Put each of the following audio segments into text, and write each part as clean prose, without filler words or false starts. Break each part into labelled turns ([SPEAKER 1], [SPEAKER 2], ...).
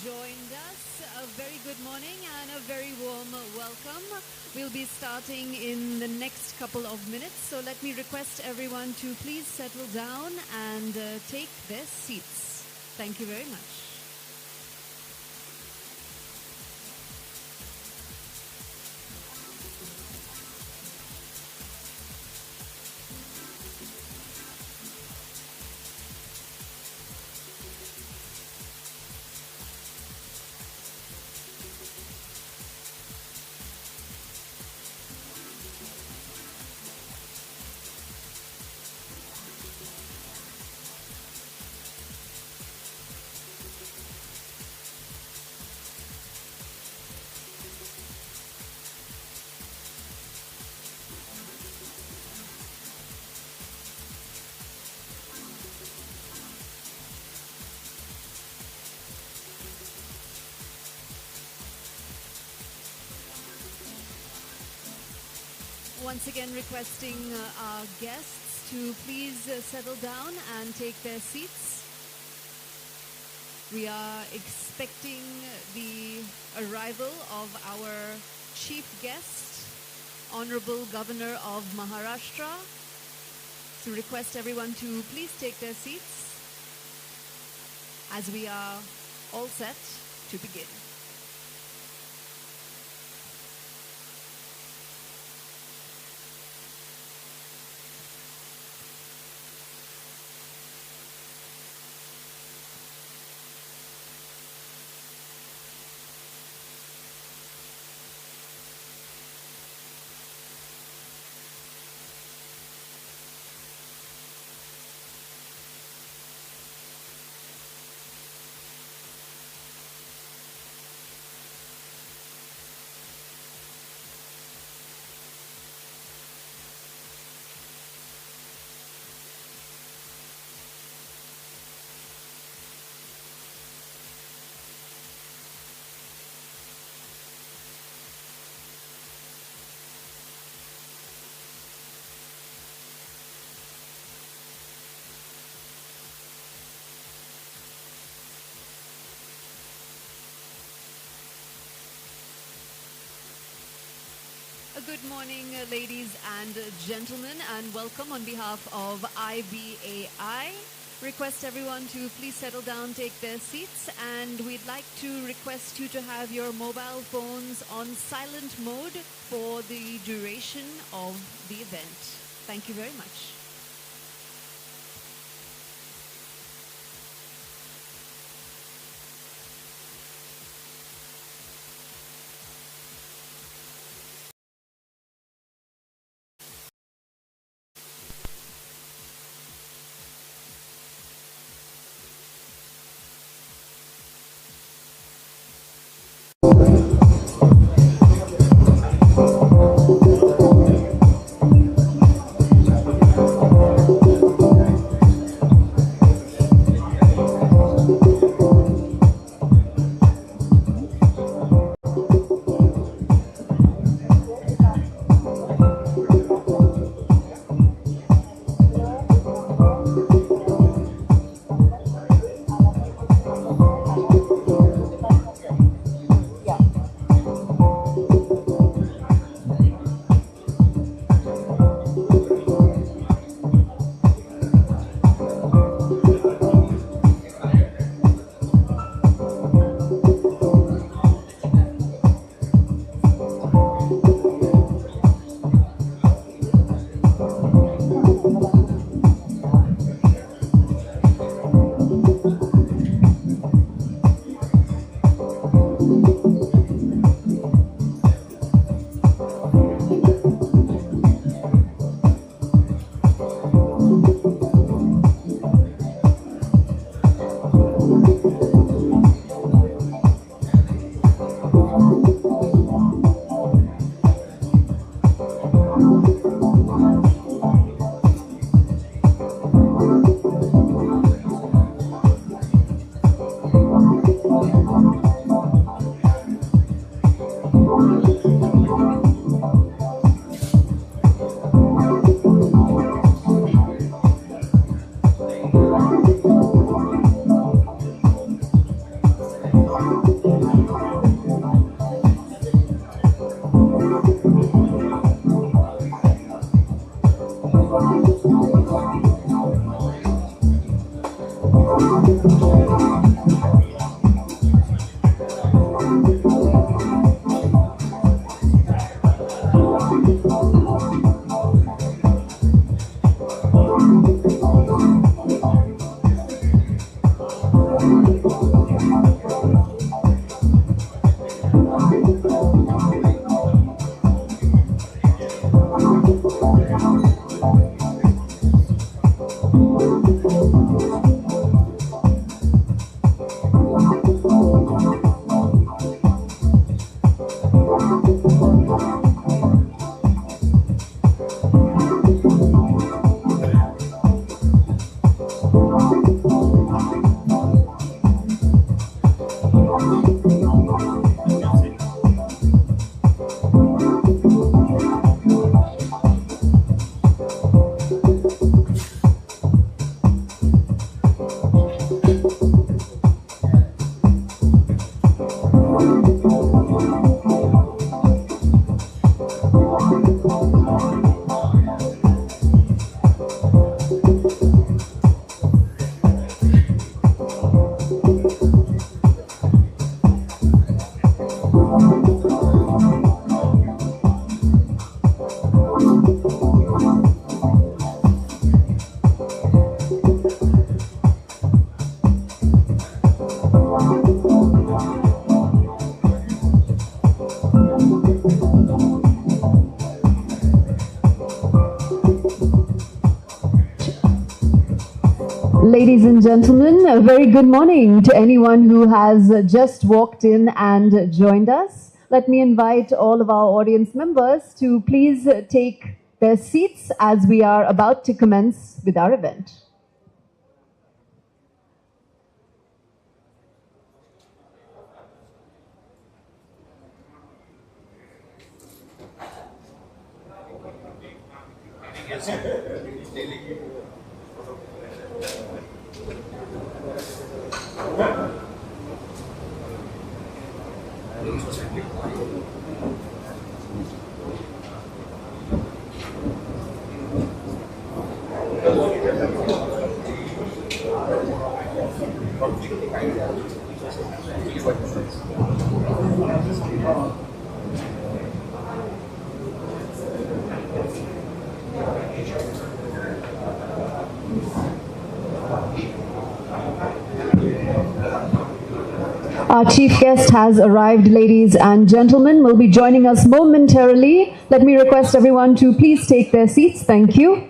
[SPEAKER 1] joined us. A very good morning and a very warm welcome. We'll be starting in the next couple of minutes, so let me request everyone to please settle down and take their seats. Thank you very much. Once again, requesting our guests to please settle down and take their seats. We are expecting the arrival of our chief guest, Honorable Governor of Maharashtra. So request everyone to please take their seats as we are all set to begin. Good morning, ladies and gentlemen, and welcome on behalf of IBAI. Request everyone to please settle down, take their seats, and we'd like to request you to have your mobile phones on silent mode for the duration of the event. Thank you very much. Ladies and gentlemen, a very good morning to anyone who has just walked in and joined us. Let me invite all of our audience members to please take their seats as we are about to commence with our event. Our chief guest has arrived, ladies and gentlemen, will be joining us momentarily. Let me request everyone to please take their seats. Thank you.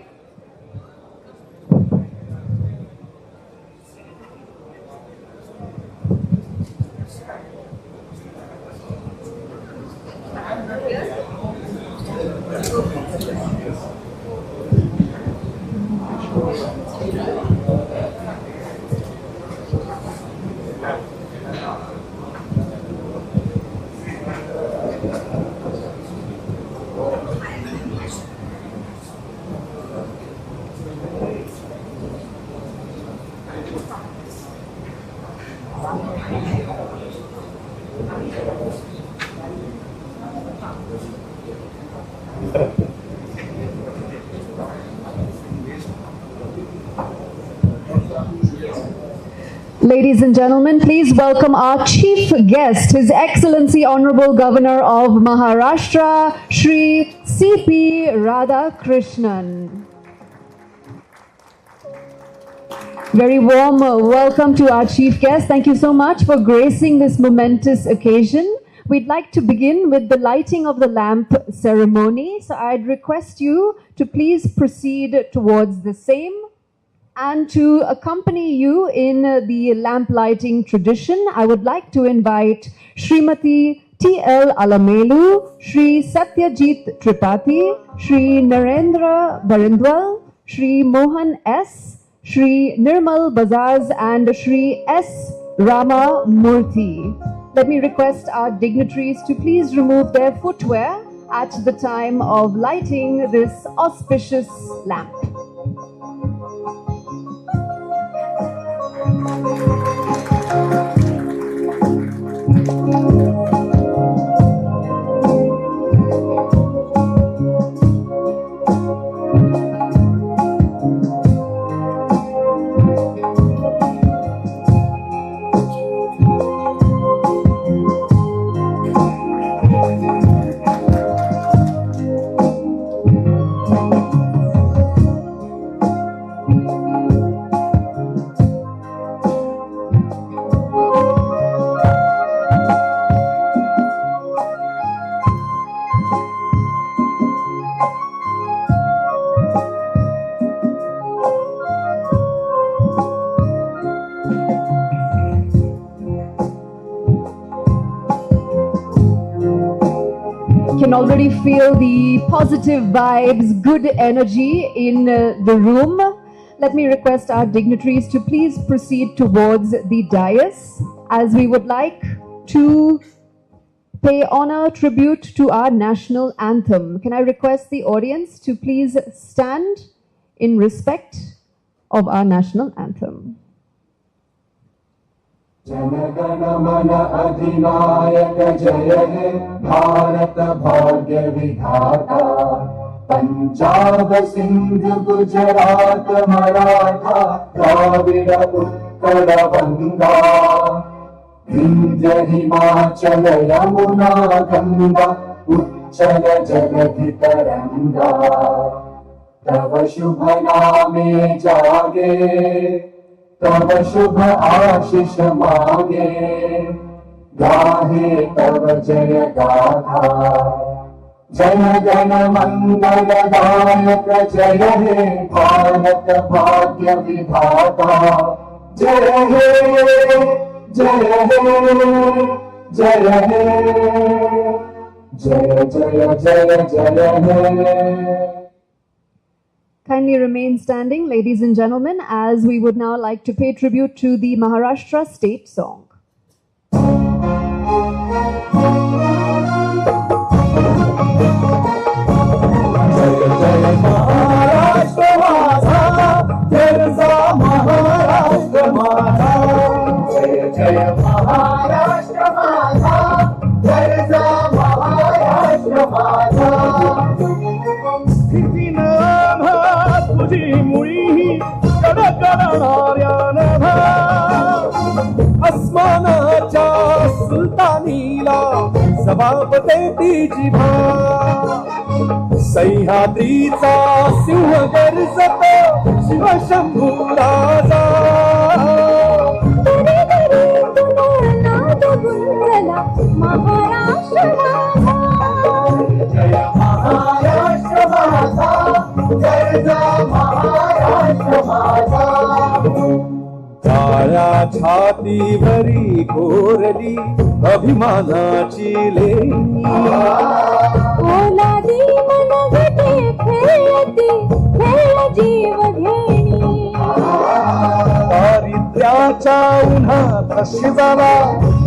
[SPEAKER 1] Ladies and gentlemen, please welcome our chief guest, His Excellency Honorable Governor of Maharashtra, Shri C.P. Radhakrishnan. Very warm welcome to our chief guest. Thank you so much for gracing this momentous occasion. We'd like to begin with the lighting of the lamp ceremony. So I'd request you to please proceed towards the same. And to accompany you in the lamp lighting tradition, I would like to invite Srimati T.L. Alamelu, Shri Satyajit Tripathi, Shri Narendra Barindwal, Shri Mohan S., Shri Nirmal Bajaj, and Shri S. Rama Murthy. Let me request our dignitaries to please remove their footwear at the time of lighting this auspicious lamp. can already feel the positive vibes, good energy in the room. Let me request our dignitaries to please proceed towards the dais, as we would like to pay honor, tribute to our national anthem. Can I request the audience to please stand in respect of our national anthem?
[SPEAKER 2] जनगण मन अधिनायक जय हे भारत भाग्य विधाता पंजाब सिंध गुजरात मराठा द्राविड़ उत्कल बंगा विंध्य हिमाचल यमुना गंगा उच्चल जगति तरंगा तव शुभ नामे जागे तब शुभ आशीष मांगे गाहे तब जय गाथा जय गण मंगल दायक जय हे भारत भाग्य विधाता जय हे जय हे जय हे जय जय जय जय हे.
[SPEAKER 1] Kindly remain standing, ladies and gentlemen, as we would now like to pay tribute to the Maharashtra state song.
[SPEAKER 3] अस्मानाच्या सुलतानीला सभापते जिभा सह्याद्रीचा Singh गर्जत Shivshambhu राजा जय महाराष्ट्र माझा जय जय महाराष्ट्र माझा काळ्या छातीवरी कोरली अभिमानाची लेणी
[SPEAKER 4] ओलादी मनगटे खेळती खेळ जीव घेणी
[SPEAKER 3] दारिद्र्याच्या उन्हात शिजला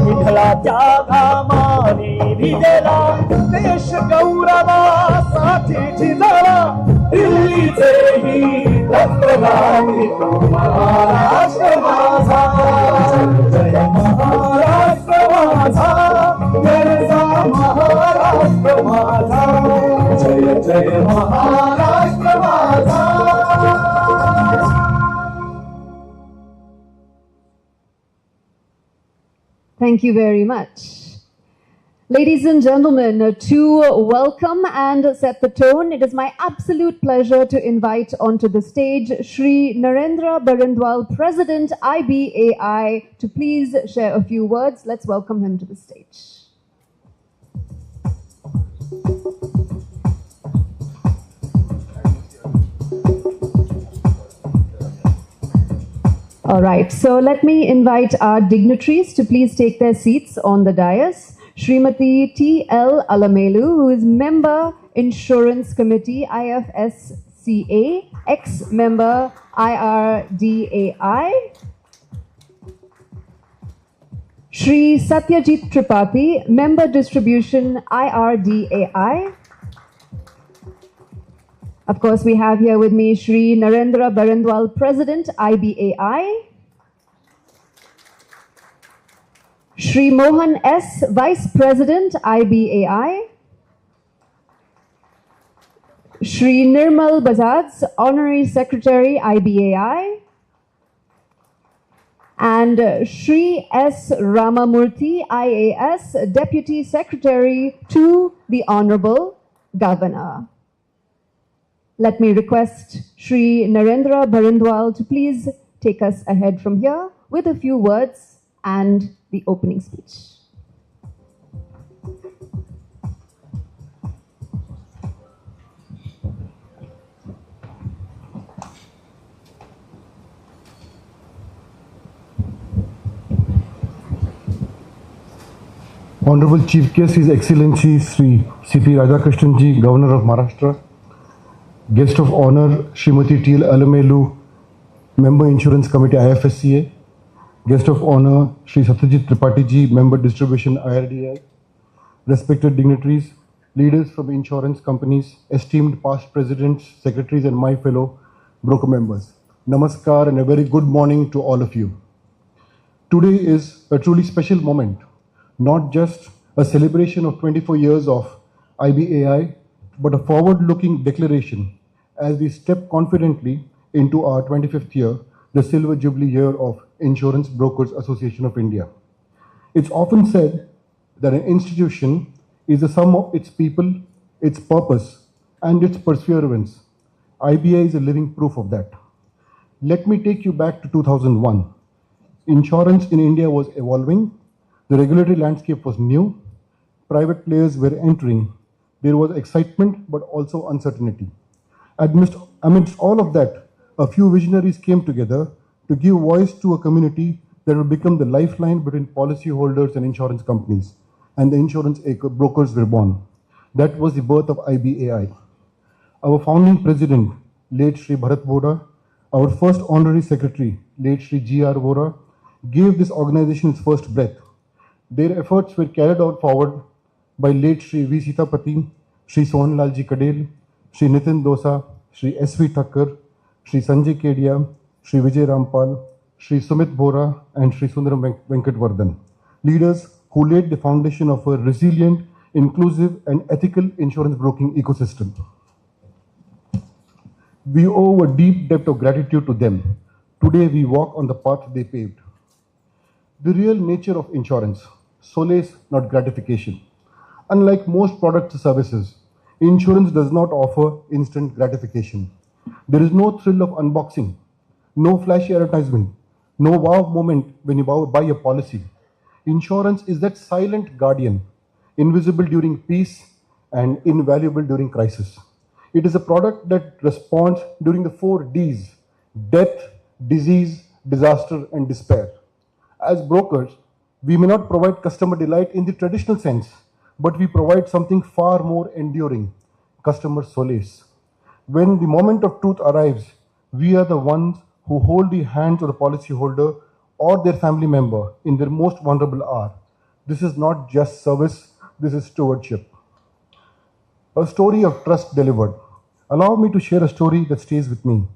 [SPEAKER 3] विठ्ठलाच्या घामाने भिजला देश गौरवासाठी झिजला दिल्लीचेही रक्तगामी तो महाराष्ट्र माझा जय महाराष्ट्र माझा गरजा महाराष्ट्र माझा जय जय महाराष्ट्र माझा.
[SPEAKER 1] Thank you very much. Ladies and gentlemen, to welcome and set the tone, it is my absolute pleasure to invite onto the stage Shri Narendra Barandwal, President IBAI, to please share a few words. Let's welcome him to the stage. All right, so let me invite our dignitaries to please take their seats on the dais. Srimati T.L. Alamelu, who is Member Insurance Committee, IFSCA, ex-member IRDAI. Shri Satyajit Tripathi, Member Distribution, IRDAI. Of course, we have here with me Shri Narendra Barandwal, President, IBAI. Shri Mohan S., Vice President, IBAI. Shri Nirmal Bajaj, Honorary Secretary, IBAI. And Shri S. Ramamurthy, IAS, Deputy Secretary to the Honorable Governor. Let me request Shri Narendra Barandwal to please take us ahead from here with a few words and the opening speech.
[SPEAKER 5] Honorable Chief Guest, His Excellency Sri C.P. Radhakrishnan Ji, Governor of Maharashtra. Guest of Honor, Srimati T.L. Alamelu, Member Insurance Committee IFSCA. Guest of Honor, Sri Satyajit Tripathi Ji, Member Distribution IRDAI. Respected dignitaries, leaders from insurance companies, esteemed past presidents, secretaries, and my fellow broker members. Namaskar and a very good morning to all of you. Today is a truly special moment, not just a celebration of 24 years of IBAI, but a forward-looking declaration as we step confidently into our 25th year, the Silver Jubilee year of Insurance Brokers Association of India. It's often said that an institution is the sum of its people, its purpose, and its perseverance. IBI is a living proof of that. Let me take you back to 2001. Insurance in India was evolving, the regulatory landscape was new, private players were entering, there was excitement but also uncertainty. Amidst all of that, a few visionaries came together to give voice to a community that would become the lifeline between policyholders and insurance companies, and the insurance brokers were born. That was the birth of IBAI. Our founding president, late Sri Bharat Vora, our first honorary secretary, late Sri G.R. Vora, gave this organization its first breath. Their efforts were carried out forward by late Sri V. Sitapati, Sri Sohanlalji Kadel, Sri Nitin Dosa, Sri S.V. Thakkar, Sri Sanjay Kedia, Sri Vijay Rampal, Sri Sumit Bora, and Sri Sundaram Venkatwardhan, leaders who laid the foundation of a resilient, inclusive, and ethical insurance broking ecosystem. We owe a deep debt of gratitude to them. Today we walk on the path they paved. The real nature of insurance, solace, not gratification. Unlike most products or services, insurance does not offer instant gratification. There is no thrill of unboxing, no flashy advertisement, no wow moment when you buy a policy. Insurance is that silent guardian, invisible during peace and invaluable during crisis. It is a product that responds during the 4 Ds: death, disease, disaster, and despair. As brokers, we may not provide customer delight in the traditional sense, but we provide something far more enduring: customer solace. When the moment of truth arrives, we are the ones who hold the hands of the policyholder or their family member in their most vulnerable hour. This is not just service, this is stewardship. A story of trust delivered. Allow me to share a story that stays with me.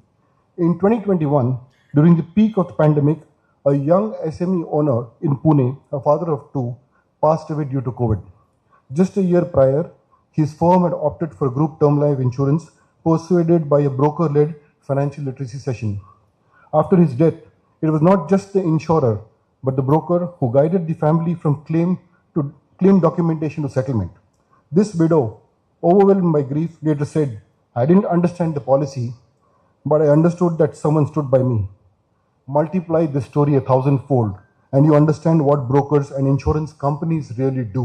[SPEAKER 5] In 2021, during the peak of the pandemic, a young SME owner in Pune, a father of 2, passed away due to COVID. Just a year prior, his firm had opted for group term life insurance, persuaded by a broker-led financial literacy session. After his death, it was not just the insurer, but the broker who guided the family from claim documentation to settlement. This widow, overwhelmed by grief, later said, "I didn't understand the policy, but I understood that someone stood by me." Multiply this story 1,000-fold, and you understand what brokers and insurance companies really do.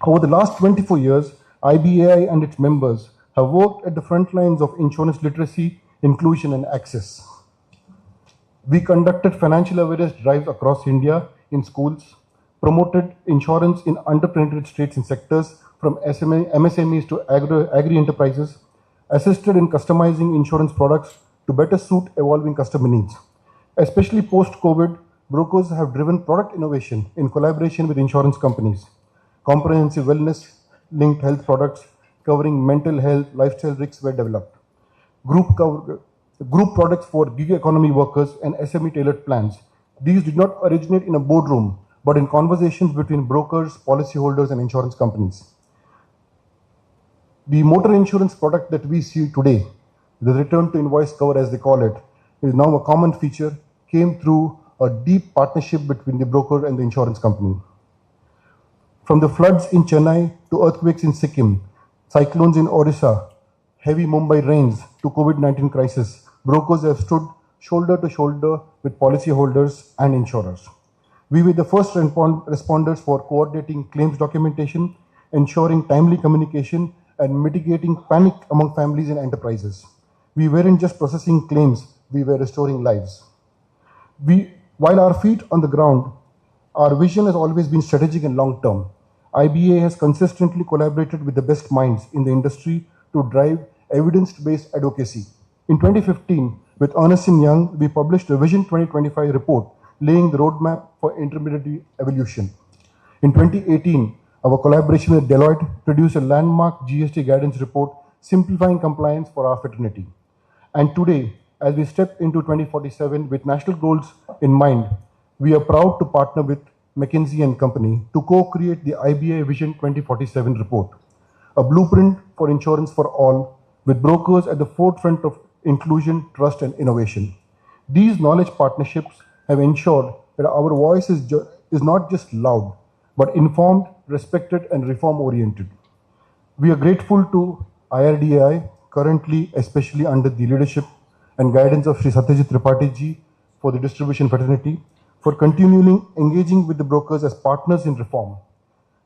[SPEAKER 5] Over the last 24 years, IBAI and its members have worked at the front lines of insurance literacy, inclusion, and access. We conducted financial awareness drives across India in schools, promoted insurance in underpenetrated states and sectors from MSMEs to agri-enterprises, assisted in customizing insurance products to better suit evolving customer needs. Especially post-COVID, brokers have driven product innovation in collaboration with insurance companies. Comprehensive wellness-linked health products covering mental health, lifestyle risks were developed. Group products for gig economy workers and SME tailored plans. These did not originate in a boardroom, but in conversations between brokers, policyholders, and insurance companies. The motor insurance product that we see today, the return to invoice cover as they call it, is now a common feature, came through a deep partnership between the broker and the insurance company. From the floods in Chennai to earthquakes in Sikkim, cyclones in Orissa, heavy Mumbai rains to COVID-19 crisis, brokers have stood shoulder to shoulder with policyholders and insurers. We were the first responders for coordinating claims documentation, ensuring timely communication, and mitigating panic among families and enterprises. We weren't just processing claims, we were restoring lives. While our feet on the ground, Our vision has always been strategic and long-term. IBA has consistently collaborated with the best minds in the industry to drive evidence-based advocacy. In 2015, with Ernst & Young, we published a Vision 2025 report laying the roadmap for intermediary evolution. In 2018, our collaboration with Deloitte produced a landmark GST guidance report simplifying compliance for our fraternity. And today, as we step into 2047 with national goals in mind, we are proud to partner with McKinsey & Company to co-create the IBA Vision 2047 report, a blueprint for insurance for all, with brokers at the forefront of inclusion, trust, and innovation. These knowledge partnerships have ensured that our voice is not just loud, but informed, respected, and reform-oriented. We are grateful to IRDAI, currently especially under the leadership and guidance of Sri Satyajit Tripathi ji for the distribution fraternity, for continuing engaging with the brokers as partners in reform.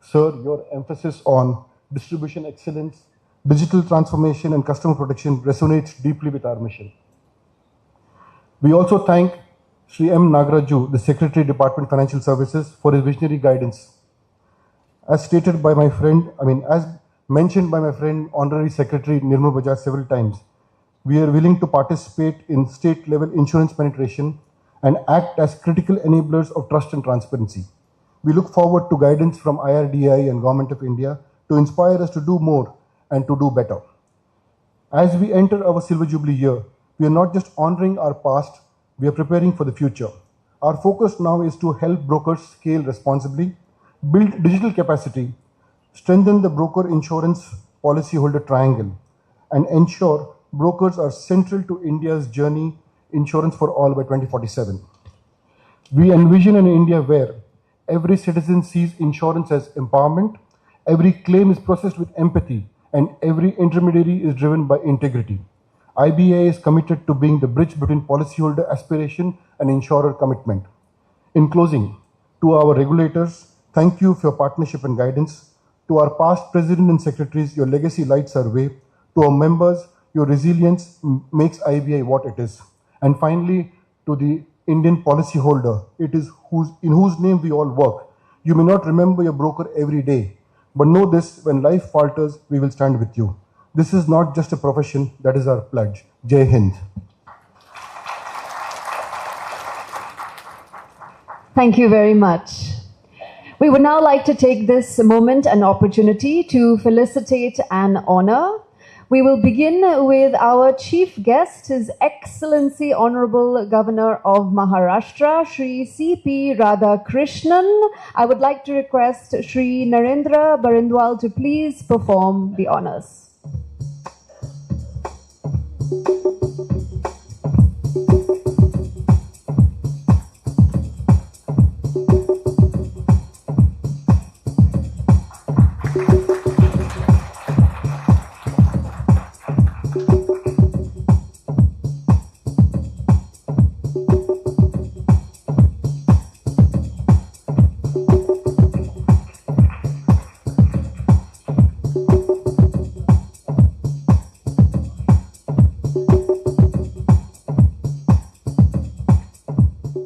[SPEAKER 5] Sir, your emphasis on distribution excellence, digital transformation, and customer protection resonates deeply with our mission. We also thank Sri M. Nagaraju, the Secretary, Department Financial Services, for his visionary guidance. As stated by my friend, as mentioned by my friend, Honorary Secretary Nirmal Bajaj several times, we are willing to participate in state-level insurance penetration and act as critical enablers of trust and transparency. We look forward to guidance from IRDAI and Government of India to inspire us to do more and to do better. As we enter our Silver Jubilee year, we are not just honoring our past, we are preparing for the future. Our focus now is to help brokers scale responsibly, build digital capacity, strengthen the broker insurance policyholder triangle, and ensure brokers are central to India's journey insurance for all by 2047. We envision an India where every citizen sees insurance as empowerment, every claim is processed with empathy, and every intermediary is driven by integrity. IBA is committed to being the bridge between policyholder aspiration and insurer commitment. In closing, to our regulators, thank you for your partnership and guidance. To our past president and secretaries, your legacy lights our way. To our members, your resilience makes IBA what it is. And finally, to the Indian policyholder, in whose name we all work. You may not remember your broker every day, but know this, when life falters, we will stand with you. This is not just a profession, that is our pledge. Jai Hind.
[SPEAKER 1] Thank you very much. We would now like to take this moment and opportunity to felicitate and honor. We will begin with our chief guest, His Excellency Honorable Governor of Maharashtra, Shri C.P. Radhakrishnan. I would like to request Shri Narendra Barindwal to please perform the honors.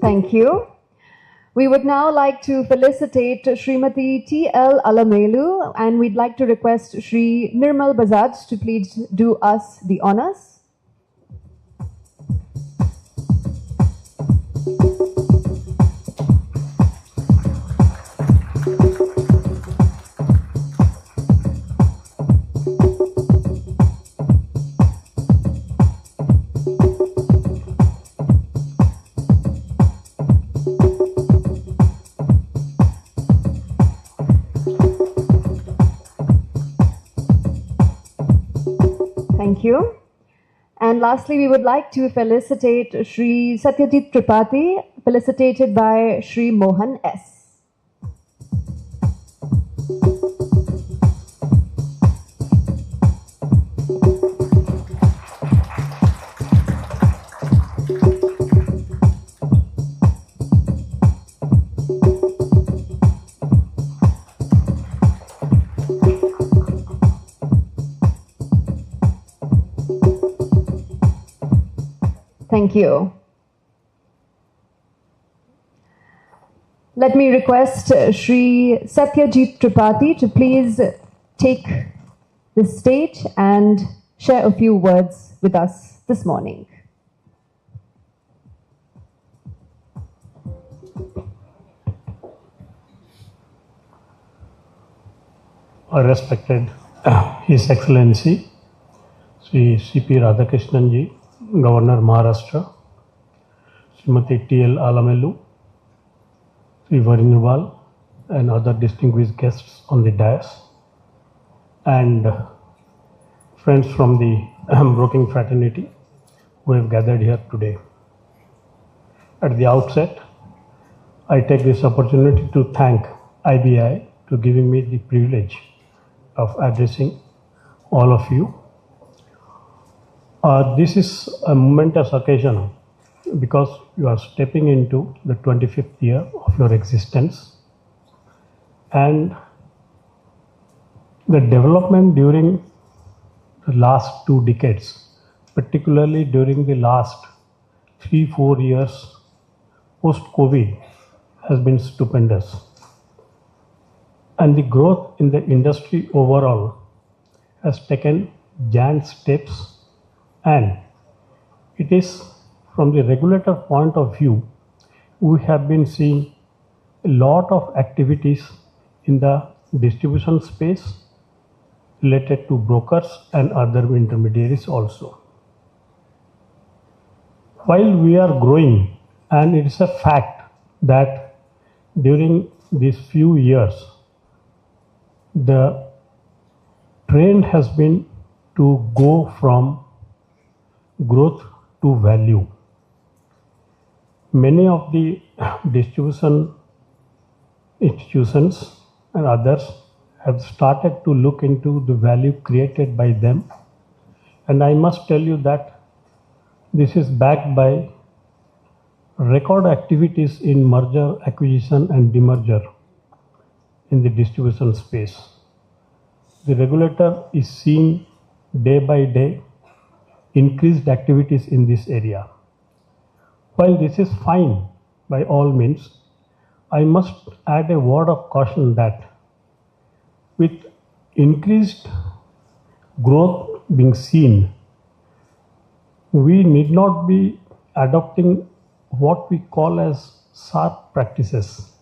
[SPEAKER 1] Thank you. We would now like to felicitate Srimati T.L. Alamelu, and we'd like to request Shri Nirmal Bajaj to please do us the honors. Thank you. And lastly, we would like to felicitate Shri Satyajit Tripathi, felicitated by Shri Mohan S. Thank you. Let me request Shri Satyajit Tripathi to please take the stage and share a few words with us this morning.
[SPEAKER 6] Respected His Excellency Sri C.P. Radhakrishnan Ji, Governor Maharashtra, Srimati T.L. Alamellu, Sri Varinurwal, and other distinguished guests on the dais, and friends from the broking fraternity who have gathered here today. At the outset, I take this opportunity to thank IBAI for giving me the privilege of addressing all of you. This is a momentous occasion because you are stepping into the 25th year of your existence, and the development during the last 2 decades, particularly during the last 3-4 years post-COVID, has been stupendous. And the growth in the industry overall has taken giant steps, and it is from the regulator point of view, we have been seeing a lot of activities in the distribution space related to brokers and other intermediaries also. While we are growing, and it is a fact that during these few years, the trend has been to go from growth to value. Many of the distribution institutions and others have started to look into the value created by them, and I must tell you that this is backed by record activities in merger, acquisition and demerger in the distribution space. The regulator is seeing day by day increased activities in this area. While this is fine by all means, I must add a word of caution that with increased growth being seen, we need not be adopting what we call as sharp practices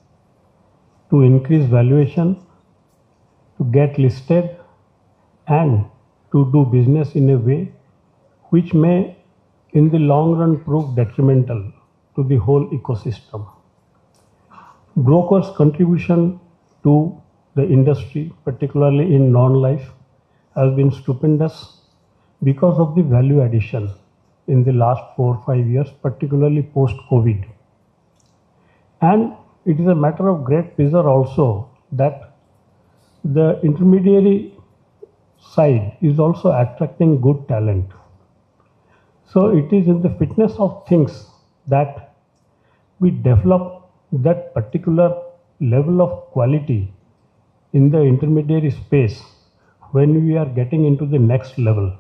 [SPEAKER 6] to increase valuation, to get listed, and to do business in a way which may in the long run prove detrimental to the whole ecosystem. Brokers' contribution to the industry, particularly in non-life, has been stupendous because of the value addition in the last 4 or 5 years, particularly post-COVID. And it is a matter of great pleasure also that the intermediary side is also attracting good talent. So it is in the fitness of things that we develop that particular level of quality in the intermediary space when we are getting into the next level.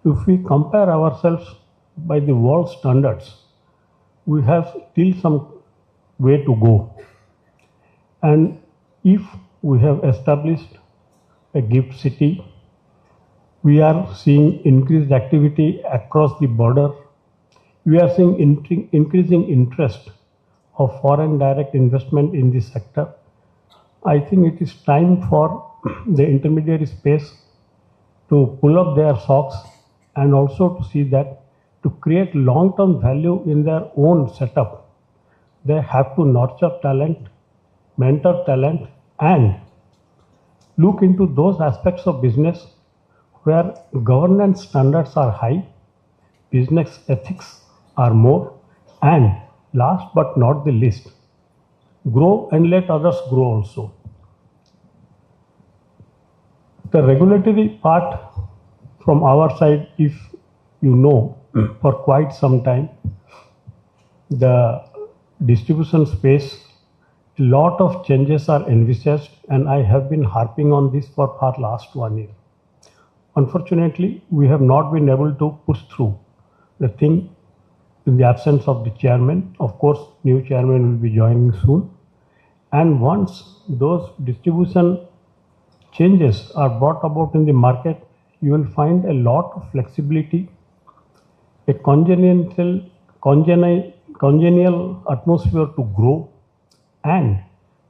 [SPEAKER 6] If we compare ourselves by the world standards, we have still some way to go. And if we have established a gift city, we are seeing increased activity across the border. We are seeing increasing interest of foreign direct investment in this sector. I think it is time for the intermediary space to pull up their socks and also to see that to create long-term value in their own setup, they have to nurture talent, mentor talent, and look into those aspects of business where governance standards are high, business ethics are more, and last but not the least, grow and let others grow also. The regulatory part from our side, if you know, for quite some time, the distribution space, a lot of changes are envisaged, and I have been harping on this for last 1 year. Unfortunately, we have not been able to push through the thing in the absence of the chairman. Of course, new chairman will be joining soon. And once those distribution changes are brought about in the market, you will find a lot of flexibility, a congenial atmosphere to grow and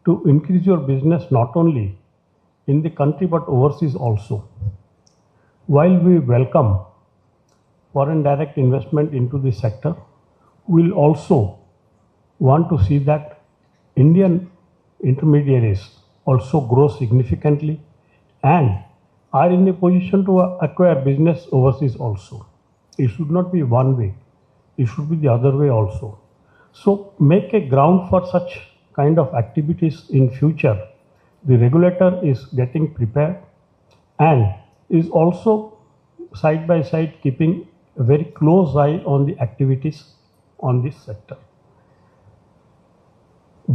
[SPEAKER 6] to increase your business not only in the country but overseas also. While we welcome foreign direct investment into the sector, we will also want to see that Indian intermediaries also grow significantly and are in a position to acquire business overseas also. It should not be one way, it should be the other way also. So make a ground for such kind of activities in future. The regulator is getting prepared and is also side by side keeping a very close eye on the activities on this sector.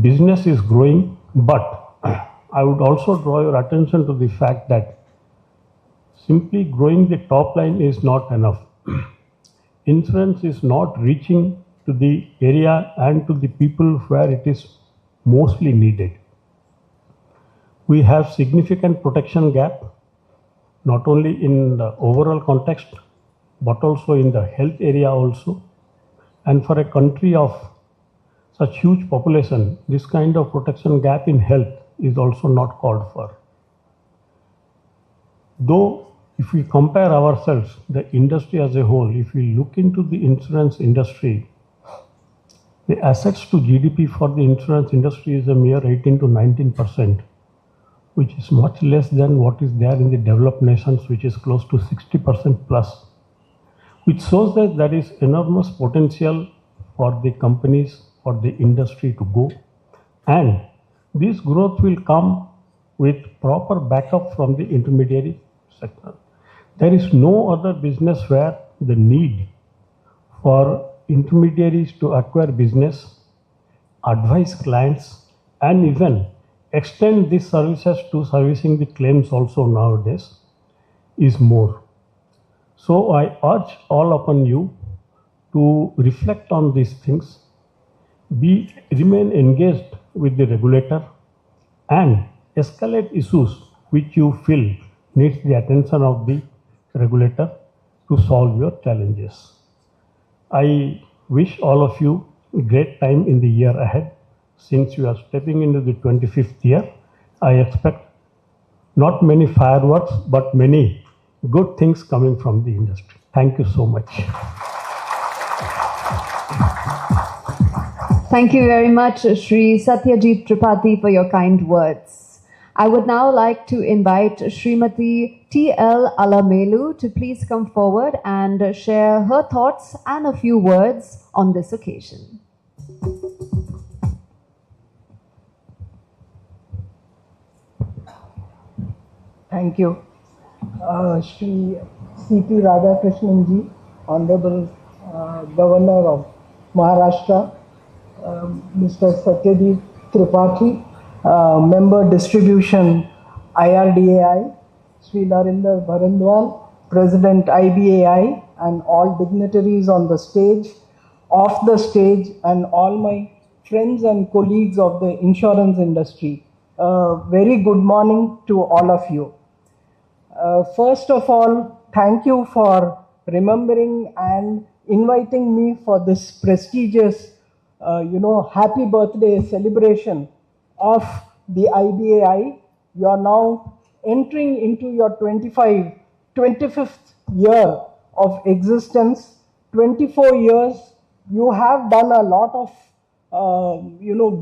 [SPEAKER 6] Business is growing, but I would also draw your attention to the fact that simply growing the top line is not enough. Insurance is not reaching to the area and to the people where it is mostly needed. We have significant protection gap, not only in the overall context, but also in the health area also. And for a country of such huge population, this kind of protection gap in health is also not called for. Though if we compare ourselves, the industry as a whole, if we look into the insurance industry, the assets to GDP for the insurance industry is a mere 18 to 19%, which is much less than what is there in the developed nations, which is close to 60% plus, which shows that there is enormous potential for the companies, for the industry to go. And this growth will come with proper backup from the intermediary sector. There is no other business where the need for intermediaries to acquire business, advise clients, and even extend these services to servicing the claims also nowadays is more. So I urge all upon you to reflect on these things, remain engaged with the regulator and escalate issues which you feel needs the attention of the regulator to solve your challenges. I wish all of you a great time in the year ahead. Since you are stepping into the 25th year, I expect not many fireworks, but many good things coming from the industry. Thank you so much.
[SPEAKER 1] Thank you very much, Shri Satyajit Tripathi, for your kind words. I would now like to invite Srimati T.L. Alamelu to please come forward and share her thoughts and a few words on this occasion.
[SPEAKER 7] Thank you. Shri C.P. Radhakrishnan ji, Honorable Governor of Maharashtra, Mr. Satyajit Tripathi, Member Distribution IRDAI, Shri Narinder Bharandwal, President IBAI, and all dignitaries on the stage, off the stage, and all my friends and colleagues of the insurance industry. Very good morning to all of you. First of all, thank you for remembering and inviting me for this prestigious, happy birthday celebration of the IBAI. You are now entering into your 25th year of existence. 24 years, you have done a lot of,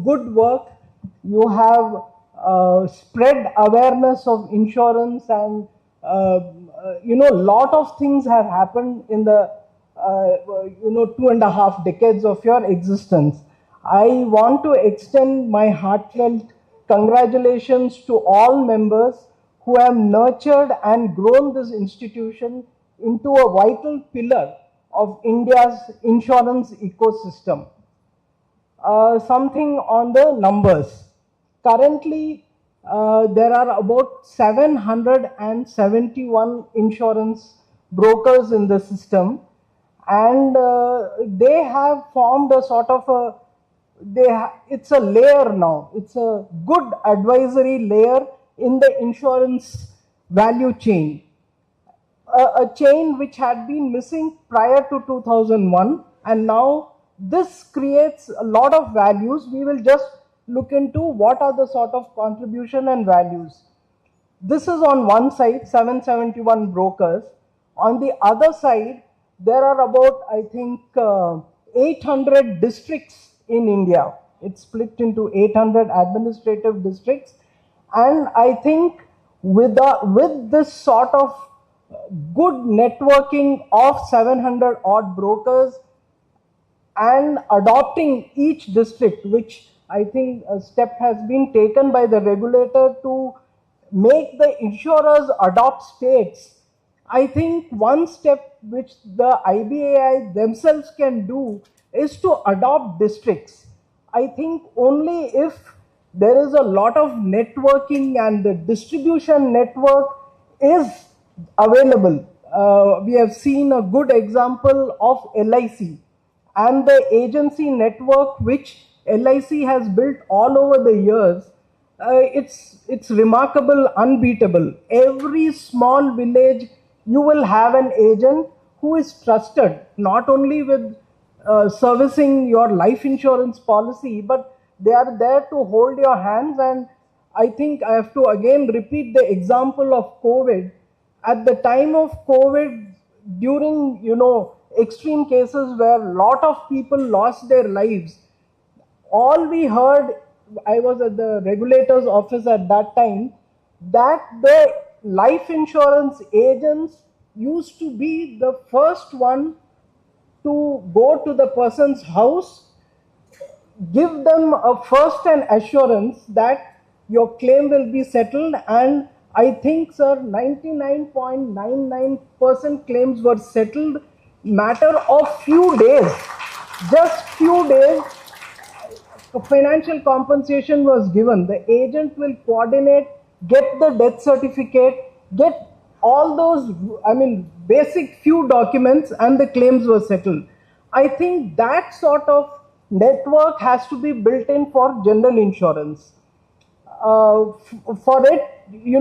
[SPEAKER 7] good work. You have spread awareness of insurance, and lot of things have happened in the 2.5 decades of your existence. I want to extend my heartfelt congratulations to all members who have nurtured and grown this institution into a vital pillar of India's insurance ecosystem. Something on the numbers. Currently, there are about 771 insurance brokers in the system, and they have formed a sort of a it's a layer now. It's a good advisory layer in the insurance value chain. A chain which had been missing prior to 2001, and now this creates a lot of values. We will just look into what are the sort of contribution and values. This is on one side, 771 brokers. On the other side, there are about, I think, 800 districts in India. It's split into 800 administrative districts. And I think with this sort of good networking of 700 odd brokers and adopting each district, which I think a step has been taken by the regulator to make the insurers adopt states. I think one step which the IBAI themselves can do is to adopt districts. I think only if there is a lot of networking and the distribution network is available. We have seen a good example of LIC and the agency network which LIC has built all over the years. It's remarkable, unbeatable. Every small village you will have an agent who is trusted not only with servicing your life insurance policy, but they are there to hold your hands. And I think I have to again repeat the example of COVID. At the time of COVID, during extreme cases where a lot of people lost their lives, all we heard, I was at the regulator's office at that time, that the life insurance agents used to be the first one to go to the person's house, give them a first-hand assurance that your claim will be settled. And I think, sir, 99.99% claims were settled matter of few days. Just few days, financial compensation was given. The agent will coordinate, get the death certificate, get all those, basic few documents, and the claims were settled. I think that sort of network has to be built in for general insurance. For it, we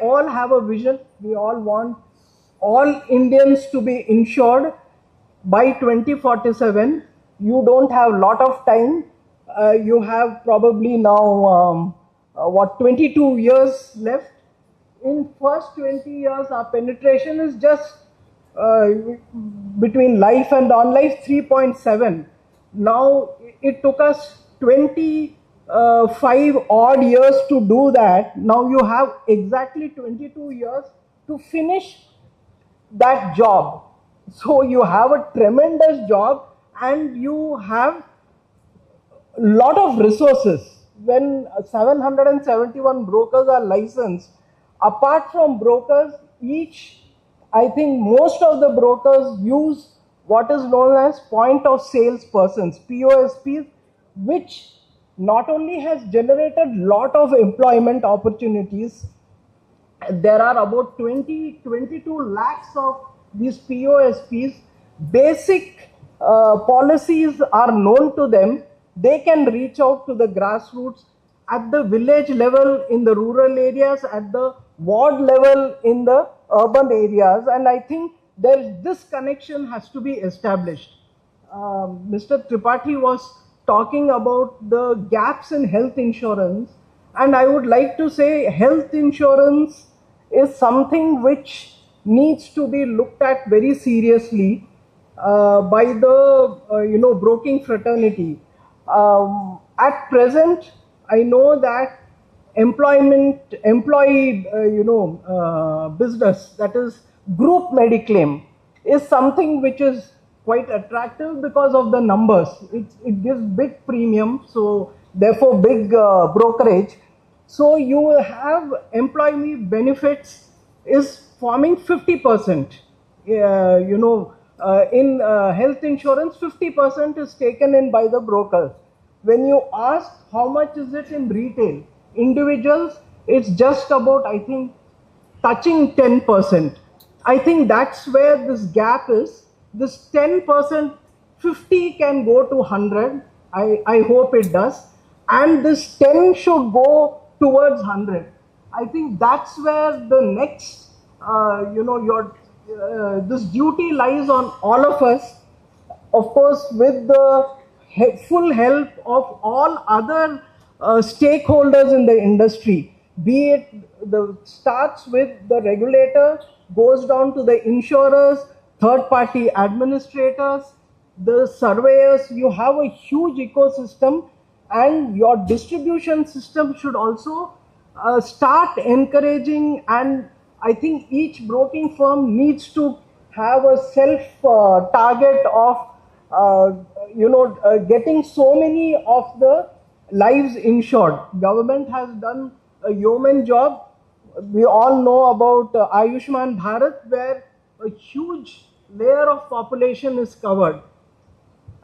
[SPEAKER 7] all have a vision. We all want all Indians to be insured by 2047. You don't have a lot of time. You have probably now 22 years left. In first 20 years, our penetration is just between life and non-life 3.7. Now it took us 25 odd years to do that. Now you have exactly 22 years to finish that job. So you have a tremendous job, and you have a lot of resources. When 771 brokers are licensed, apart from brokers, I think most of the brokers use what is known as point of sales persons, POSPs, which not only has generated lot of employment opportunities. There are about 22 lakhs of these POSPs. Basic policies are known to them. They can reach out to the grassroots at the village level in the rural areas, at the ward level in the urban areas. And I think this connection has to be established. Mr. Tripathi was talking about the gaps in health insurance, and I would like to say health insurance is something which needs to be looked at very seriously by the broking fraternity. At present, I know that employee business, that is group mediclaim, is something which is quite attractive because of the numbers. It gives big premium, so therefore big brokerage. So you will have employee benefits is forming 50%. In health insurance, 50% is taken in by the brokers. When you ask how much is it in retail, individuals, it's just about, I think, touching 10%. I think that's where this gap is. This 10%, 50 can go to 100. I hope it does. And this 10 should go towards 100. I think that's where the next, this duty lies on all of us, of course, with the full help of all other stakeholders in the industry, be it the starts with the regulator, goes down to the insurers, third party administrators, the surveyors. You have a huge ecosystem, and your distribution system should also start encouraging. And I think each broking firm needs to have a self target of getting so many of the lives insured. Government has done a yeoman job. We all know about Ayushman Bharat, where a huge layer of population is covered.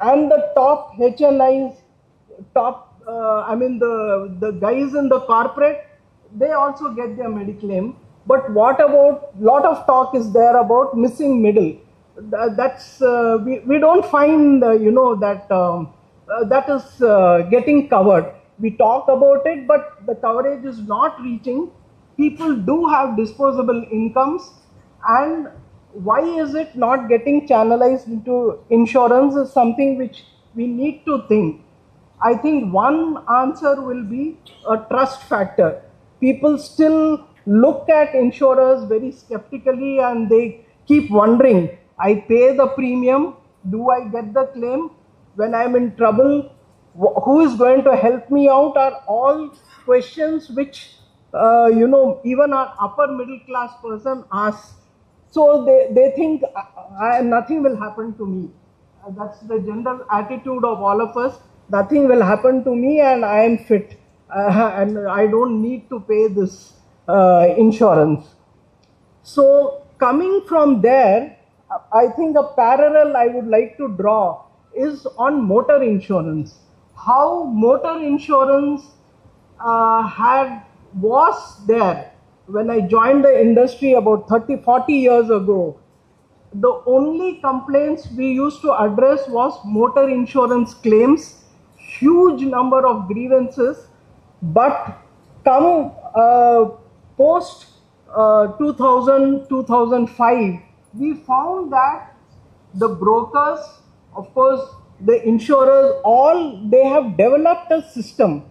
[SPEAKER 7] And the top HNIs, the guys in the corporate, they also get their mediclaim. But what about, lot of talk is there about missing middle. That's we don't find that is getting covered. We talk about it, but the coverage is not reaching. People do have disposable incomes, and why is it not getting channelized into insurance is something which we need to think. I think one answer will be a trust factor. People still look at insurers very skeptically, and they keep wondering, I pay the premium, do I get the claim? When I'm in trouble, who is going to help me out? Are all questions which even an upper middle class person asks. So they think nothing will happen to me. That's the general attitude of all of us. Nothing will happen to me, and I am fit, and I don't need to pay this insurance. So coming from there, I think a parallel I would like to draw is on motor insurance. How motor insurance was there when I joined the industry about 30-40 years ago. The only complaints we used to address was motor insurance claims, huge number of grievances. But come post 2000, 2005, we found that the brokers, of course, the insurers, all, they have developed a system.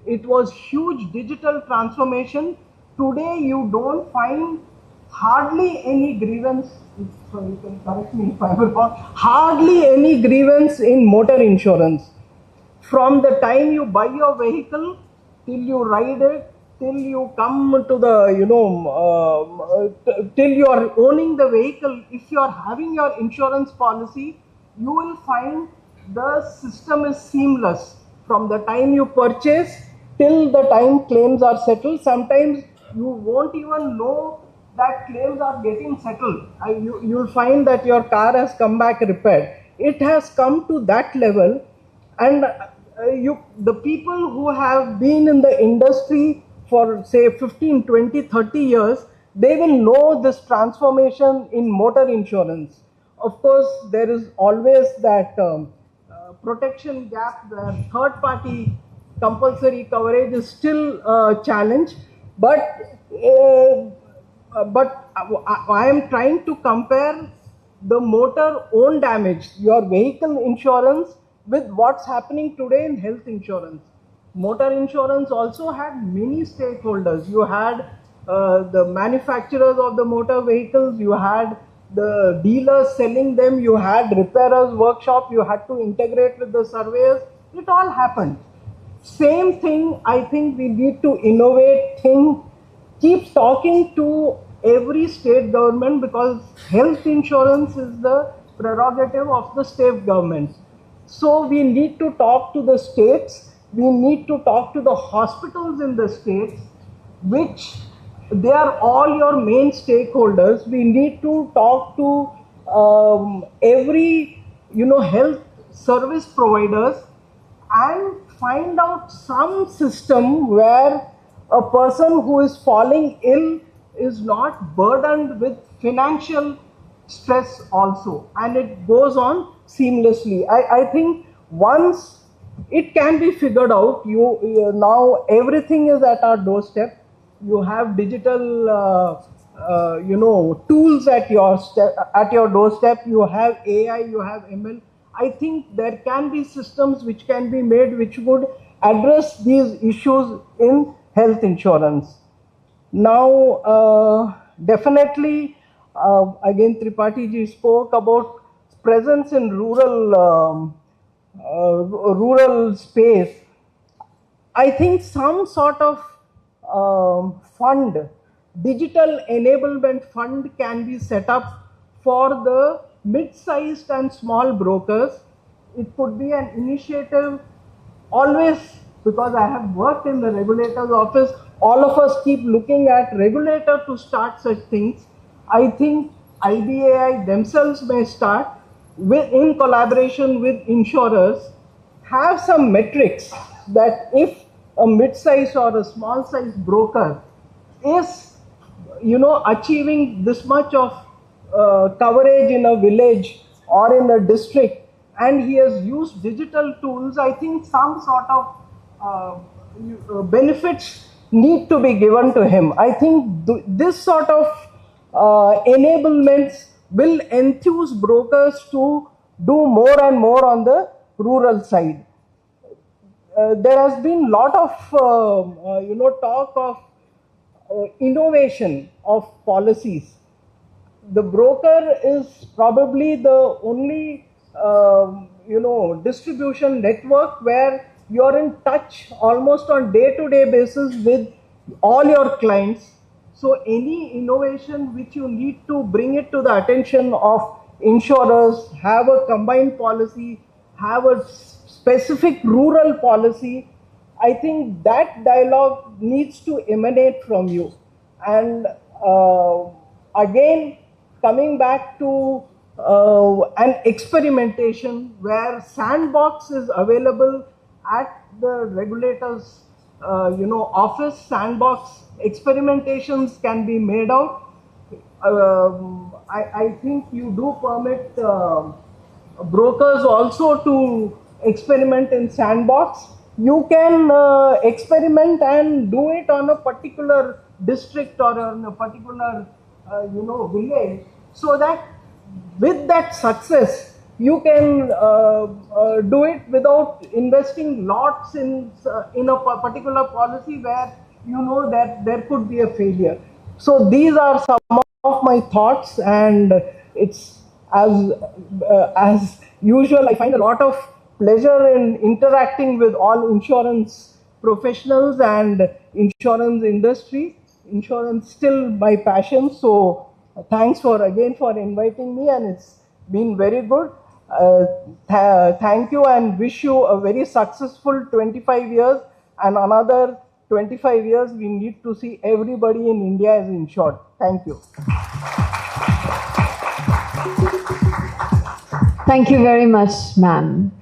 [SPEAKER 7] It was huge digital transformation. Today, you don't find hardly any grievance. So you can correct me if I'm wrong. Hardly any grievance in motor insurance. From the time you buy your vehicle till you ride it, till you come to the, till you are owning the vehicle, if you are having your insurance policy, you will find the system is seamless. From the time you purchase till the time claims are settled, sometimes you won't even know that claims are getting settled. You'll find that your car has come back repaired. It has come to that level, and the people who have been in the industry for say 15, 20, 30 years, they will know this transformation in motor insurance. Of course, there is always that protection gap where third party compulsory coverage is still a challenge. But I am trying to compare the motor own damage, your vehicle insurance, with what's happening today in health insurance. Motor insurance also had many stakeholders. You had the manufacturers of the motor vehicles, you had the dealers selling them, you had repairers, workshop, you had to integrate with the surveyors. It all happened. Same thing, I think we need to innovate, think, keep talking to every state government, because health insurance is the prerogative of the state governments. So we need to talk to the states, we need to talk to the hospitals in the states, which they are all your main stakeholders. We need to talk to every health service providers and find out some system where a person who is falling ill is not burdened with financial stress also, and it goes on seamlessly. I think once it can be figured out. Now everything is at our doorstep. You have digital, tools at your doorstep. You have AI, you have ML. I think there can be systems which can be made which would address these issues in health insurance. Now, definitely, again, Tripathi ji spoke about presence in rural space. I think some sort of fund, digital enablement fund can be set up for the mid-sized and small brokers. It could be an initiative always, because I have worked in the regulator's office, all of us keep looking at regulator to start such things. I think IBAI themselves may start in collaboration with insurers, have some metrics that if a mid-sized or a small-sized broker is, achieving this much of coverage in a village or in a district, and he has used digital tools, I think some sort of benefits need to be given to him. I think this sort of enablements will enthuse brokers to do more and more on the rural side. There has been a lot of talk of innovation of policies. The broker is probably the only distribution network where you're in touch almost on day-to-day basis with all your clients. So any innovation which you need to bring it to the attention of insurers, have a combined policy, have a specific rural policy, I think that dialogue needs to emanate from you. And again, coming back to an experimentation where sandbox is available at the regulator's office, sandbox experimentations can be made out. I think you do permit brokers also to experiment in sandbox. You can experiment and do it on a particular district or on a particular village, so that with that success you can do it without investing lots in a particular policy where you know that there could be a failure. So these are some of my thoughts, and it's as usual, I find a lot of pleasure in interacting with all insurance professionals and insurance industry. Insurance still my passion, so thanks for inviting me, and it's been very good. Thank you, and wish you a very successful 25 years, and another 25 years we need to see everybody in India is insured. Thank you.
[SPEAKER 1] Thank you very much, ma'am.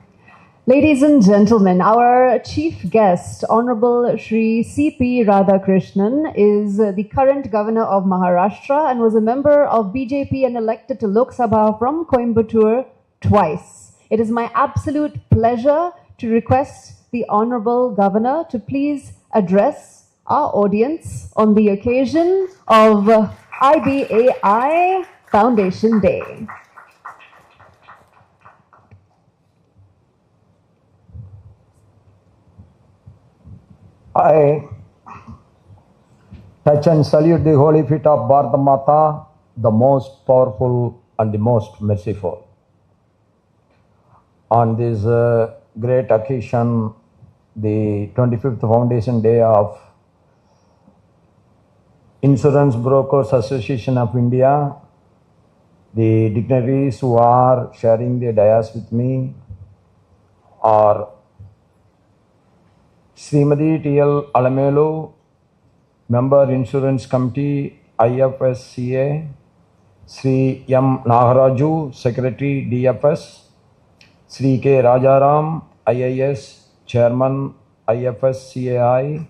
[SPEAKER 1] Ladies and gentlemen, our chief guest, Honorable Shri C.P. Radhakrishnan, is the current governor of Maharashtra and was a member of BJP and elected to Lok Sabha from Coimbatore twice. It is my absolute pleasure to request the Honorable Governor to please address our audience on the occasion of IBAI Foundation Day.
[SPEAKER 3] I touch and salute the holy feet of Bharata Mata, the most powerful and the most merciful. On this great occasion, the 25th Foundation Day of Insurance Brokers Association of India, the dignitaries who are sharing the dais with me are Srimati T.L. Alamelu, Member Insurance Committee, IFSCA, Sri M. Nagaraju, Secretary, DFS, Sri K. Rajaram, IAS, Chairman, IFSCAI,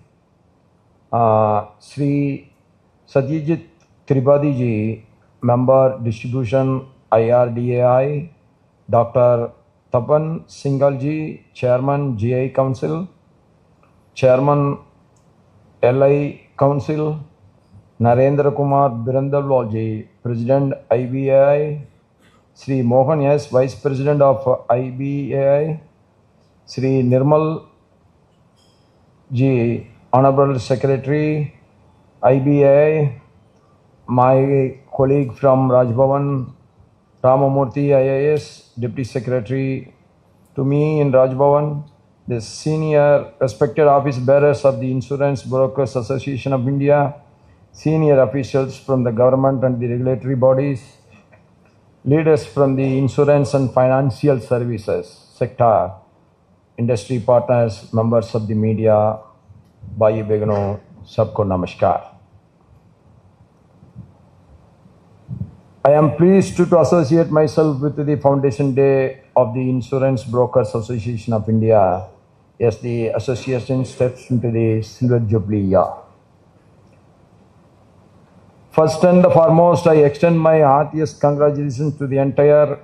[SPEAKER 3] Sri Satyajit Tripathi ji, Member Distribution, IRDAI, Dr. Tapan Singalji, Chairman GI Council, Chairman LI Council, Narendra Kumar Birandalwalji, President IBAI, Sri Mohan S, Vice President of IBAI, Sri Nirmal Ji, Honorable Secretary, IBAI, my colleague from Rajbhavan, Ramamurthy IAS, Deputy Secretary to me in Rajbhavan, the senior respected office bearers of the Insurance Brokers Association of India, senior officials from the government and the regulatory bodies, leaders from the insurance and financial services sector, industry partners, members of the media, Bhai Begano, sabko namaskar. I am pleased to associate myself with the Foundation Day of the Insurance Brokers Association of India as the association steps into the Silver Jubilee year. First and foremost, I extend my heartiest congratulations to the entire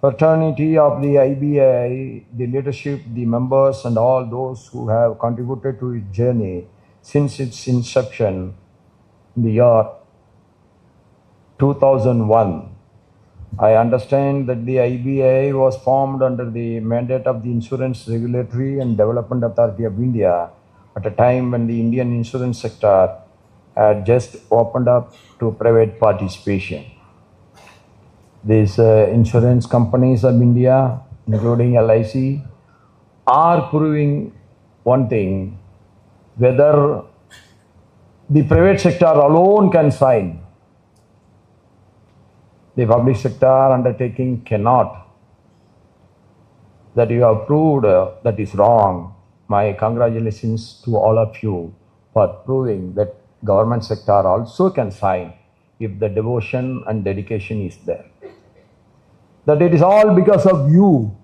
[SPEAKER 3] fraternity of the IBAI, the leadership, the members, and all those who have contributed to its journey since its inception in the year 2001. I understand that the IBAI was formed under the mandate of the Insurance Regulatory and Development Authority of India at a time when the Indian insurance sector had just opened up to private participation. These insurance companies of India, including LIC, are proving one thing: whether the private sector alone can sign, the public sector undertaking cannot. That you have proved that is wrong. My congratulations to all of you for proving that government sector also can sign if the devotion and dedication is there. That it is all because of you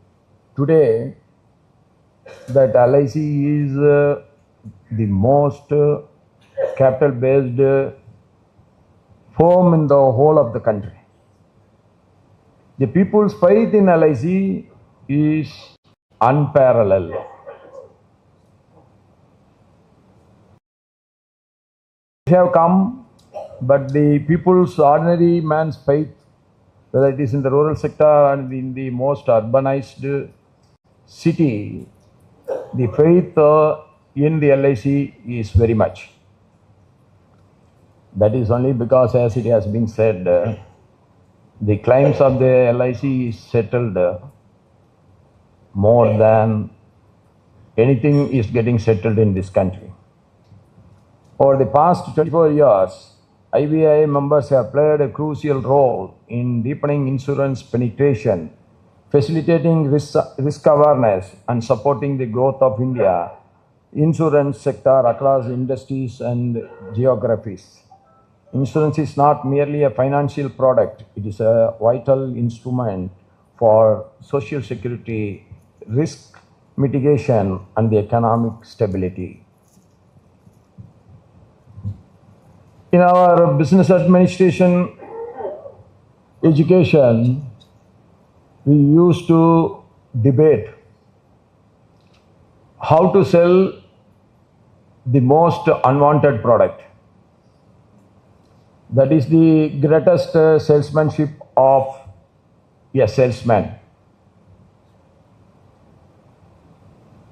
[SPEAKER 3] today that LIC is the most capital-based firm in the whole of the country. The people's faith in LIC is unparalleled. Have come, but the people's ordinary man's faith, whether it is in the rural sector and in the most urbanized city, the faith in the LIC is very much. That is only because, as it has been said, the claims of the LIC is settled more than anything is getting settled in this country. Over the past 24 years, IBAI members have played a crucial role in deepening insurance penetration, facilitating risk awareness, and supporting the growth of India insurance sector across industries and geographies. Insurance is not merely a financial product, it is a vital instrument for social security, risk mitigation, and the economic stability. In our business administration education, we used to debate how to sell the most unwanted product. That is the greatest salesmanship of a salesman.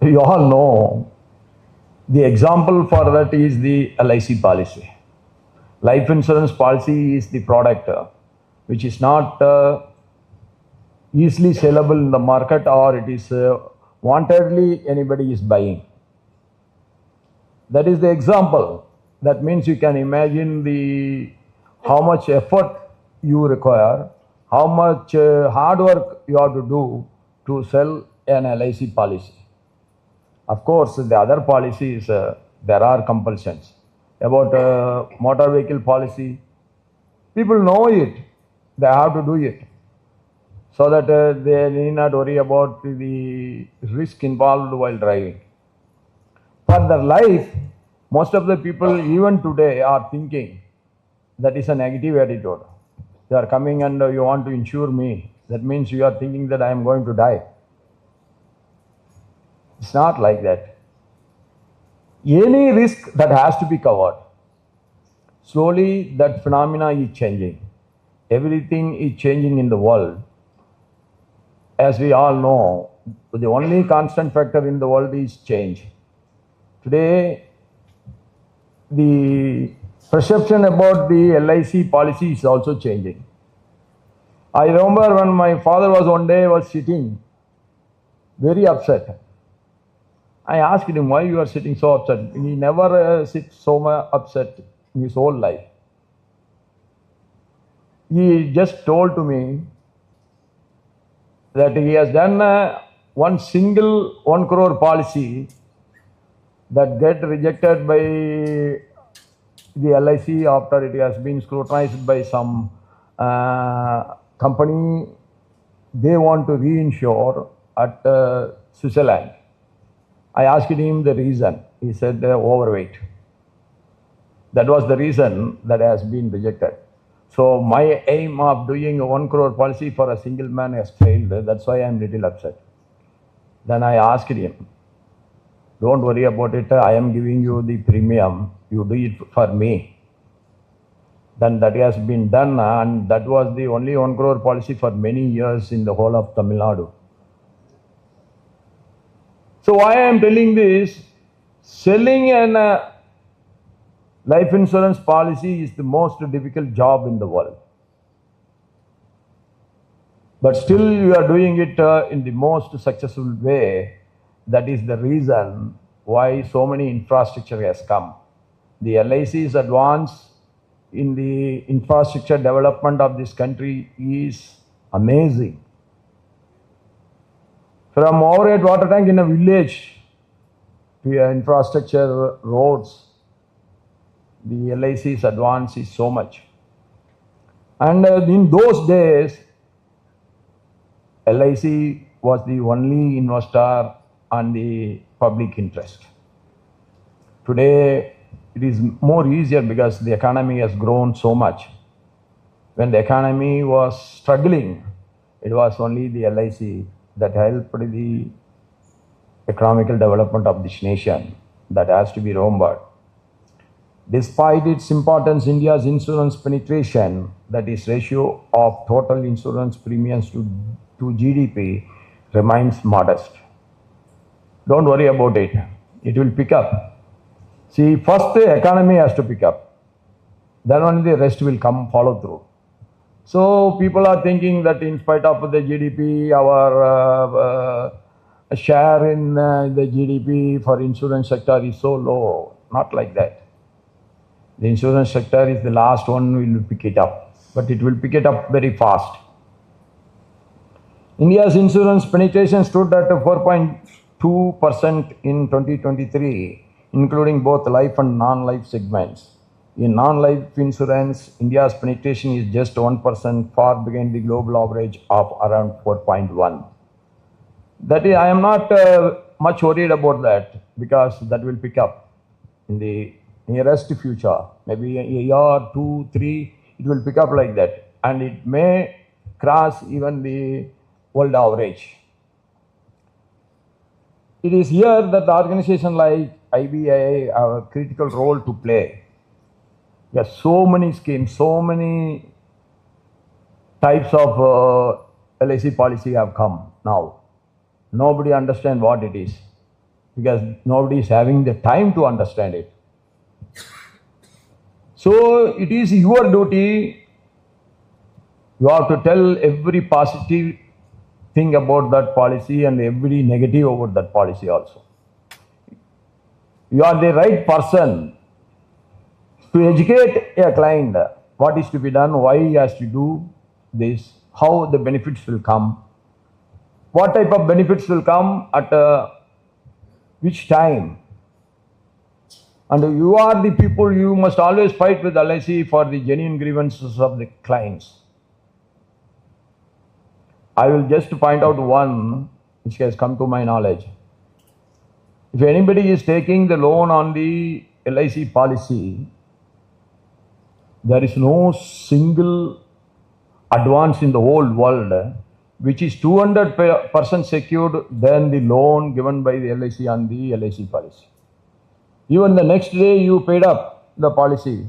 [SPEAKER 3] You all know the example for that is the LIC policy. Life insurance policy is the product which is not easily sellable in the market, or it is wantedly anybody is buying. That is the example. That means you can imagine how much effort you require, how much hard work you have to do to sell an LIC policy. Of course, the other policies, there are compulsions. About motor vehicle policy, people know it, they have to do it, so that they need not worry about the risk involved while driving. For their life, most of the people even today are thinking that is a negative attitude. You are coming and you want to insure me, that means you are thinking that I am going to die. It's not like that. Any risk that has to be covered. Slowly that phenomena is changing. Everything is changing in the world. As we all know, the only constant factor in the world is change. Today, the perception about the LIC policy is also changing. I remember when my father was sitting very upset. I asked him, why you are sitting so upset? He never sits so much upset in his whole life. He just told to me that he has done one single 1 crore policy that get rejected by the LIC after it has been scrutinized by some company. They want to reinsure at Switzerland. I asked him the reason. He said overweight. That was the reason that has been rejected. So my aim of doing a 1 crore policy for a single man has failed. That's why I am little upset. Then I asked him, don't worry about it. I am giving you the premium. You do it for me. Then that has been done, and that was the only 1 crore policy for many years in the whole of Tamil Nadu. So why I am telling this, selling an life insurance policy is the most difficult job in the world. But still you are doing it in the most successful way. That is the reason why so many infrastructure has come. The LIC's advance in the infrastructure development of this country is amazing. From overhead water tank in a village to infrastructure roads, the LIC's advance is so much. And in those days, LIC was the only investor on the public interest. Today, it is more easier because the economy has grown so much. When the economy was struggling, it was only the LIC that helped the economical development of this nation. That has to be remembered. Despite its importance, India's insurance penetration, that is ratio of total insurance premiums to GDP, remains modest. Don't worry about it. It will pick up. See, first the economy has to pick up. Then only the rest will come follow through. So people are thinking that in spite of the GDP, our share in the GDP for insurance sector is so low. Not like that. The insurance sector is the last one who will pick it up, but it will pick it up very fast. India's insurance penetration stood at 4.2% in 2023, including both life and non-life segments. In non-life insurance, India's penetration is just 1%, far behind the global average of around 4.1. That is, I am not much worried about that because that will pick up in the nearest future. Maybe a year, 2, 3, it will pick up like that, and it may cross even the world average. It is here that the organization like IBAI have a critical role to play. There are so many schemes, so many types of LIC policy have come now. Nobody understands what it is because nobody is having the time to understand it. So it is your duty. You have to tell every positive thing about that policy and every negative about that policy also. You are the right person to educate a client what is to be done, why he has to do this, how the benefits will come, what type of benefits will come at which time. And you are the people, you must always fight with LIC for the genuine grievances of the clients. I will just point out one which has come to my knowledge. If anybody is taking the loan on the LIC policy, there is no single advance in the whole world which is 200% secured than the loan given by the LIC on the LIC policy. Even the next day you paid up the policy,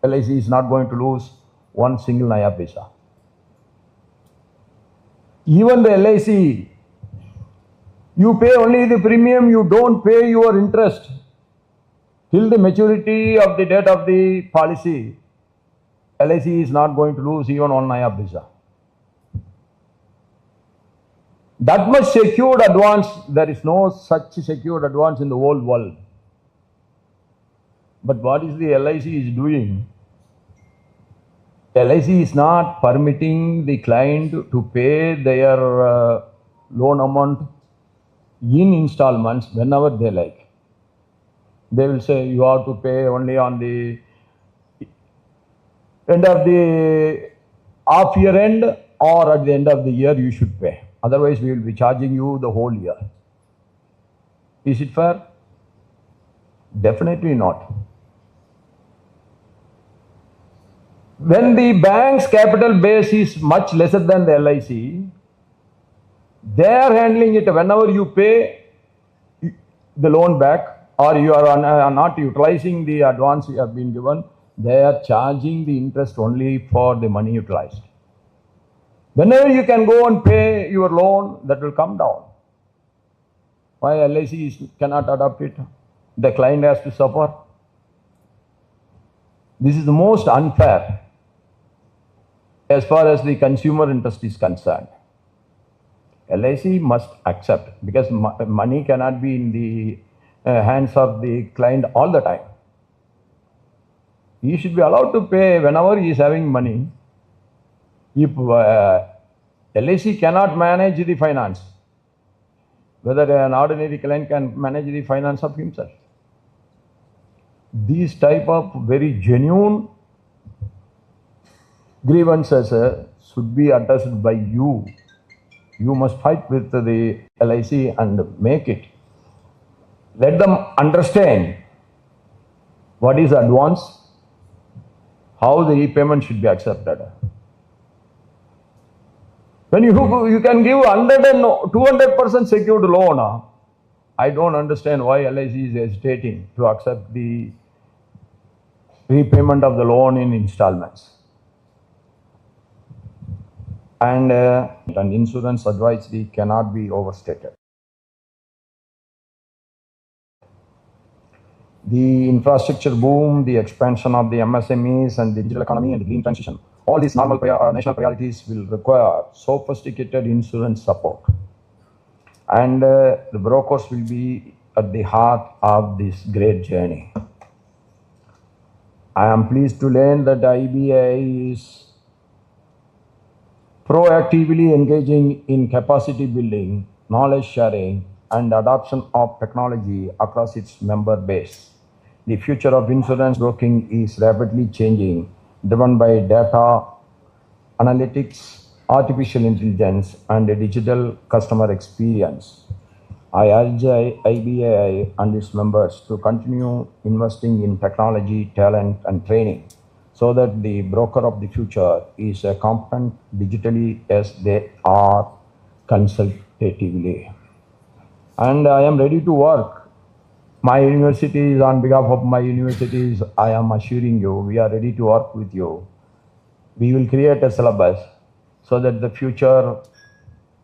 [SPEAKER 3] LIC is not going to lose one single naya paisa. Even the LIC, you pay only the premium, you don't pay your interest till the maturity of the date of the policy. LIC is not going to lose even one naya paisa. That much secured advance, there is no such secured advance in the whole world. But what is the LIC is doing? LIC is not permitting the client to pay their loan amount in installments whenever they like. They will say you have to pay only on the end of the half year end or at the end of the year you should pay. Otherwise we will be charging you the whole year. Is it fair? Definitely not. When the bank's capital base is much lesser than the LIC, they are handling it. Whenever you pay the loan back or you are not utilizing the advance you have been given, they are charging the interest only for the money utilized. Whenever you can go and pay your loan, that will come down. Why LIC cannot adopt it? The client has to suffer. This is the most unfair as far as the consumer interest is concerned. LIC must accept, because money cannot be in the hands of the client all the time. He should be allowed to pay whenever he is having money. If LIC cannot manage the finance, whether an ordinary client can manage the finance of himself. These type of very genuine grievances should be addressed by you. You must fight with the LIC and make it. Let them understand what is advance, how the repayment should be accepted. When you can give 100 and 200% secured loan, I don't understand why LIC is hesitating to accept the repayment of the loan in installments. And insurance advisory cannot be overstated. The infrastructure boom, the expansion of the MSMEs and the digital economy and the green transition, all these normal national priorities will require sophisticated insurance support. And the brokers will be at the heart of this great journey. I am pleased to learn that IBAI is proactively engaging in capacity building, knowledge sharing, and adoption of technology across its member base. The future of insurance broking is rapidly changing, driven by data analytics, artificial intelligence, and a digital customer experience. I urge IBAI and its members to continue investing in technology, talent, and training, so that the broker of the future is competent digitally as they are consultatively. And I am ready to work. My universities, on behalf of my universities, I am assuring you, we are ready to work with you. We will create a syllabus so that the future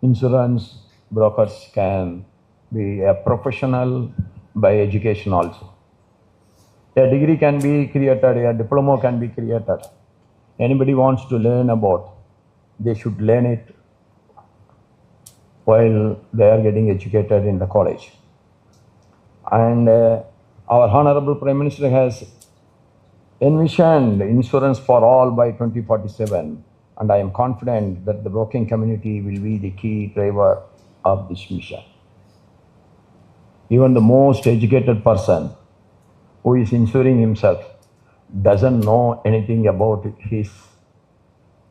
[SPEAKER 3] insurance brokers can be a professional by education also. A degree can be created, a diploma can be created. Anybody wants to learn about, they should learn it while they are getting educated in the college. And our Honorable Prime Minister has envisioned insurance for all by 2047, and I am confident that the broking community will be the key driver of this mission. Even the most educated person who is insuring himself doesn't know anything about his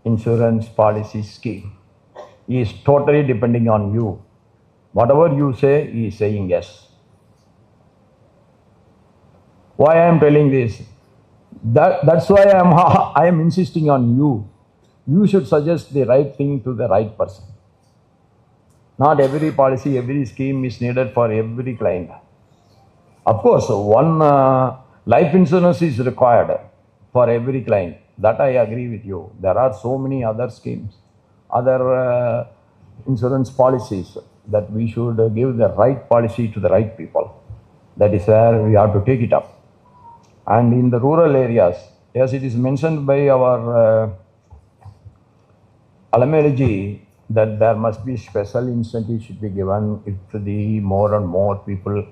[SPEAKER 3] insurance policy scheme. He is totally depending on you. Whatever you say, he is saying yes. Why I am telling this? That's why I am insisting on you. You should suggest the right thing to the right person. Not every policy, every scheme is needed for every client. Of course, one life insurance is required for every client. That I agree with you. There are so many other schemes, other insurance policies that we should give the right policy to the right people. That is where we have to take it up. And in the rural areas, as it is mentioned by our Alamelji, that there must be special incentives should be given if the more and more people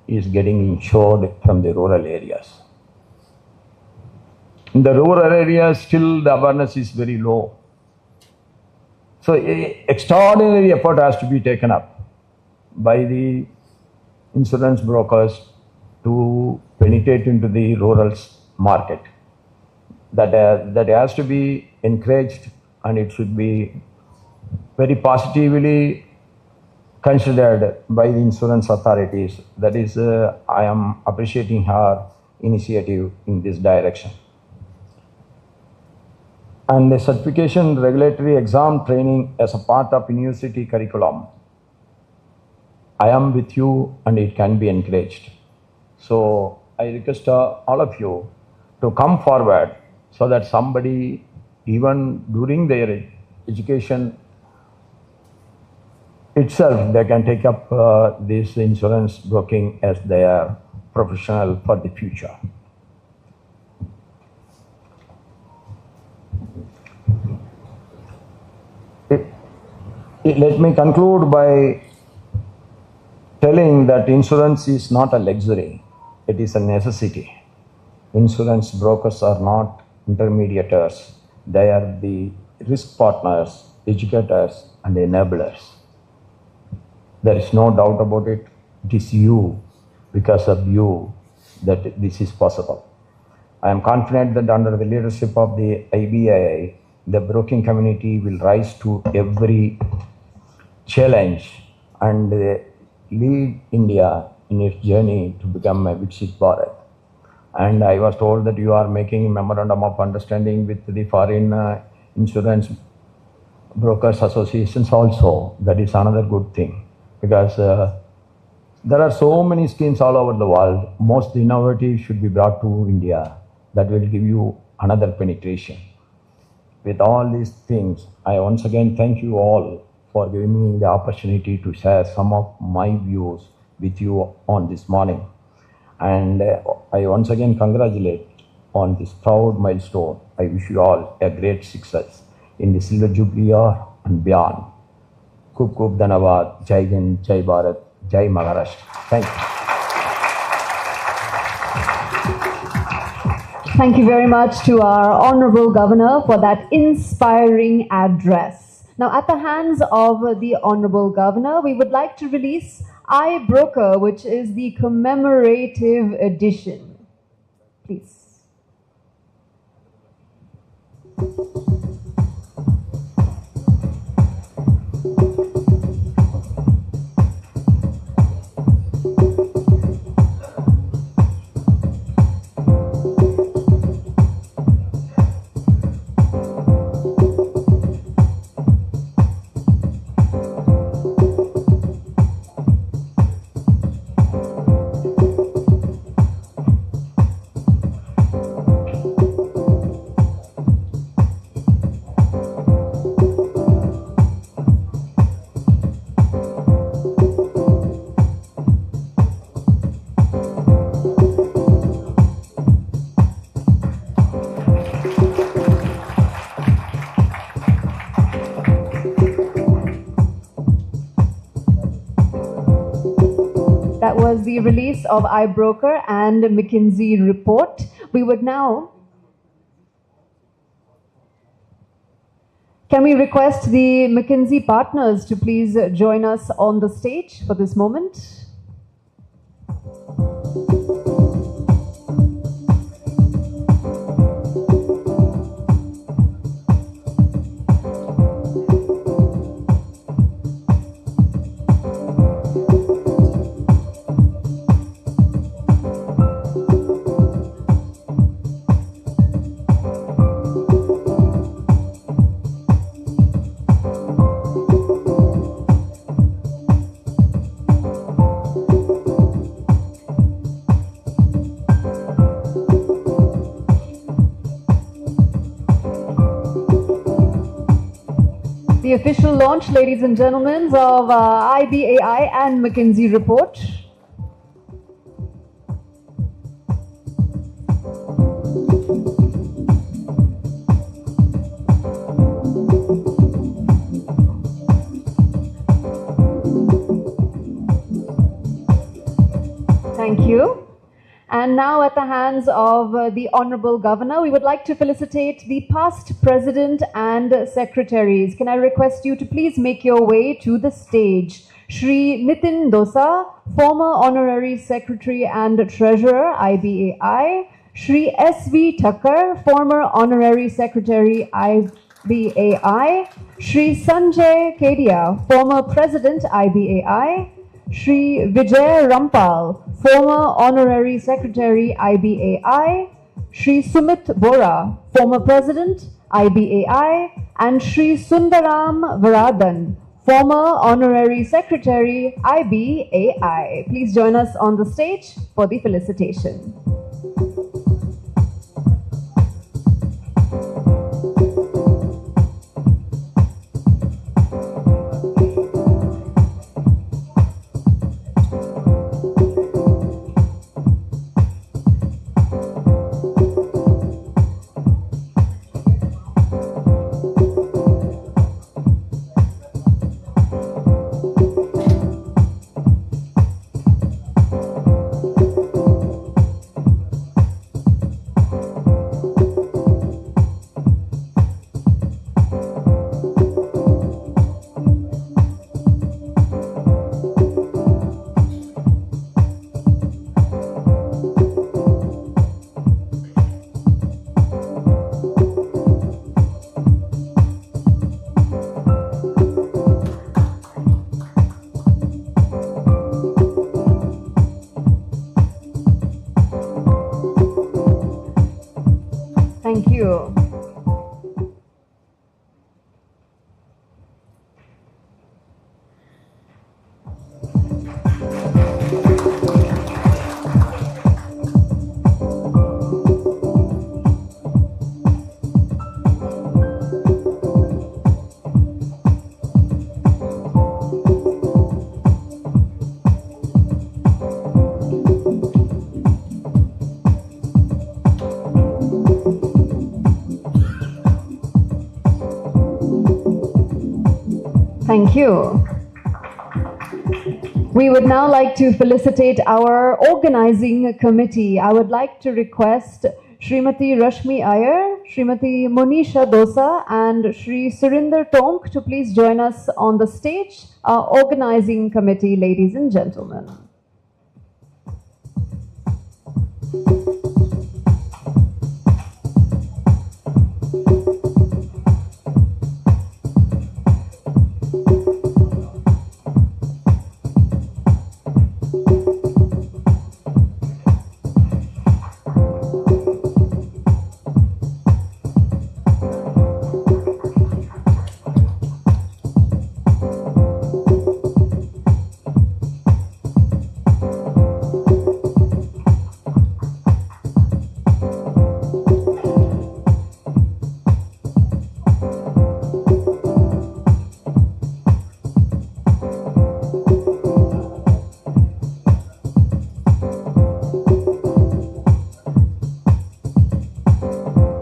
[SPEAKER 3] is getting insured from the rural areas. In the rural areas, still the awareness is very low. So extraordinary effort has to be taken up by the insurance brokers to penetrate into the rural market. That has to be encouraged, and it should be very positively considered by the insurance authorities. That is, I am appreciating her initiative in this direction. And the certification regulatory exam training as a part of university curriculum. I am with you, and it can be encouraged. So I request all of you to come forward so that somebody, even during their education itself, they can take up this insurance broking as their professional for the future. Let me conclude by telling that insurance is not a luxury, it is a necessity. Insurance brokers are not intermediators, they are the risk partners, educators, and enablers. There is no doubt about it. It is you, because of you, that this is possible. I am confident that under the leadership of the IBAI, the broking community will rise to every challenge and lead India in its journey to become a Viksit Bharat. And I was told that you are making a memorandum of understanding with the foreign insurance brokers associations also. That is another good thing, because there are so many schemes all over the world. Most innovative should be brought to India. That will give you another penetration. With all these things, I once again thank you all for giving me the opportunity to share some of my views with you on this morning. And I once again congratulate on this proud milestone. I wish you all a great success in the Silver Jubilee year and beyond. Khub khub dhanavad. Jai Hind, Jai Bharat, Jai Maharashtra. Thank you.
[SPEAKER 1] Thank you very much to our Honorable Governor for that inspiring address. Now, at the hands of the Honorable Governor, we would like to release iBroker, which is the commemorative edition. Please. That was the release of iBroker and McKinsey report. We would now, can we request the McKinsey partners to please join us on the stage for this moment? official launch, ladies and gentlemen, of IBAI and McKinsey report. Thank you. And now at the hands of the Honorable Governor, we would like to felicitate the past President and Secretaries. Can I request you to please make your way to the stage? Shri Nitin Dosa, former Honorary Secretary and Treasurer, IBAI. Shri S.V. Thakkar, former Honorary Secretary, IBAI. Shri Sanjay Kedia, former President, IBAI. Shri Vijay Rampal, former Honorary Secretary, IBAI, Shri Sumit Bora, former President, IBAI, and Shri Sundaram Varadan, former Honorary Secretary, IBAI. Please join us on the stage for the felicitation. Thank you. Thank you. We would now like to felicitate our organizing committee. I would like to request Srimati Rashmi Iyer, Srimati Monisha Dosa, and Shri Surinder Tonk to please join us on the stage. Our organizing committee, ladies and gentlemen.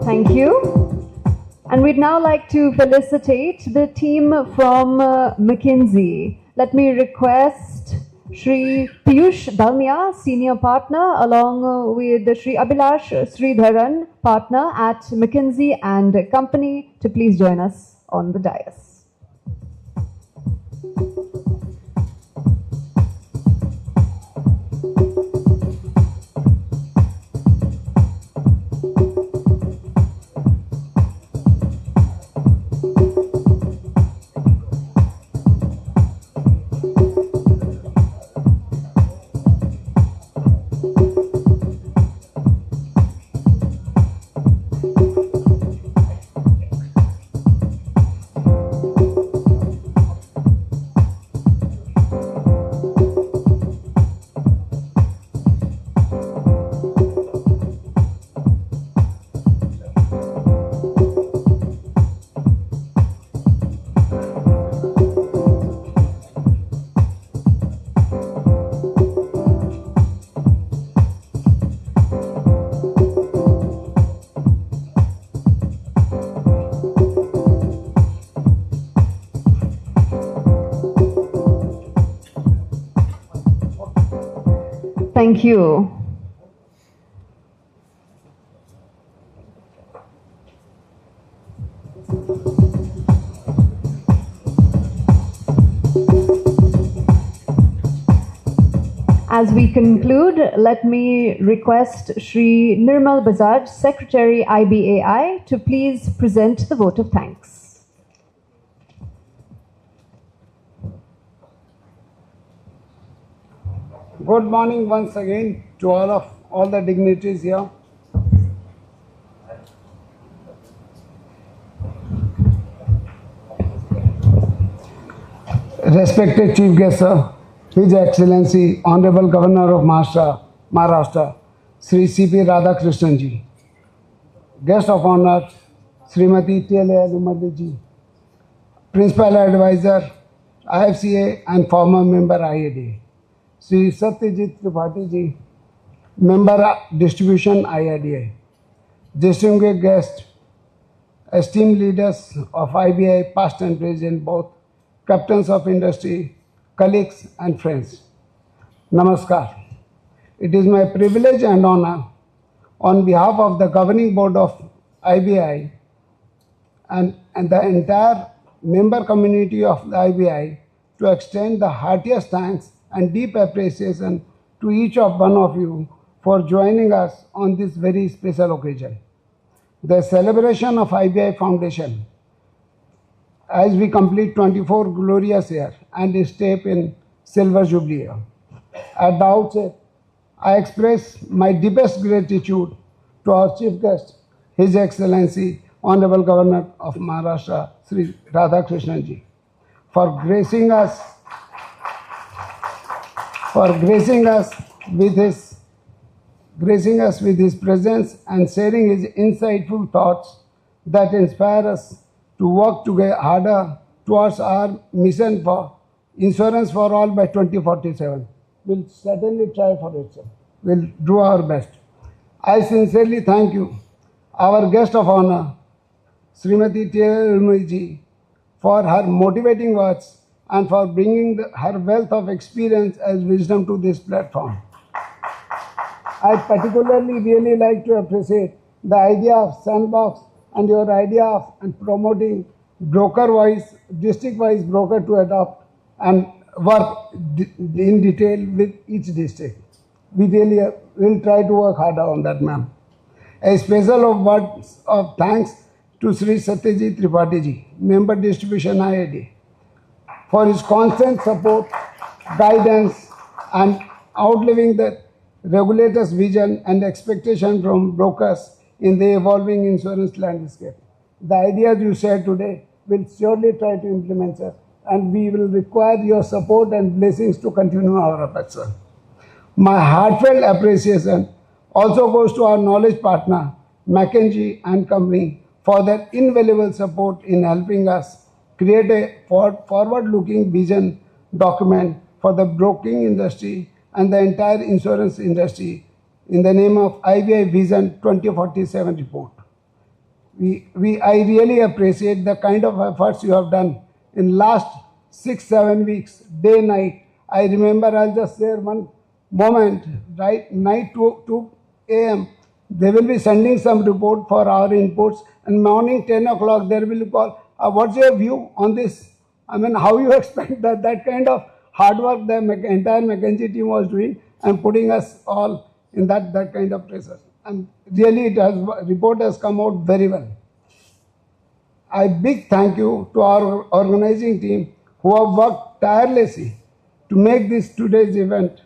[SPEAKER 1] Thank you. And we'd now like to felicitate the team from McKinsey. Let me request Shri Piyush Dalmia, Senior Partner, along with Shri Abhilash Sridharan, Partner at McKinsey and Company, to please join us on the dais. Thank you. As we conclude, let me request Shri Nirmal Bajaj, Secretary IBAI, to please present the vote of thanks.
[SPEAKER 8] Good morning once again to all the dignitaries here. Respected Chief Guest, sir, His Excellency Honorable Governor of Maharashtra, Sri C.P. Radhakrishnan ji, Guest of Honor, Srimati T.L. Alumalli ji, Principal Advisor, IFCA and former member IAD, Sri Satyajit Tripathi ji, Member Distribution IIDA, distinguished guests, esteemed leaders of IBI, past and present both, captains of industry, colleagues and friends. Namaskar. It is my privilege and honor on behalf of the governing board of IBI and the entire member community of the IBI to extend the heartiest thanks and deep appreciation to each one of you for joining us on this very special occasion. The celebration of IBI Foundation as we complete 24 glorious years and step in silver jubilee year. At the outset, I express my deepest gratitude to our chief guest, His Excellency Honorable Governor of Maharashtra, Sri Radhakrishnan ji, for gracing us with his presence and sharing his insightful thoughts that inspire us to work together harder towards our mission for insurance for all by 2047. We'll certainly try for it, sir. We'll do our best. I sincerely thank you, our guest of honor, Srimati T.L. ji, for her motivating words and for bringing her wealth of experience as wisdom to this platform. I particularly really like to appreciate the idea of sandbox and your idea of promoting broker-wise, district-wise broker to adopt and work in detail with each district. We really will try to work harder on that, ma'am. A special words of thanks to Sri Satyajit Tripathi ji, Member Distribution IID, for his constant support, guidance and outliving the regulator's vision and expectation from brokers in the evolving insurance landscape. The ideas you shared today will surely try to implement, sir, and we will require your support and blessings to continue our efforts, sir. My heartfelt appreciation also goes to our knowledge partner, McKinsey and Company, for their invaluable support in helping us create a forward-looking vision document for the broking industry and the entire insurance industry in the name of IBI Vision 2047 report. I really appreciate the kind of efforts you have done in last 6-7 weeks, day, night. I remember, I'll just share one moment, right, night 2 a.m., they will be sending some report for our inputs, and morning 10 o'clock, there will be call, what's your view on this? I mean, how you expect that kind of hard work the entire McKinsey team was doing and putting us all in that kind of pressure. And really, report has come out very well. A big thank you to our organizing team who have worked tirelessly to make this today's event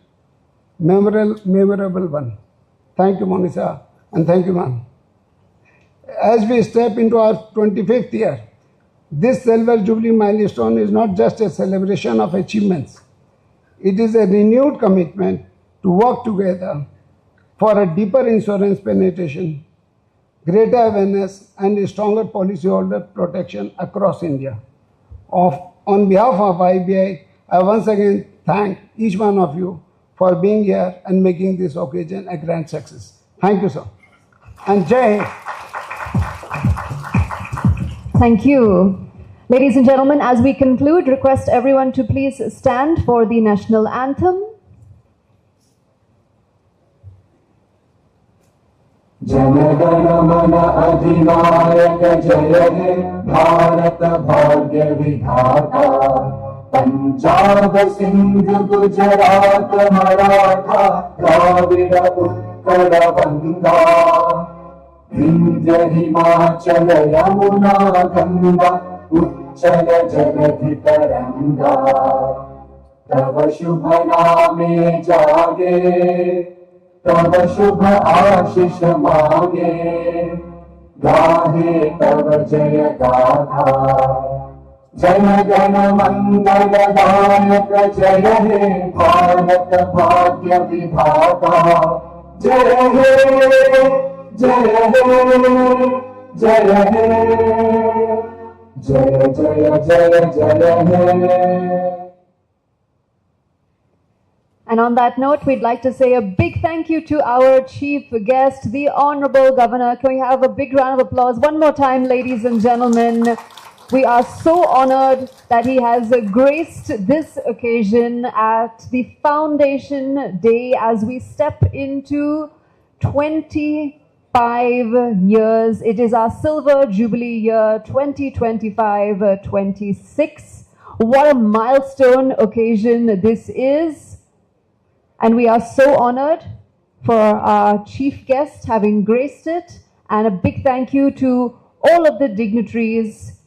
[SPEAKER 8] memorable one. Thank you, Monisha, and thank you, ma'am. As we step into our 25th year, this Silver Jubilee milestone is not just a celebration of achievements. It is a renewed commitment to work together for a deeper insurance penetration, greater awareness, and a stronger policyholder protection across India. On behalf of IBI, I once again thank each one of you for being here and making this occasion a grand success. Thank you, sir. And Jai Hind.
[SPEAKER 1] Thank you. Ladies and gentlemen, as we conclude, request everyone to please stand for the national anthem.
[SPEAKER 2] जनगण मन अधिनायक जय हे भारत भाग्य विधाता पंजाब सिंध गुजरात मराठा द्राविड उत्कल गंगा विंध्य हिमाचल यमुना गंगा उच्चल जगति तरंगा तव शुभ नामे जागे तव शुभ आशीष मांगे गाहे तव जय गाथा जय गण मंगल दायक जय हे भारत भाग्य विधाता जय हे जय हे जय हे जय जय जय जय हे.
[SPEAKER 1] And on that note, we'd like to say a big thank you to our chief guest, the Honorable Governor. Can we have a big round of applause one more time, ladies and gentlemen? We are so honored that he has graced this occasion at the Foundation Day as we step into 25 years. It is our Silver Jubilee year 2025-26. What a milestone occasion this is. And we are so honored for our chief guest having graced it. And a big thank you to all of the dignitaries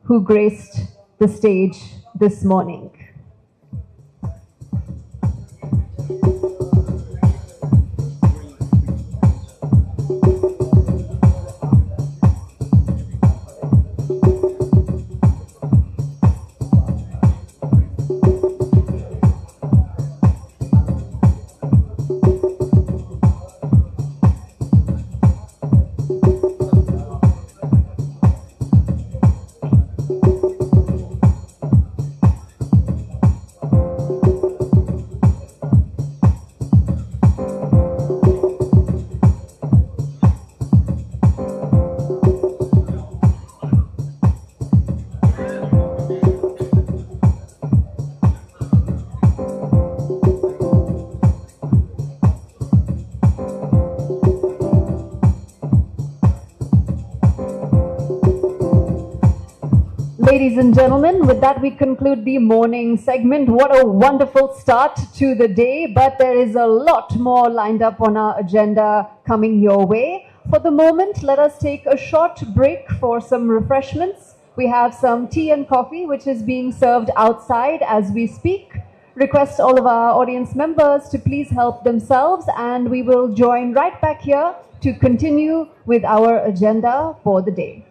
[SPEAKER 1] who graced the stage this morning. Ladies and gentlemen, with that we conclude the morning segment. What a wonderful start to the day, but there is a lot more lined up on our agenda coming your way. For the moment, let us take a short break for some refreshments. We have some tea and coffee which is being served outside as we speak. Request all of our audience members to please help themselves, and we will join right back here to continue with our agenda for the day.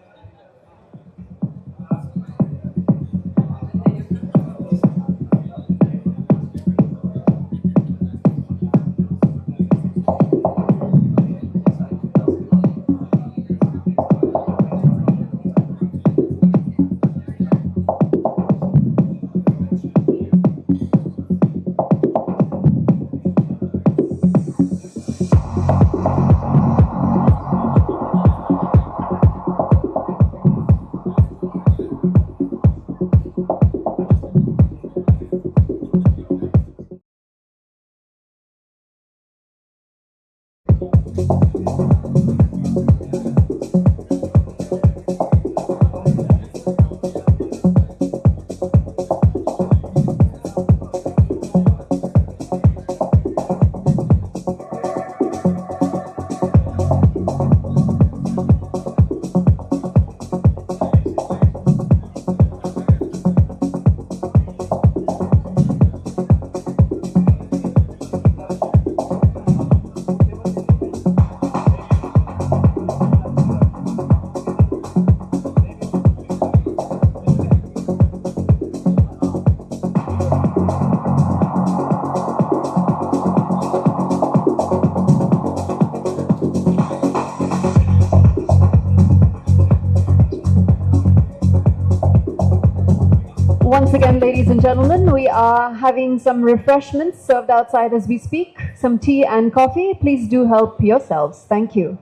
[SPEAKER 1] Once again, ladies and gentlemen, we are having some refreshments served outside as we speak, some tea and coffee. Please do help yourselves. Thank you.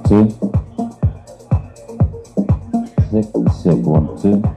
[SPEAKER 9] 2. Check 1, 2.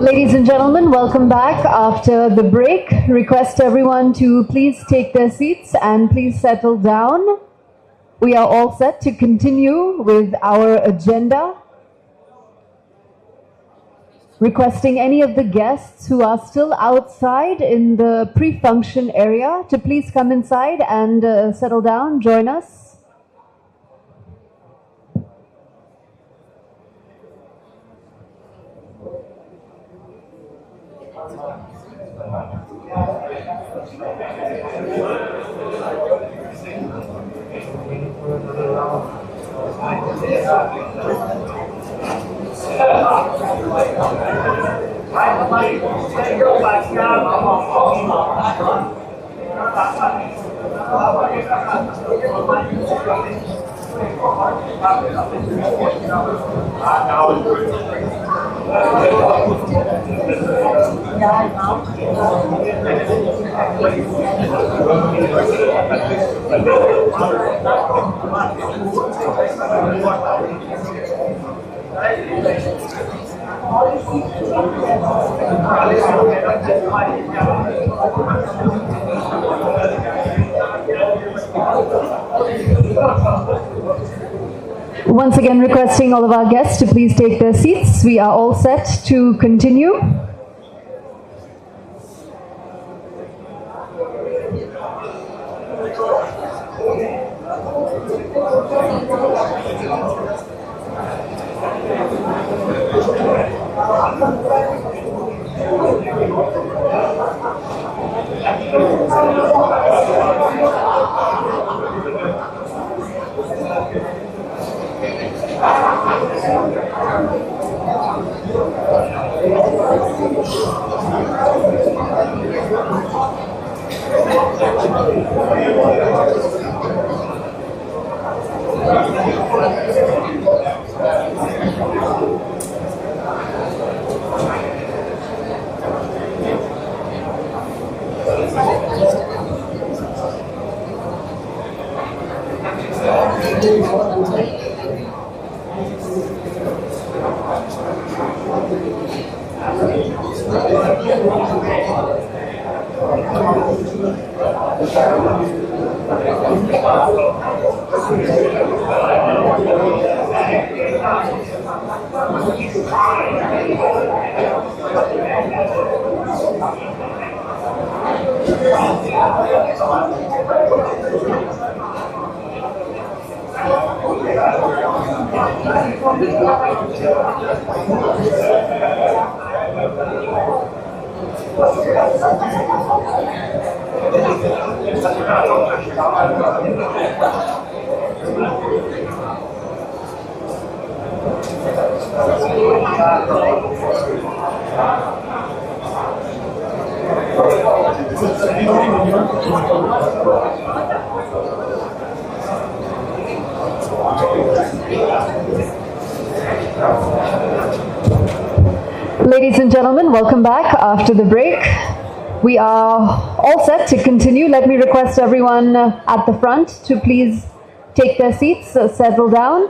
[SPEAKER 1] Ladies and gentlemen, welcome welcome back after the break. Request everyone to please take their seats and please settle down. We are all set to continue with our agenda. Requesting any of the guests who are still outside in the pre-function area to please come inside and settle down, join us. Once again, requesting all of our guests to please take their seats. We are all set to continue. Ladies and gentlemen, welcome back after the break. We are all set to continue. Let me request everyone at the front to please take their seats, settle down.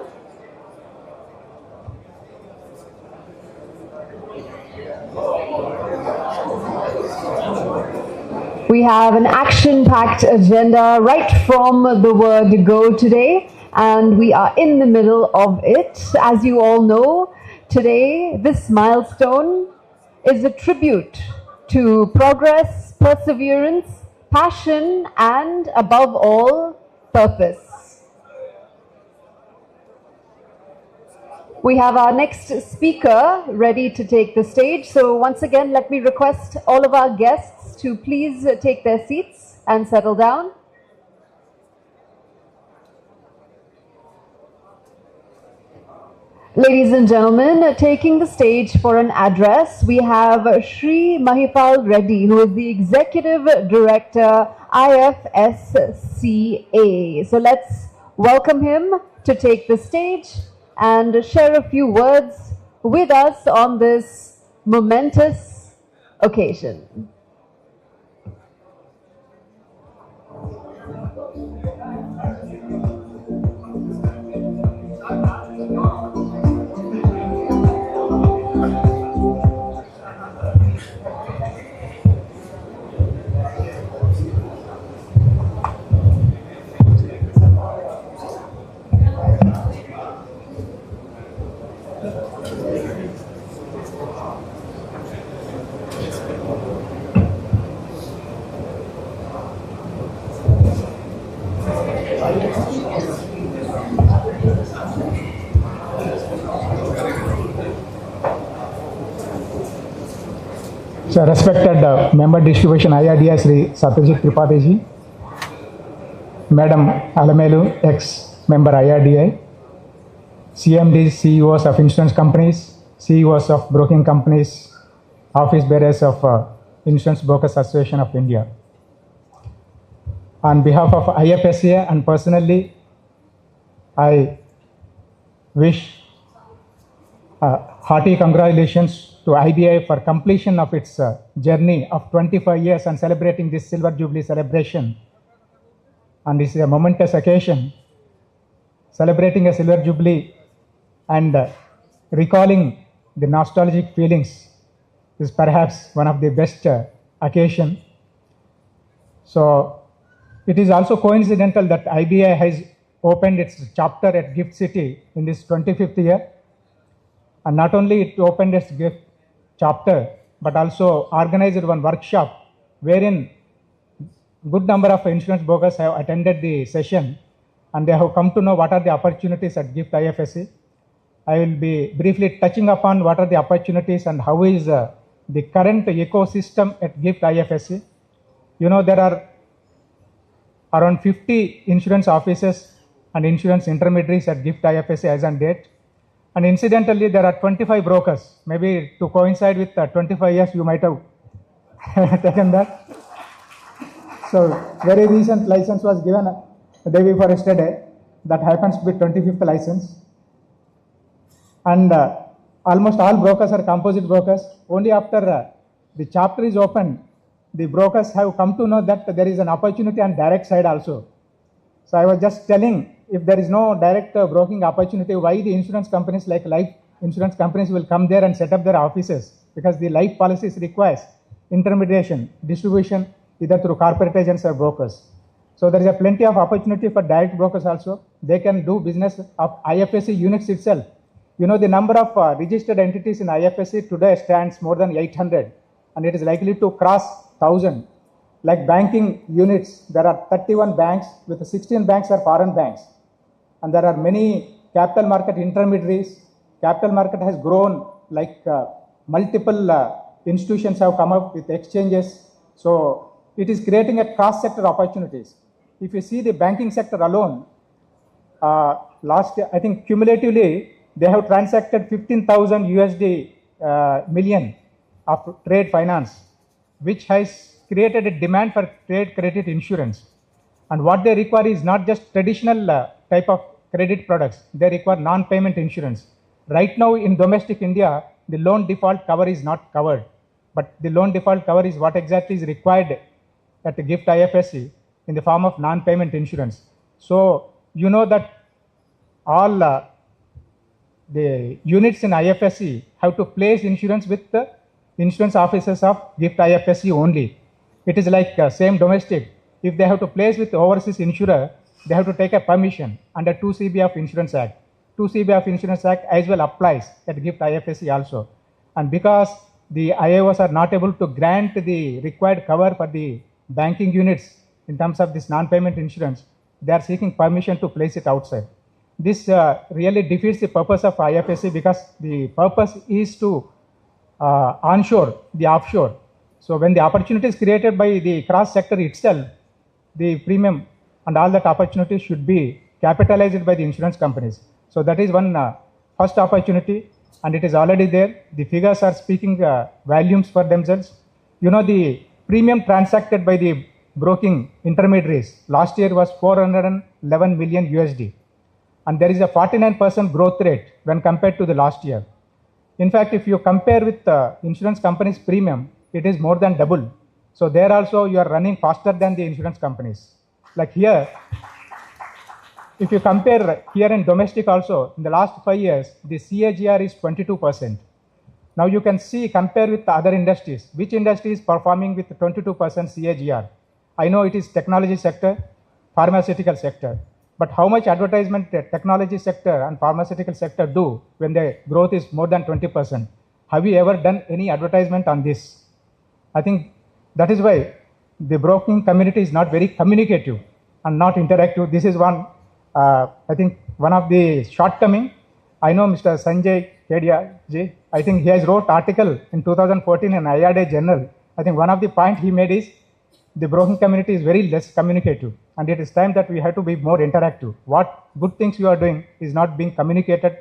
[SPEAKER 1] We have an action-packed agenda right from the word go today, and we are in the middle of it. As you all know, today, this milestone is a tribute to progress, perseverance, passion, and above all, purpose. We have our next speaker ready to take the stage. So once again, let me request all of our guests to please take their seats and settle down. Ladies and gentlemen, taking the stage for an address, we have Shri Mahipal Reddy, who is the Executive Director, IFSCA. So let's welcome him to take the stage and share a few words with us on this momentous occasion.
[SPEAKER 10] So, respected member distribution IRDI Sri Satyajit Tripathi ji, Madam Alamelu, ex-member IRDI, CMDs, CEOs of insurance companies, CEOs of broking companies, office bearers of Insurance Brokers Association of India. On behalf of IFSCA and personally, I wish hearty congratulations to IBAI for completion of its journey of 25 years and celebrating this Silver Jubilee celebration. And this is a momentous occasion, celebrating a Silver Jubilee and recalling the nostalgic feelings is perhaps one of the best occasion. So it is also coincidental that IBAI has opened its chapter at Gift City in this 25th year. And not only it opened its gift chapter, but also organized one workshop wherein good number of insurance brokers have attended the session and they have come to know what are the opportunities at Gift IFSC. I will be briefly touching upon what are the opportunities and how is the current ecosystem at Gift IFSC. You know, there are around 50 insurance offices and insurance intermediaries at Gift IFSC as on date. And incidentally, there are 25 brokers. Maybe to coincide with 25 years, you might have taken that. So, very recent license was given the day before yesterday. That happens to be 25th license. And almost all brokers are composite brokers. Only after the chapter is opened, the brokers have come to know that there is an opportunity on direct side also. So, I was just telling, if there is no direct broking opportunity, why the insurance companies like life insurance companies will come there and set up their offices? Because the life policies requires intermediation, distribution, either through corporate agents or brokers. So there is a plenty of opportunity for direct brokers also. They can do business of IFSC units itself. You know, the number of registered entities in IFSC today stands more than 800 and it is likely to cross 1,000. Like banking units, there are 31 banks, with 16 banks are foreign banks. And there are many capital market intermediaries. Capital market has grown, like multiple institutions have come up with exchanges. So it is creating a cross-sector opportunities. If you see the banking sector alone, last year, I think cumulatively, they have transacted 15,000 USD million of trade finance, which has created a demand for trade credit insurance. And what they require is not just traditional type of credit products, they require non-payment insurance. Right now in domestic India, the loan default cover is not covered, but the loan default cover is what exactly is required at the Gift IFSC in the form of non-payment insurance. So you know that all the units in IFSC have to place insurance with the insurance officers of Gift IFSC only. It is like same domestic. If they have to place with overseas insurer, they have to take a permission under 2 CB of Insurance Act. 2 CB of Insurance Act as well applies at Gift IFSC also. And because the IAOs are not able to grant the required cover for the banking units in terms of this non-payment insurance, they are seeking permission to place it outside. This really defeats the purpose of IFSC because the purpose is to onshore the offshore. So when the opportunity is created by the cross sector itself, the premium and all that opportunity should be capitalized by the insurance companies. So that is one first opportunity, and it is already there. The figures are speaking volumes for themselves. You know, the premium transacted by the broking intermediaries last year was 411 million USD. And there is a 49% growth rate when compared to the last year. In fact, if you compare with insurance companies' premium, it is more than double. So there also you are running faster than the insurance companies. Like here, if you compare here in domestic also, in the last 5 years, the CAGR is 22%. Now you can see, compare with the other industries, which industry is performing with 22% CAGR. I know it is technology sector, pharmaceutical sector, but how much advertisement the technology sector and pharmaceutical sector do when the growth is more than 20%? Have you ever done any advertisement on this? I think that is why the broking community is not very communicative. and not interactive. This is one, I think, one of the shortcoming. I know Mr. Sanjay Kedia ji, I think he has wrote article in 2014 in IRDA Journal. I think one of the point he made is the broking community is very less communicative, and it is time that we have to be more interactive. What good things you are doing is not being communicated.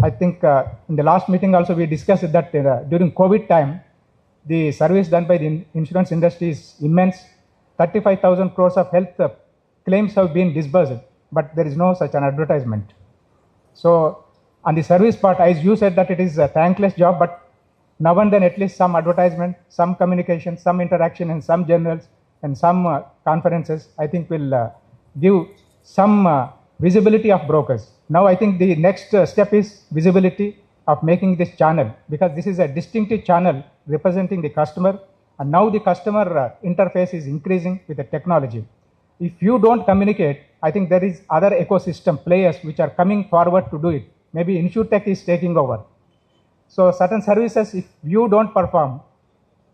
[SPEAKER 10] I think in the last meeting also we discussed that during COVID time, the service done by the insurance industry is immense. 35,000 crores of health claims have been disbursed, but there is no such an advertisement. So on the service part, as you said that it is a thankless job, but now and then at least some advertisement, some communication, some interaction in some journals and some conferences, I think will give some visibility of brokers. Now I think the next step is visibility of making this channel, because this is a distinctive channel representing the customer, and now the customer interface is increasing with the technology. If you don't communicate, I think there is other ecosystem players which are coming forward to do it. Maybe InsurTech is taking over. So certain services, if you don't perform,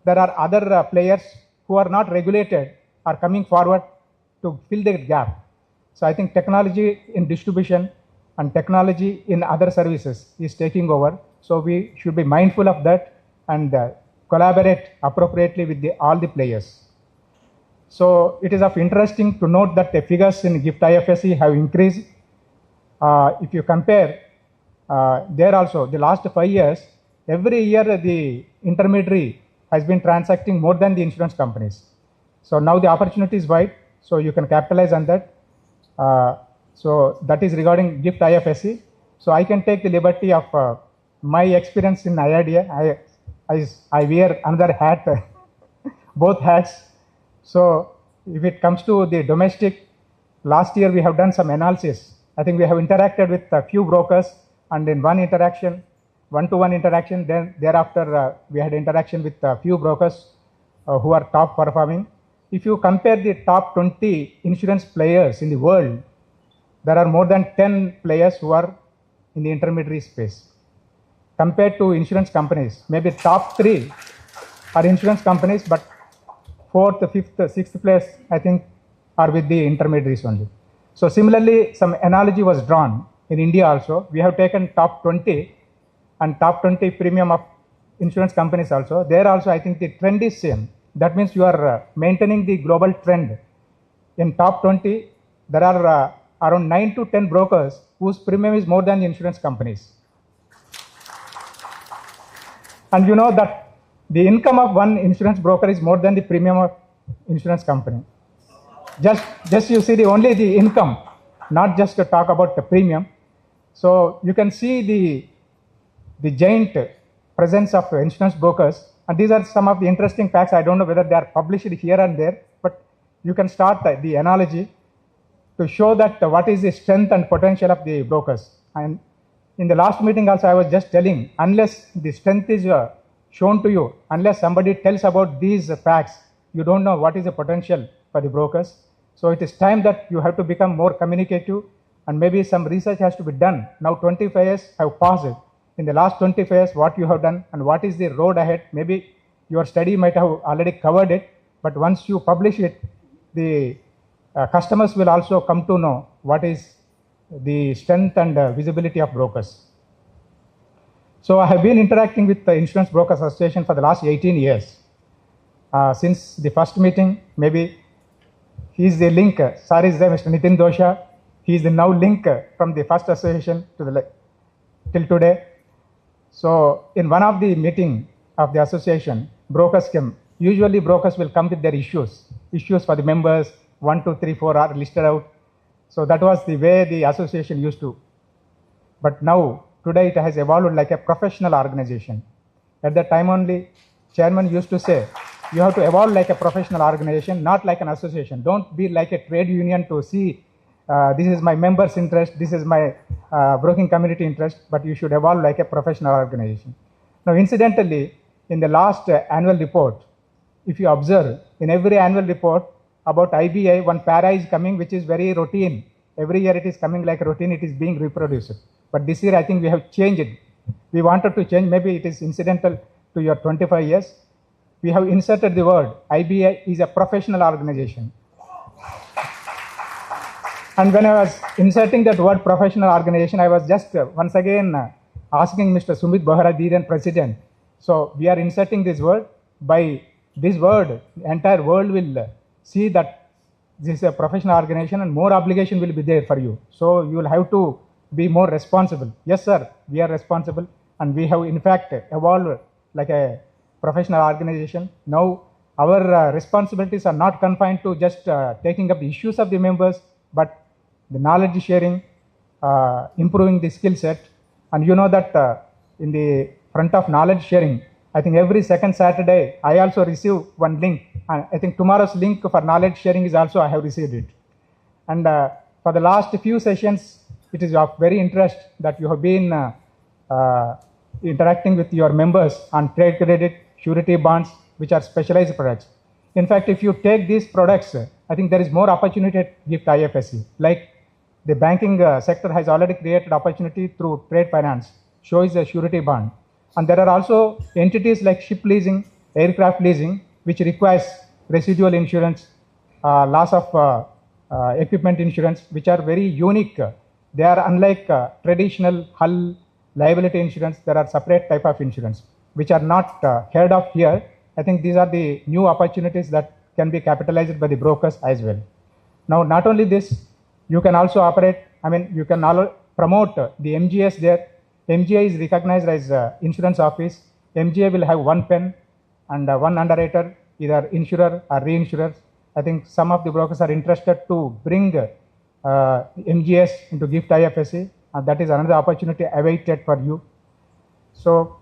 [SPEAKER 10] there are other players who are not regulated are coming forward to fill the gap. So I think technology in distribution and technology in other services is taking over. So we should be mindful of that and collaborate appropriately with all the players. So it is of interesting to note that the figures in GIFT IFSC have increased. If you compare, there also the last 5 years, every year the intermediary has been transacting more than the insurance companies. So now the opportunity is wide, so you can capitalize on that. So that is regarding GIFT IFSC. So I can take the liberty of my experience in IIDA. I wear another hat, both hats. So if it comes to the domestic, last year we have done some analysis. I think we have interacted with a few brokers, and in one-to-one interaction, then thereafter we had interaction with a few brokers who are top performing. If you compare the top 20 insurance players in the world, there are more than 10 players who are in the intermediary space. Compared to insurance companies, maybe top 3 are insurance companies, but 4th, 5th, 6th place, I think, are with the intermediaries only. So similarly, some analogy was drawn in India also. We have taken top 20 and top 20 premium of insurance companies also. There also, I think the trend is same. That means you are maintaining the global trend. In top 20, there are around 9 to 10 brokers whose premium is more than the insurance companies. And you know that the income of one insurance broker is more than the premium of insurance company. Just you see only the income, not just to talk about the premium. So you can see the giant presence of insurance brokers, and these are some of the interesting facts. I don't know whether they are published here and there, but you can start the analogy to show that what is the strength and potential of the brokers. And in the last meeting also I was just telling, unless the strength is shown to you, unless somebody tells about these facts, you don't know what is the potential for the brokers. So it is time that you have to become more communicative, and maybe some research has to be done. Now 25 years have passed. In the last 25 years, what you have done and what is the road ahead, maybe your study might have already covered it, but once you publish it, the customers will also come to know what is the strength and visibility of brokers. So I have been interacting with the Insurance Brokers Association for the last 18 years. Since the first meeting, maybe he is the link. Sir is there, Mr. Nitin Dosha. He is the now link from the first association to till today. So in one of the meeting of the association, brokers came. Usually brokers will come with their issues for the members. 1, 2, 3, 4 are listed out. So that was the way the association used to. But now, today it has evolved like a professional organization. At that time only, chairman used to say, you have to evolve like a professional organization, not like an association. Don't be like a trade union to see, this is my members' interest, this is my broking community interest, but you should evolve like a professional organization. Now, incidentally, in the last annual report, if you observe, in every annual report about IBAI, one para is coming which is very routine. Every year it is coming like routine, it is being reproduced. But this year I think we have changed it. We wanted to change, maybe it is incidental to your 25 years. We have inserted the word IBAI is a professional organization. And when I was inserting that word professional organization, I was just once again asking Mr. Sumit Bohra, the then president. So we are inserting this word. By this word, the entire world will see that this is a professional organization and more obligation will be there for you. So you will have to be more responsible. Yes, sir, we are responsible and we have in fact evolved like a professional organization. Now our responsibilities are not confined to just taking up the issues of the members, but the knowledge sharing, improving the skill set. And you know that in the front of knowledge sharing, I think every second Saturday, I also receive one link. And I think tomorrow's link for knowledge sharing is also, I have received it. And for the last few sessions, it is of very interest that you have been interacting with your members on trade credit, surety bonds, which are specialized products. In fact, if you take these products, I think there is more opportunity at GIFT IFSC. Like the banking sector has already created opportunity through trade finance, so is a surety bond. And there are also entities like ship leasing, aircraft leasing, which requires residual insurance, loss of equipment insurance, which are very unique. They are unlike traditional hull liability insurance. There are separate type of insurance, which are not heard of here. I think these are the new opportunities that can be capitalized by the brokers as well. Now, not only this, you can also operate, you can promote the MGS there. MGA is recognized as insurance office. MGA will have one pen and one underwriter, either insurer or reinsurer. I think some of the brokers are interested to bring MGS into GIFT IFSC, and that is another opportunity awaited for you. So,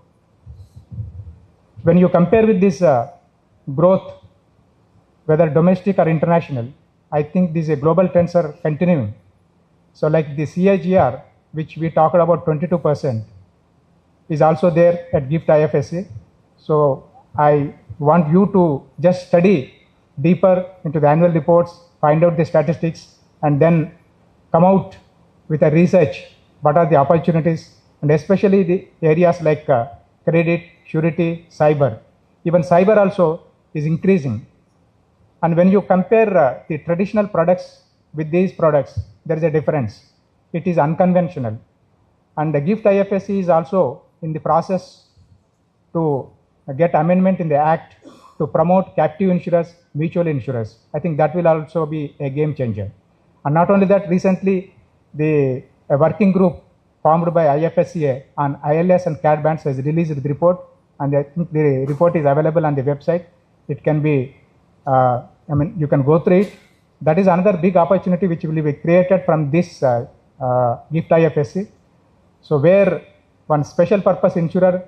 [SPEAKER 10] when you compare with this growth, whether domestic or international, I think these global trends are continuing. So, like the CAGR, which we talked about 22%, is also there at GIFT IFSC. So I want you to just study deeper into the annual reports, find out the statistics, and then come out with a research. What are the opportunities, and especially the areas like credit, surety, cyber. Even cyber also is increasing. And when you compare the traditional products with these products, there is a difference. It is unconventional. And the GIFT IFSC is also in the process to get amendment in the Act to promote captive insurers, mutual insurers. I think that will also be a game changer. And not only that, recently a working group formed by IFSCA on ILS and CAD bands has released the report, and I think the report is available on the website. It can be, you can go through it. That is another big opportunity which will be created from this GIFT IFSC. So where one special purpose insurer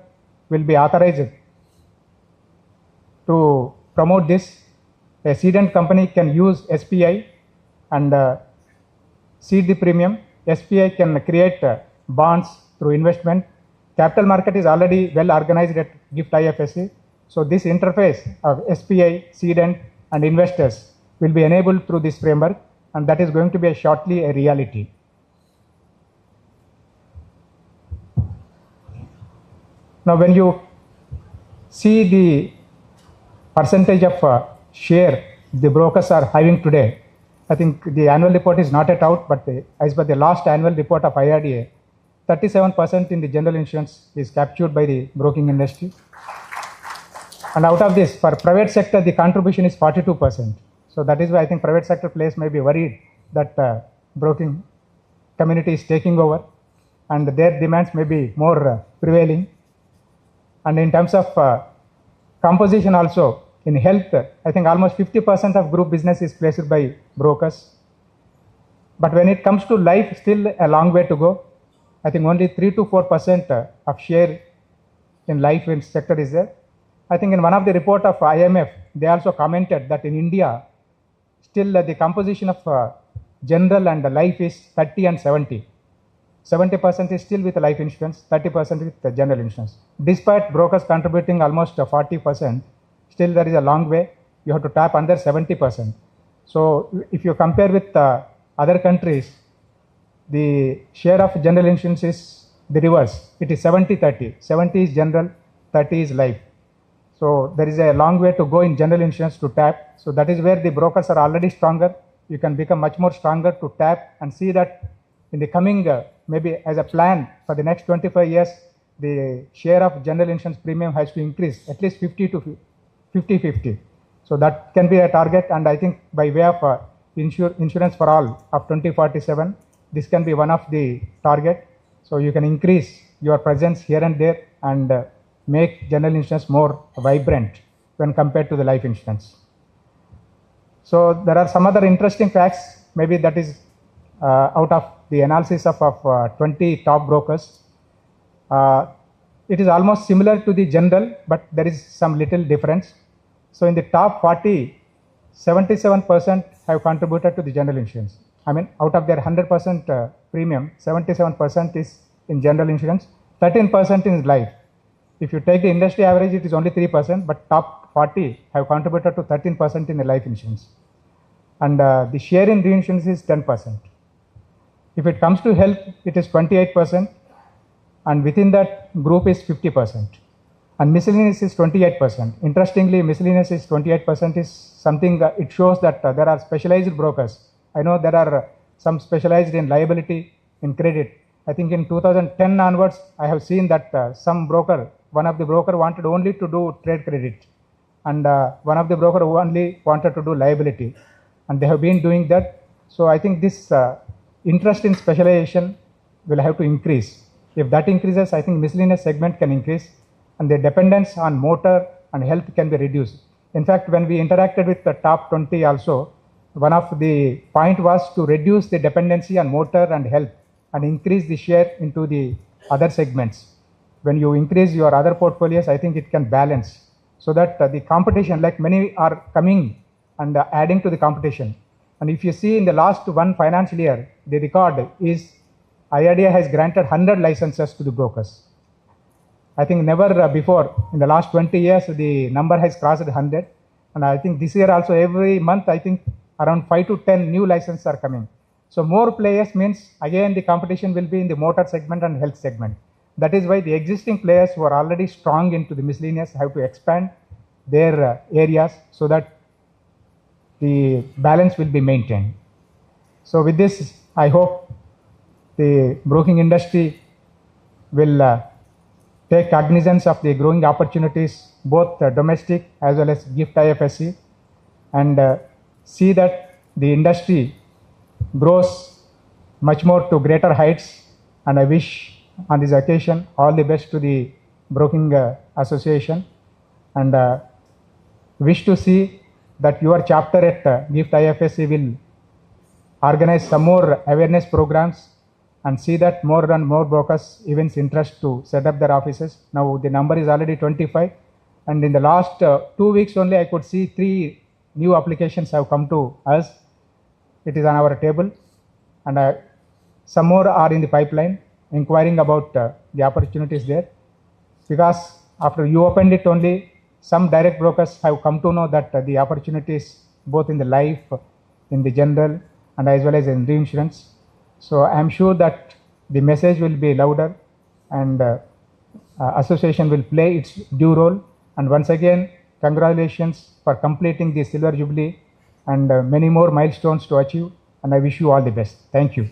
[SPEAKER 10] will be authorized to promote this. A cedent company can use SPI and seed the premium. SPI can create bonds through investment. Capital market is already well organized at GIFT IFSC. So this interface of SPI, cedent and investors will be enabled through this framework, and that is going to be shortly a reality. Now, when you see the percentage of share the brokers are having today, I think the annual report is not yet out, but as per the last annual report of IRDA, 37% in the general insurance is captured by the broking industry. And out of this, for private sector, the contribution is 42%. So that is why I think private sector players may be worried that broking community is taking over and their demands may be more prevailing. And in terms of composition also, in health, I think almost 50% of group business is placed by brokers. But when it comes to life, still a long way to go. I think only 3 to 4% of share in life in sector is there. I think in one of the report of IMF, they also commented that in India, still the composition of general and life is 30 and 70. 70% is still with life insurance, 30% with the general insurance. Despite brokers contributing almost 40%, still there is a long way. You have to tap under 70%. So if you compare with other countries, the share of general insurance is the reverse. It is 70-30. 70 is general, 30 is life. So there is a long way to go in general insurance to tap. So that is where the brokers are already stronger. you can become much more stronger to tap and see that in the coming, maybe as a plan for the next 25 years, the share of general insurance premium has to increase at least 50-50. So that can be a target, and I think by way of insurance for all of 2047, this can be one of the target. So you can increase your presence here and there and make general insurance more vibrant when compared to the life insurance. So there are some other interesting facts, maybe that is out of the analysis of 20 top brokers. It is almost similar to the general, but there is some little difference. So in the top 40, 77% have contributed to the general insurance. I mean, out of their 100% premium, 77% is in general insurance, 13% is life. If you take the industry average, it is only 3%, but top 40 have contributed to 13% in the life insurance. And the share in reinsurance is 10%. If it comes to health, it is 28%, and within that group is 50%. And miscellaneous is 28%. Interestingly, miscellaneous is 28% is something that it shows that there are specialized brokers. I know there are some specialized in liability, in credit. I think in 2010 onwards, I have seen that one of the broker wanted only to do trade credit, and one of the broker only wanted to do liability, and they have been doing that. So I think this interest in specialization will have to increase. If that increases, I think miscellaneous segment can increase, and the dependence on motor and health can be reduced. In fact, when we interacted with the top 20 also, one of the point was to reduce the dependency on motor and health and increase the share into the other segments. When you increase your other portfolios, I think it can balance, so that the competition, like many are coming and adding to the competition. And if you see in the last one financial year, the record is IRDA has granted 100 licenses to the brokers. I think never before in the last 20 years, the number has crossed 100. And I think this year also, every month, I think around 5 to 10 new licenses are coming. So more players means, again, the competition will be in the motor segment and health segment. That is why the existing players who are already strong into the miscellaneous have to expand their areas so that the balance will be maintained. So with this, I hope the broking industry will take cognizance of the growing opportunities, both domestic as well as GIFT IFSC, and see that the industry grows much more to greater heights. And I wish on this occasion all the best to the Broking Association, and wish to see that your chapter at GIFT IFSC will organize some more awareness programs and see that more and more brokers evince interest to set up their offices. Now the number is already 25, and in the last 2 weeks only I could see 3 new applications have come to us. It is on our table, and some more are in the pipeline inquiring about the opportunities there. Because after you opened it only, some direct brokers have come to know that the opportunities both in the life, in the general, and as well as in reinsurance. So I am sure that the message will be louder, and association will play its due role. And once again, congratulations for completing the Silver Jubilee, and many more milestones to achieve. And I wish you all the best. Thank you.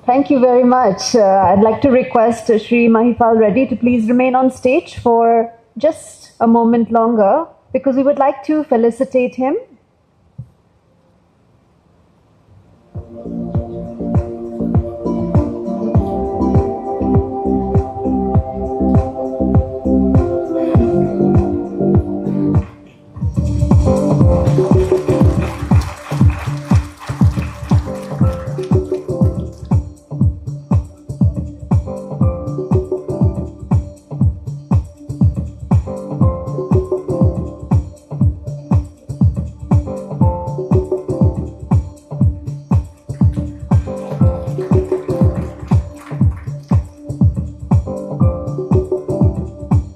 [SPEAKER 11] Thank you very much. I'd like to request Shri Mahipal Reddy to please remain on stage for just a moment longer, because we would like to felicitate him.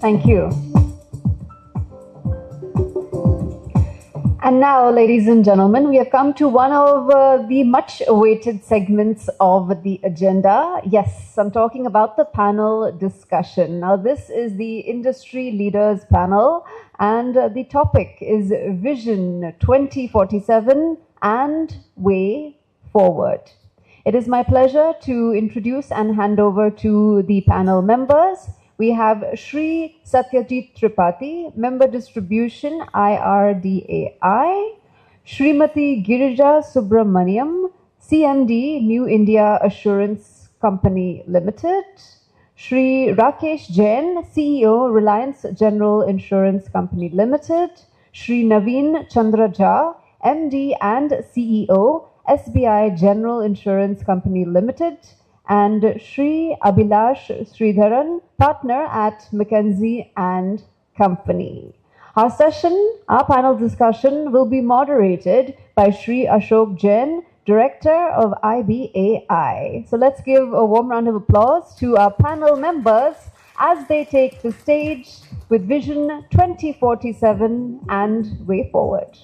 [SPEAKER 11] Thank you. And And now, ladies and gentlemen, we have come to one of the much awaited segments of the agenda. Yes, I'm talking about the panel discussion. Now, this is the industry leaders panel, and the topic is Vision 2047 and Way Forward. It is my pleasure to introduce and hand over to the panel members. We have Shri Satyajit Tripathi, Member Distribution, IRDAI, Srimati Girija Subramaniam, CMD, New India Assurance Company Limited, Shri Rakesh Jain, CEO, Reliance General Insurance Company Limited, Shri Naveen Chandra Jha, MD and CEO, SBI General Insurance Company Limited, and Shri Abhilash Sridharan, partner at McKinsey and Company. Our panel discussion will be moderated by Shri Ashok Jain, Director of IBAI. So let's give a warm round of applause to our panel members as they take the stage with Vision 2047 and Way Forward.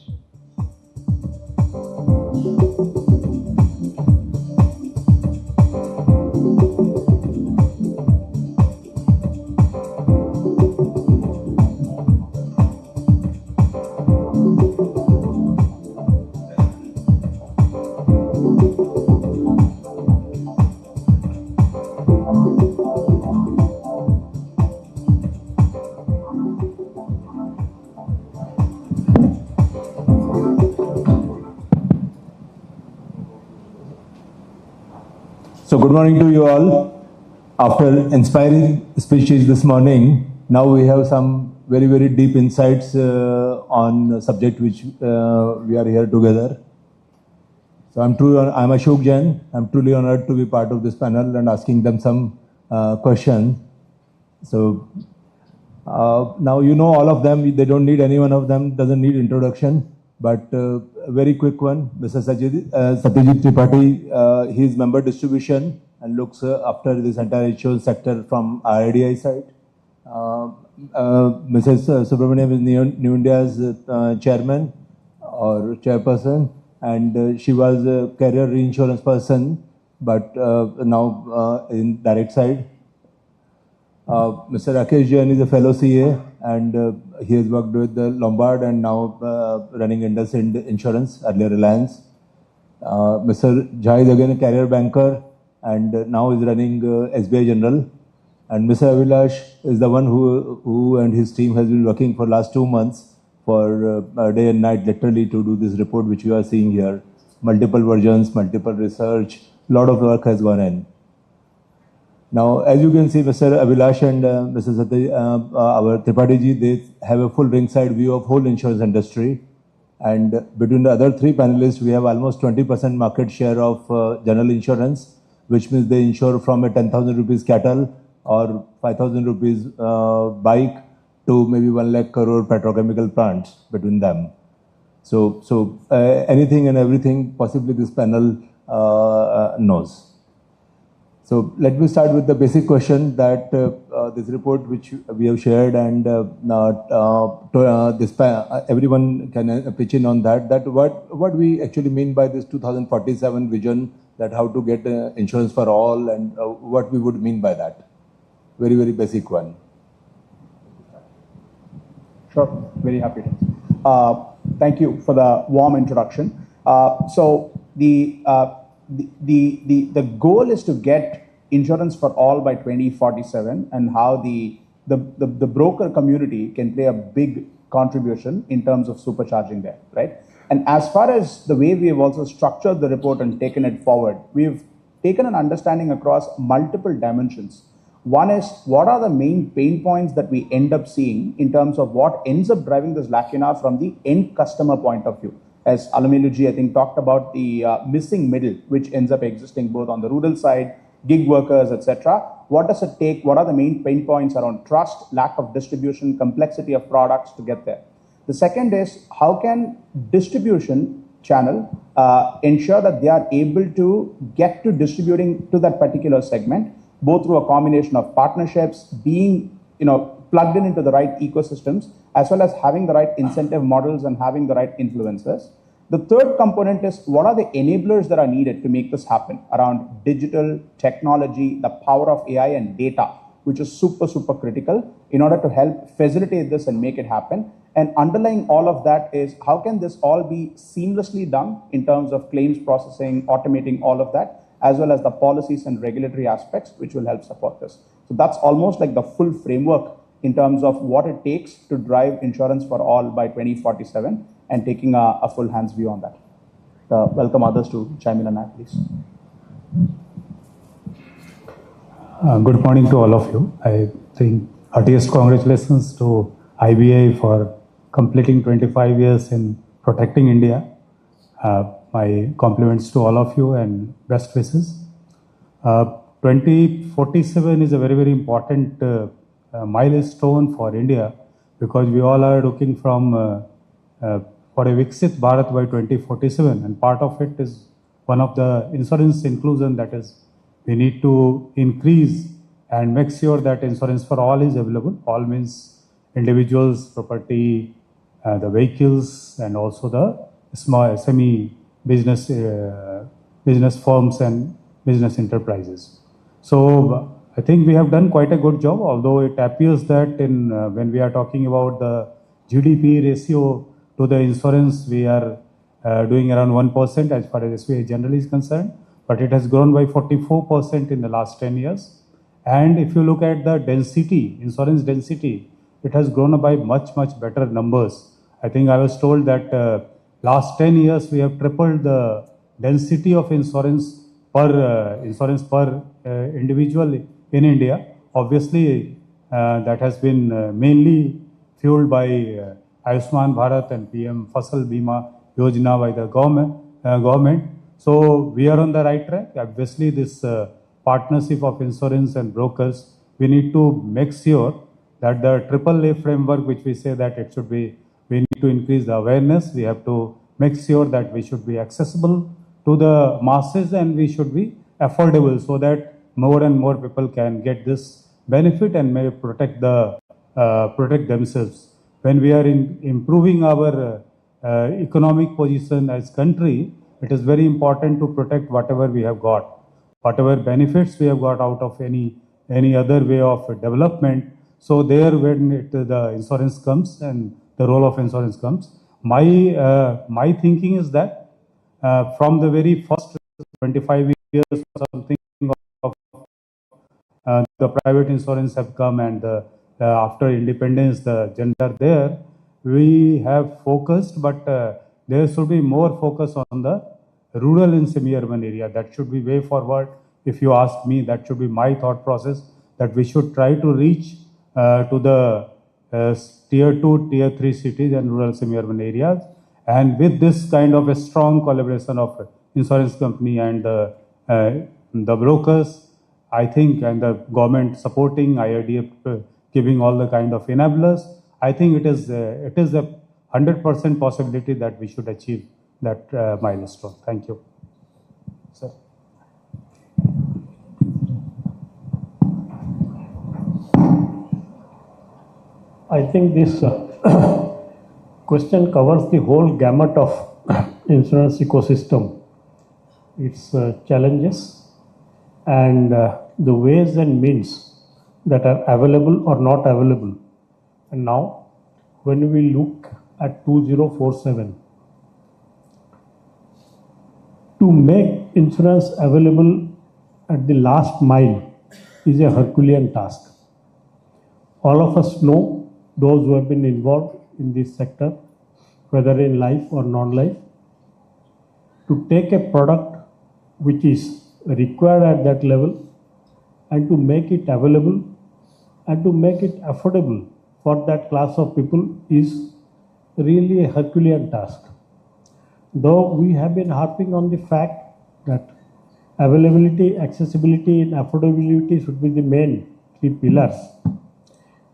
[SPEAKER 12] So good morning to you all. After inspiring speeches this morning, now we have some very, very deep insights on the subject which we are here together. So I'm Ashok Jain. I'm truly honored to be part of this panel and asking them some questions. So now you know all of them. They don't need any one of them. Doesn't need introduction. But a very quick one, Mr. Satyajit Tripathi, he is member distribution and looks after this entire insurance sector from RDI side. Mrs. Subramaniam is New India's chairman or chairperson, and she was a career reinsurance person, but now in direct side. Mr. Rakesh Jain is a fellow CA, and he has worked with the Lombard and now running IndusInd Insurance, earlier Reliance. Mr. Jha is again a career banker and now is running SBI General. And Mr. Abhilash is the one who and his team has been working for last 2 months for day and night literally to do this report which you are seeing here. Multiple versions, multiple research, lot of work has gone in. Now, as you can see, Mr. Abhilash and Mr. our Tripathi ji, they have a full ringside view of whole insurance industry. And between the other 3 panelists, we have almost 20% market share of general insurance, which means they insure from a 10,000 rupees cattle or 5,000 rupees bike to maybe 1 lakh crore petrochemical plants between them. So anything and everything possibly this panel knows. So let me start with the basic question that this report which we have shared and everyone can pitch in on that what we actually mean by this 2047 vision, that how to get insurance for all and what we would mean by that. Very, very basic one.
[SPEAKER 13] Sure, very happy to. Thank you for the warm introduction. So the goal is to get insurance for all by 2047, and how the broker community can play a big contribution in terms of supercharging that, right? And as far as the way we have also structured the report and taken it forward, we've taken an understanding across multiple dimensions. One is, what are the main pain points that we end up seeing in terms of what ends up driving this lacuna from the end customer point of view? As Alameluji, I think, talked about the missing middle, which ends up existing both on the rural side, gig workers, etc. What does it take? What are the main pain points around trust, lack of distribution, complexity of products to get there? The second is, how can distribution channel ensure that they are able to get to distributing to that particular segment, both through a combination of partnerships, being plugged into the right ecosystems, as well as having the right incentive models and having the right influencers. The third component is what are the enablers that are needed to make this happen around digital technology, the power of AI and data, which is super, super critical in order to help facilitate this and make it happen. And underlying all of that is how can this all be seamlessly done in terms of claims processing, automating all of that, as well as the policies and regulatory aspects, which will help support this. So that's almost like the full framework in terms of what it takes to drive insurance for all by 2047 and taking a full hands view on that. Welcome others to chime in on that, please.
[SPEAKER 14] Good morning to all of you. I think heartiest congratulations to IBAI for completing 25 years in protecting India. My compliments to all of you and best wishes. 2047 is a very, very important milestone for India because we all are looking for a Viksit Bharat by 2047, and part of it is one of the insurance inclusion, that is we need to increase and make sure that insurance for all is available. All means individuals, property, the vehicles, and also the small SME business firms and business enterprises. So I think we have done quite a good job, although it appears that when we are talking about the GDP ratio to the insurance, we are doing around 1% as far as SBI generally is concerned, but it has grown by 44% in the last 10 years. And if you look at the density, insurance density, it has grown by much, much better numbers. I think I was told that last 10 years we have tripled the density of insurance per individual in India. Obviously, that has been mainly fueled by Ayushman Bharat and PM Fasal Bima Yojana by the government. So we are on the right track. Obviously, this partnership of insurance and brokers, we need to make sure that the AAA framework, which we say that it should be, we need to increase the awareness. We have to make sure that we should be accessible to the masses and we should be affordable so that more and more people can get this benefit and may protect themselves. When we are improving our economic position as country, it is very important to protect whatever we have got, whatever benefits we have got out of any other way of development. So there, when the insurance comes and the role of insurance comes, my thinking is that from the very first 25 years or something of the private insurance have come, and after independence, the gender there, we have focused, but there should be more focus on the rural and semi-urban area. That should be way forward. If you ask me, that should be my thought process, that we should try to reach to the tier 2, tier 3 cities and rural semi-urban areas. And with this kind of a strong collaboration of insurance company and the brokers, I think, and the government supporting, IRDF giving all the kind of enablers, I think it is a 100% possibility that we should achieve that milestone. Thank you. Sir.
[SPEAKER 6] I think this question covers the whole gamut of insurance ecosystem, its challenges and the ways and means that are available or not available. And now, when we look at 2047, to make insurance available at the last mile is a Herculean task. All of us know, those who have been involved in this sector, whether in life or non-life, to take a product which is required at that level and to make it available and to make it affordable for that class of people is really a Herculean task. Though we have been harping on the fact that availability, accessibility and affordability should be the main three pillars,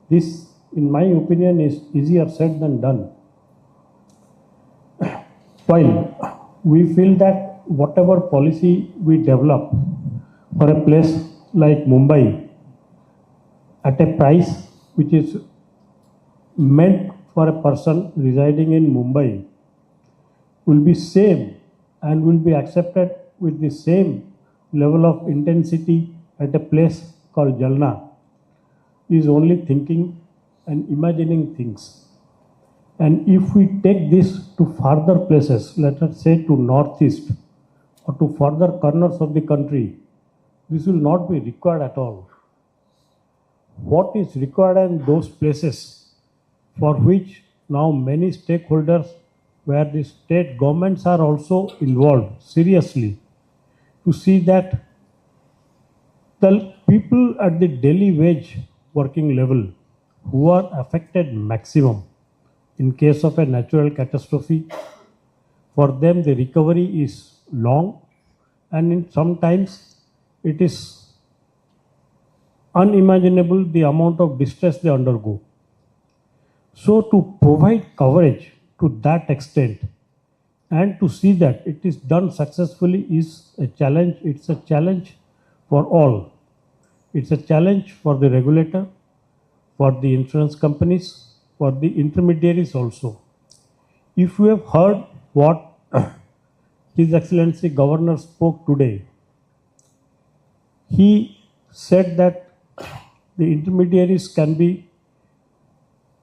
[SPEAKER 6] this, in my opinion, is easier said than done. While we feel that whatever policy we develop for a place like Mumbai at a price which is meant for a person residing in Mumbai will be same and will be accepted with the same level of intensity at a place called Jalna is only thinking and imagining things. And if we take this to further places, let us say to northeast or to further corners of the country, this will not be required at all. What is required in those places for which now many stakeholders, where the state governments are also involved seriously, to see that the people at the daily wage working level who are affected maximum in case of a natural catastrophe, for them the recovery is long and sometimes it is unimaginable the amount of distress they undergo. So to provide coverage to that extent and to see that it is done successfully is a challenge. It's a challenge for all. It's a challenge for the regulator, for the insurance companies, for the intermediaries also. If you have heard what His Excellency Governor spoke today, he said that the intermediaries can be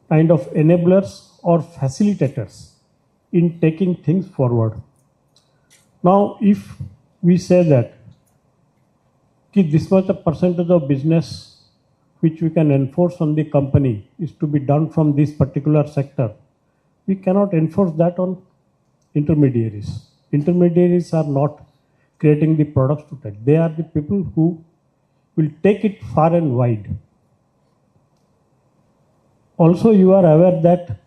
[SPEAKER 6] kind of enablers or facilitators in taking things forward. Now, if we say that this much a percentage of business which we can enforce on the company is to be done from this particular sector, we cannot enforce that on intermediaries. Intermediaries are not creating the products to take. They are the people who will take it far and wide. Also, you are aware that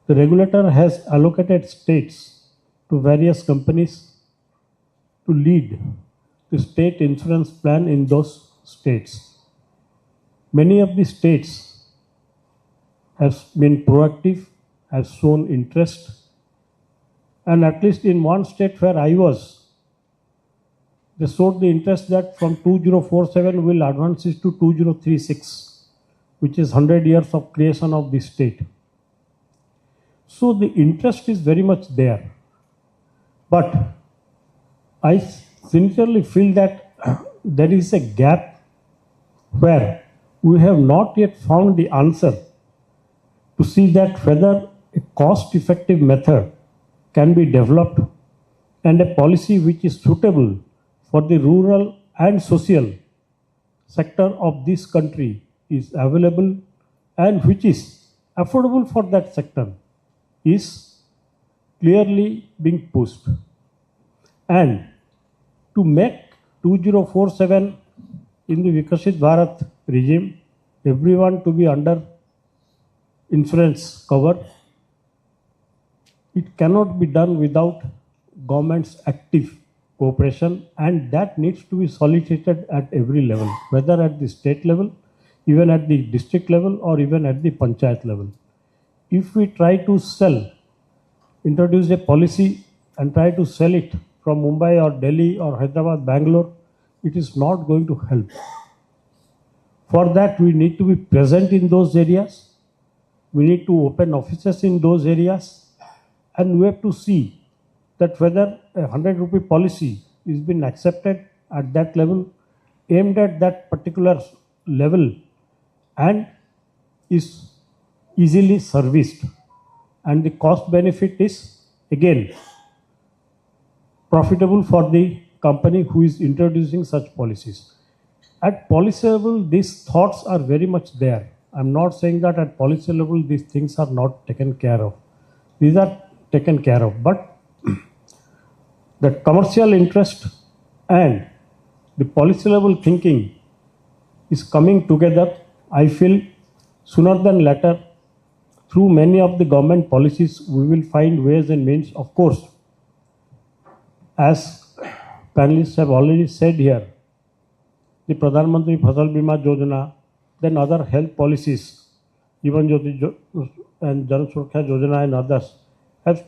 [SPEAKER 6] the regulator has allocated states to various companies to lead the state insurance plan in those states. Many of the states have been proactive, have shown interest, and at least in one state where I was, they showed the interest that from 2047 will advance it to 2036, which is 100 years of creation of the state. So the interest is very much there. But I sincerely feel that there is a gap where we have not yet found the answer to see that whether a cost-effective method can be developed and a policy which is suitable for the rural and social sector of this country is available and which is affordable for that sector is clearly being pushed. And to make 2047 in the Viksit Bharat regime, everyone to be under insurance cover, it cannot be done without government's active cooperation, and that needs to be solicited at every level, whether at the state level, even at the district level, or even at the panchayat level. If we try to introduce a policy and try to sell it from Mumbai or Delhi or Hyderabad, Bangalore, it is not going to help. For that, we need to be present in those areas. We need to open offices in those areas, and we have to see that whether a 100 rupee policy is been accepted at that level, aimed at that particular level, and is easily serviced, and the cost benefit is again profitable for the company who is introducing such policies. At policy level, these thoughts are very much there. I'm not saying that at policy level these things are not taken care of. These are taken care of, but the commercial interest and the policy level thinking is coming together. I feel sooner than later, through many of the government policies, we will find ways and means. Of course, as panelists have already said here, the Pradhan Mantri Fasal Bima Yojana, then other health policies, even Jyoti and Jan Surakha Yojana and others, have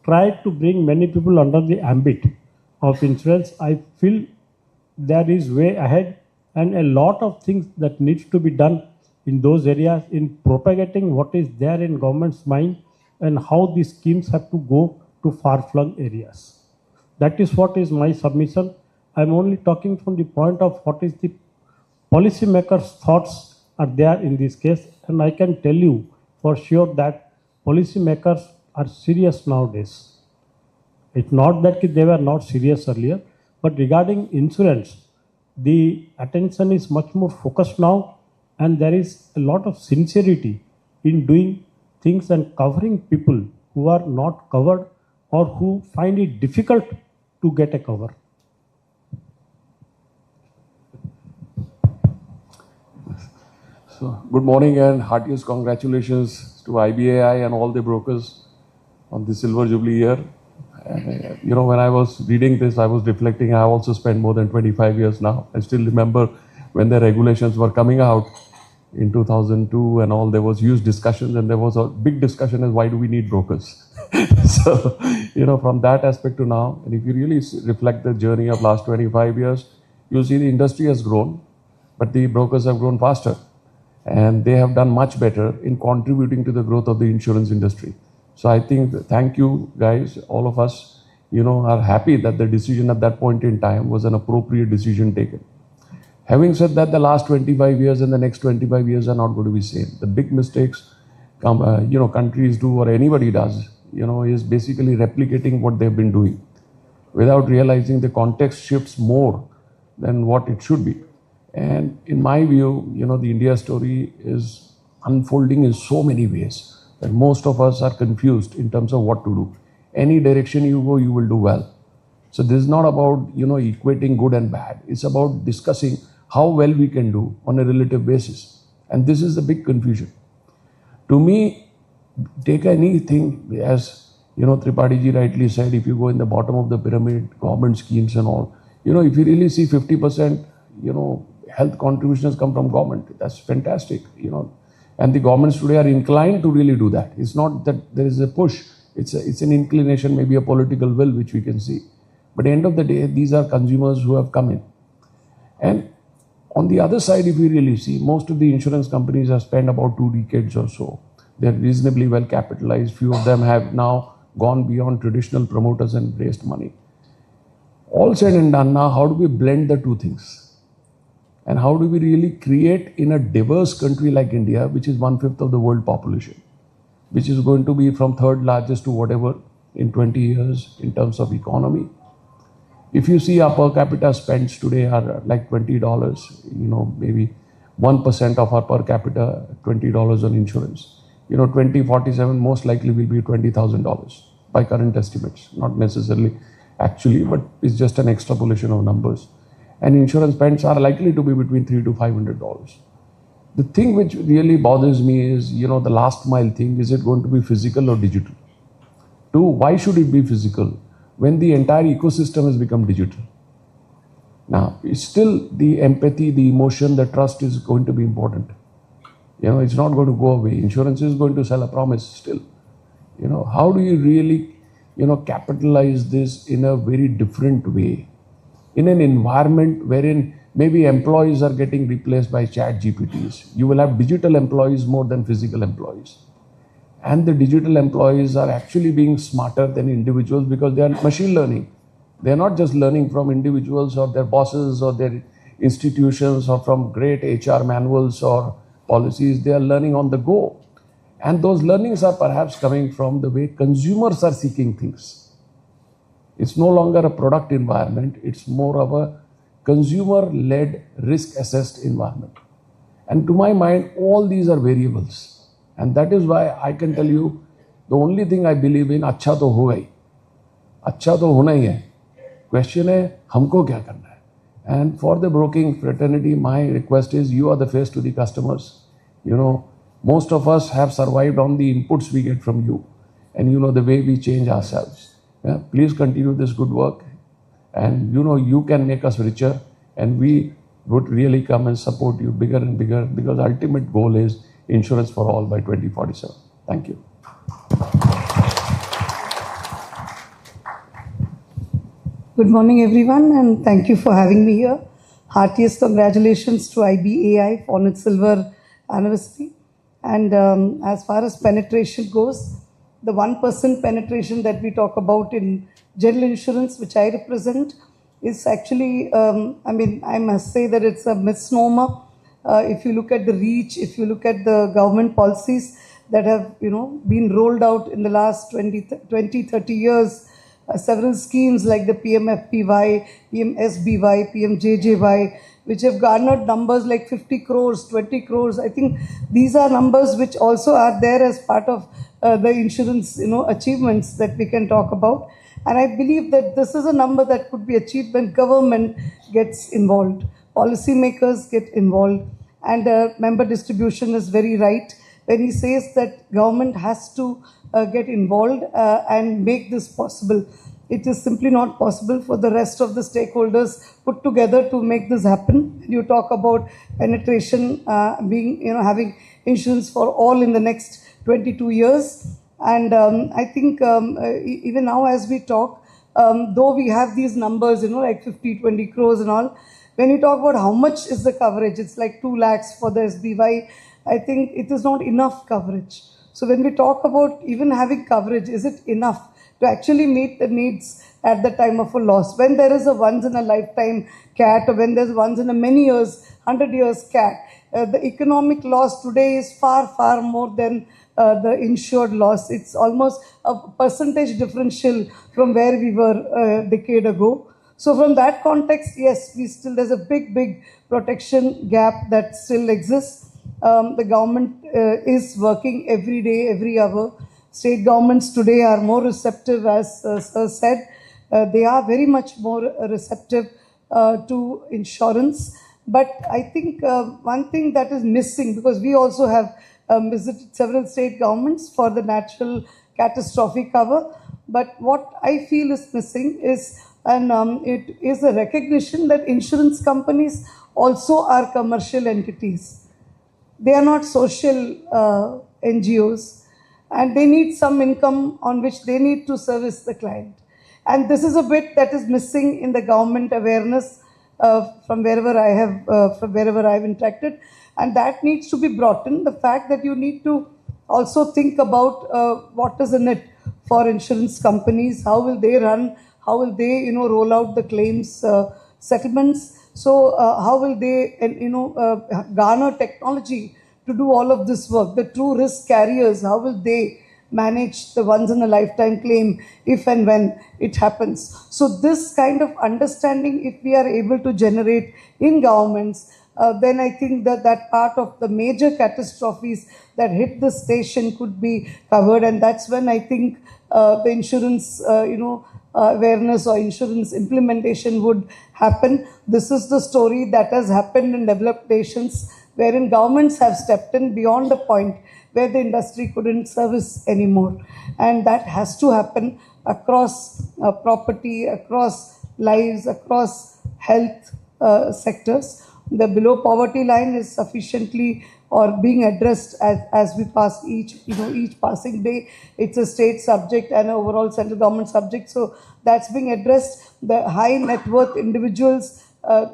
[SPEAKER 6] tried to bring many people under the ambit of insurance. I feel there is way ahead, and a lot of things that needs to be done in those areas in propagating what is there in government's mind and how these schemes have to go to far-flung areas. That is what is my submission. I'm only talking from the point of what is the policymakers' thoughts are there in this case, and I can tell you for sure that policymakers are serious nowadays. It's not that they were not serious earlier, but regarding insurance, the attention is much more focused now, and there is a lot of sincerity in doing things and covering people who are not covered or who find it difficult to get a cover.
[SPEAKER 15] So, good morning and heartiest congratulations to IBAI and all the brokers on the Silver Jubilee year. And, when I was reading this, I was reflecting. I also spent more than 25 years now. I still remember when the regulations were coming out in 2002 and all, there was huge discussions, and there was a big discussion as why do we need brokers? So, from that aspect to now, and if you really reflect the journey of last 25 years, you'll see the industry has grown, but the brokers have grown faster. And they have done much better in contributing to the growth of the insurance industry. So I think, thank you guys, all of us, are happy that the decision at that point in time was an appropriate decision taken. Having said that, the last 25 years and the next 25 years are not going to be same. The big mistakes countries do or anybody does, is basically replicating what they've been doing without realizing the context shifts more than what it should be. And in my view, the India story is unfolding in so many ways that most of us are confused in terms of what to do. Any direction you go, you will do well. So this is not about, equating good and bad. It's about discussing how well we can do on a relative basis. And this is the big confusion. To me, take anything, as, Tripathi ji rightly said, if you go in the bottom of the pyramid, government schemes and all, if you really see 50%, health contributions come from government. That's fantastic, And the governments today are inclined to really do that. It's not that there is a push. It's an inclination, maybe a political will, which we can see. But at the end of the day, these are consumers who have come in. And on the other side, if you really see, most of the insurance companies have spent about 2 decades or so. They're reasonably well capitalized. Few of them have now gone beyond traditional promoters and raised money. All said and done now, how do we blend the two things? And how do we really create in a diverse country like India, which is 1/5 of the world population, which is going to be from third largest to whatever in 20 years in terms of economy. If you see our per capita spends today are like $20, maybe 1% of our per capita, $20 on insurance. 2047 most likely will be $20,000 by current estimates, not necessarily actually, but it's just an extrapolation of numbers. And insurance spends are likely to be between $300 to $500. The thing which really bothers me is, the last mile thing. Is it going to be physical or digital? 2, why should it be physical when the entire ecosystem has become digital? Now, it's still the empathy, the emotion, the trust is going to be important. It's not going to go away. Insurance is going to sell a promise still. How do you really, capitalize this in a very different way? In an environment wherein maybe employees are getting replaced by chat GPTs. You will have digital employees more than physical employees. And the digital employees are actually being smarter than individuals because they are machine learning. They are not just learning from individuals or their bosses or their institutions or from great HR manuals or policies. They are learning on the go. And those learnings are perhaps coming from the way consumers are seeking things. It's no longer a product environment. It's more of a consumer-led, risk-assessed environment. And to my mind, all these are variables. And that is why I can tell you, the only thing I believe in, अच्छा तो होगा ही. अच्छा तो होना ही है. Question है, हमको क्या करना है? And for the broking fraternity, my request is, you are the face to the customers. Most of us have survived on the inputs we get from you. And the way we change ourselves. Yeah, please continue this good work, and you can make us richer, and we would really come and support you bigger and bigger, because ultimate goal is insurance for all by 2047. Thank you.
[SPEAKER 16] Good morning, everyone, and thank you for having me here. Heartiest congratulations to IBAI on its silver anniversary. And as far as penetration goes, the 1% penetration that we talk about in general insurance, which I represent, is actually, I must say that it's a misnomer. If you look at the reach, if you look at the government policies that have, been rolled out in the last 20, 30 years, several schemes like the PMFPY, PMSBY, PMJJY, which have garnered numbers like 50 crores, 20 crores. I think these are numbers which also are there as part of the insurance, achievements that we can talk about. And I believe that this is a number that could be achieved when government gets involved, policymakers get involved, and member distribution is very right when he says that government has to get involved and make this possible. It is simply not possible for the rest of the stakeholders put together to make this happen. You talk about penetration being, having insurance for all in the next 22 years. And I think even now as we talk, though we have these numbers, like 50, 20 crores and all, when you talk about how much is the coverage, it's like 2 lakhs for the SBY. I think it is not enough coverage. So when we talk about even having coverage, is it enough to actually meet the needs at the time of a loss? When there is a once in a lifetime cat, or when there's once in a many years, 100 years cat, the economic loss today is far, far more than the insured loss. It's almost a percentage differential from where we were a decade ago. So from that context, yes, there's a big protection gap that still exists. The government is working every day, every hour. State governments today are more receptive, as Sir said. They are very much more receptive to insurance. But I think one thing that is missing, because we also have visited several state governments for the natural catastrophe cover, but what I feel is missing is, it is a recognition that insurance companies also are commercial entities. They are not social NGOs, and they need some income on which they need to service the client. And this is a bit that is missing in the government awareness from wherever I've interacted, and that needs to be brought in. The fact that you need to also think about what is in it for insurance companies, how will they run, how will they roll out the claims settlements. So how will they garner technology to do all of this work? The true risk carriers, how will they manage the once in a lifetime claim if and when it happens? So this kind of understanding, if we are able to generate in governments, then I think that part of the major catastrophes that hit the station could be covered. And that's when I think the insurance awareness or insurance implementation would happen. This is the story that has happened in developed nations, wherein governments have stepped in beyond the point where the industry couldn't service anymore. And that has to happen across property, across lives, across health sectors. The below poverty line is sufficiently or being addressed as we pass each passing day. It's a state subject and an overall central government subject. So that's being addressed. The high net worth individuals,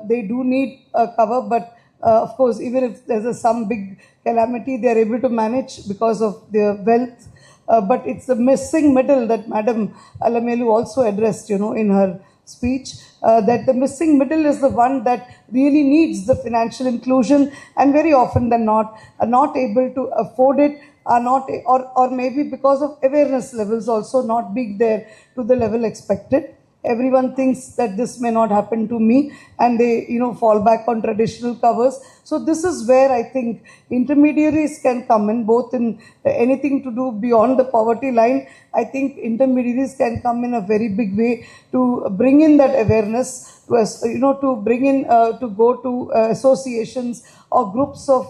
[SPEAKER 16] they do need a cover, but of course, even if there's some big calamity, they are able to manage because of their wealth. But it's the missing middle that Madam Alamelu also addressed, in her speech, that the missing middle is the one that really needs the financial inclusion, and very often than not are not able to afford it, are not, or maybe because of awareness levels also not being there to the level expected. Everyone thinks that this may not happen to me, and they, fall back on traditional covers. So this is where I think intermediaries can come in, both in anything to do beyond the poverty line. I think intermediaries can come in a very big way to bring in that awareness, to bring in, to go to associations or groups of,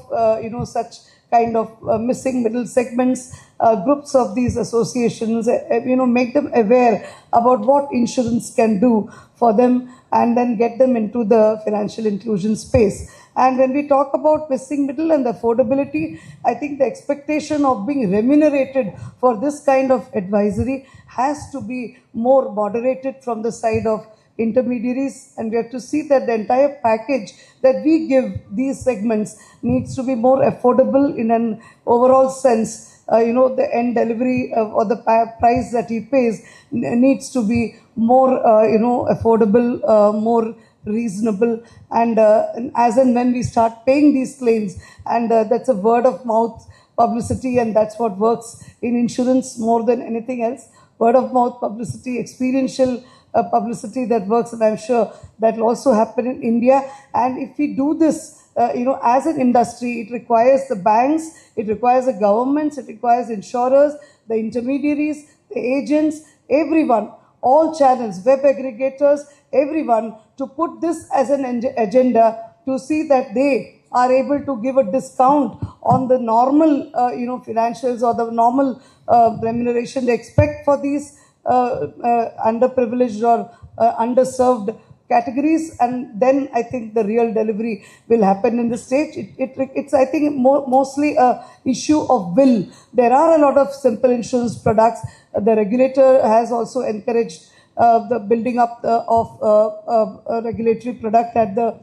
[SPEAKER 16] such kind of missing middle segments, groups of these associations, make them aware about what insurance can do for them, and then get them into the financial inclusion space. And when we talk about missing middle and affordability, I think the expectation of being remunerated for this kind of advisory has to be more moderated from the side of intermediaries, and we have to see that the entire package that we give these segments needs to be more affordable in an overall sense. The end delivery or the price that he pays needs to be more, affordable, more reasonable, and as and when we start paying these claims, and that's a word of mouth publicity, and that's what works in insurance more than anything else. Word of mouth publicity, experiential publicity that works, and I'm sure that will also happen in India. And if we do this, as an industry, it requires the banks, it requires the governments, it requires insurers, the intermediaries, the agents, everyone, all channels, web aggregators, everyone, to put this as an agenda to see that they are able to give a discount on the normal, financials or the normal remuneration they expect for these underprivileged or underserved categories, and then I think the real delivery will happen in the state. It's I think mostly a issue of will. There are a lot of simple insurance products. The regulator has also encouraged the building up of a regulatory product at the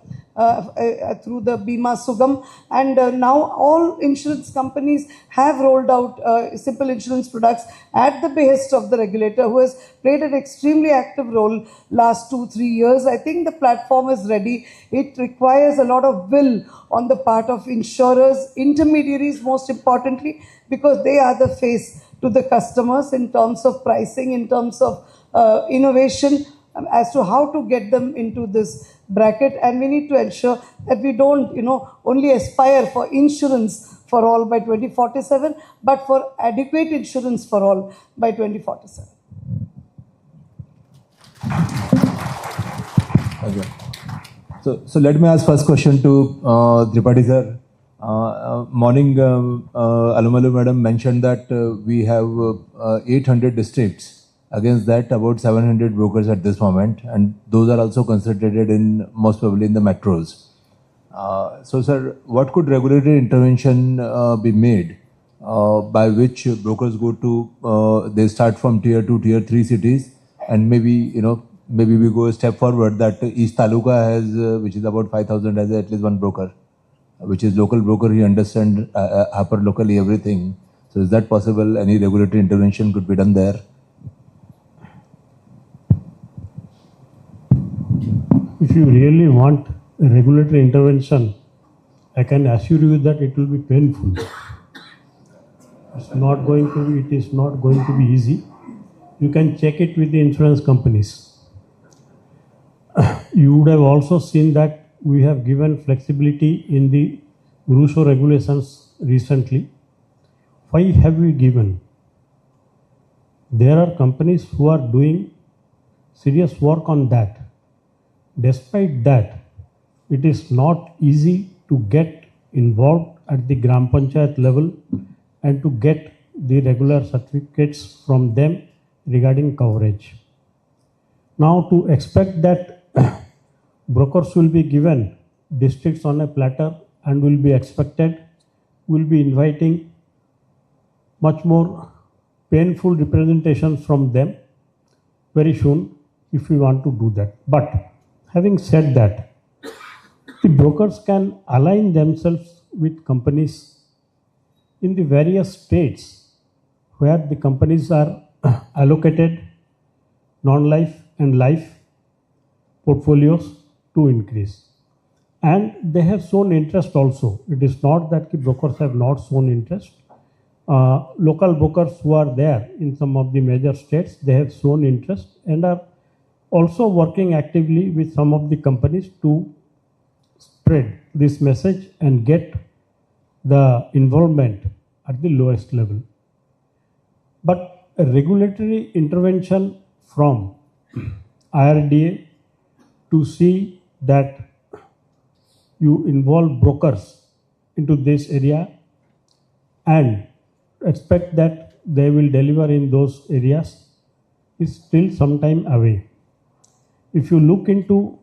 [SPEAKER 16] through the Bima Sugam, and now all insurance companies have rolled out simple insurance products at the behest of the regulator, who has played an extremely active role last 2-3 years. I think the platform is ready. It requires a lot of will on the part of insurers, intermediaries most importantly, because they are the face to the customers in terms of pricing, in terms of innovation, as to how to get them into this bracket. And we need to ensure that we don't, only aspire for insurance for all by 2047, but for adequate insurance for all by 2047.
[SPEAKER 12] Okay. So let me ask first question to Tripathi sir. Morning, Alumalu madam mentioned that we have 800 districts. Against that, about 700 brokers at this moment, and those are also concentrated in most probably in the metros. So, sir, what could regulatory intervention be made by which brokers go to they start from tier 2, tier 3 cities, and maybe maybe we go a step forward that each taluka has, which is about 5,000, has at least one broker, which is local broker. He understands hyper locally everything. So, is that possible? Any regulatory intervention could be done there?
[SPEAKER 6] If you really want a regulatory intervention, I can assure you that it will be painful. It is not going to be easy. You can check it with the insurance companies. You would have also seen that we have given flexibility in the RUSO regulations recently. Why have we given? There are companies who are doing serious work on that. Despite that, it is not easy to get involved at the Gram Panchayat level and to get the regular certificates from them regarding coverage. Now, to expect that brokers will be given districts on a platter and will be expected, will be inviting much more painful representations from them very soon if we want to do that. But having said that, the brokers can align themselves with companies in the various states where the companies are allocated non-life and life portfolios to increase. And they have shown interest also. It is not that the brokers have not shown interest. Local brokers who are there in some of the major states, they have shown interest and are also working actively with some of the companies to spread this message and get the involvement at the lowest level. But a regulatory intervention from IRDA to see that you involve brokers into this area and expect that they will deliver in those areas is still some time away. If you look into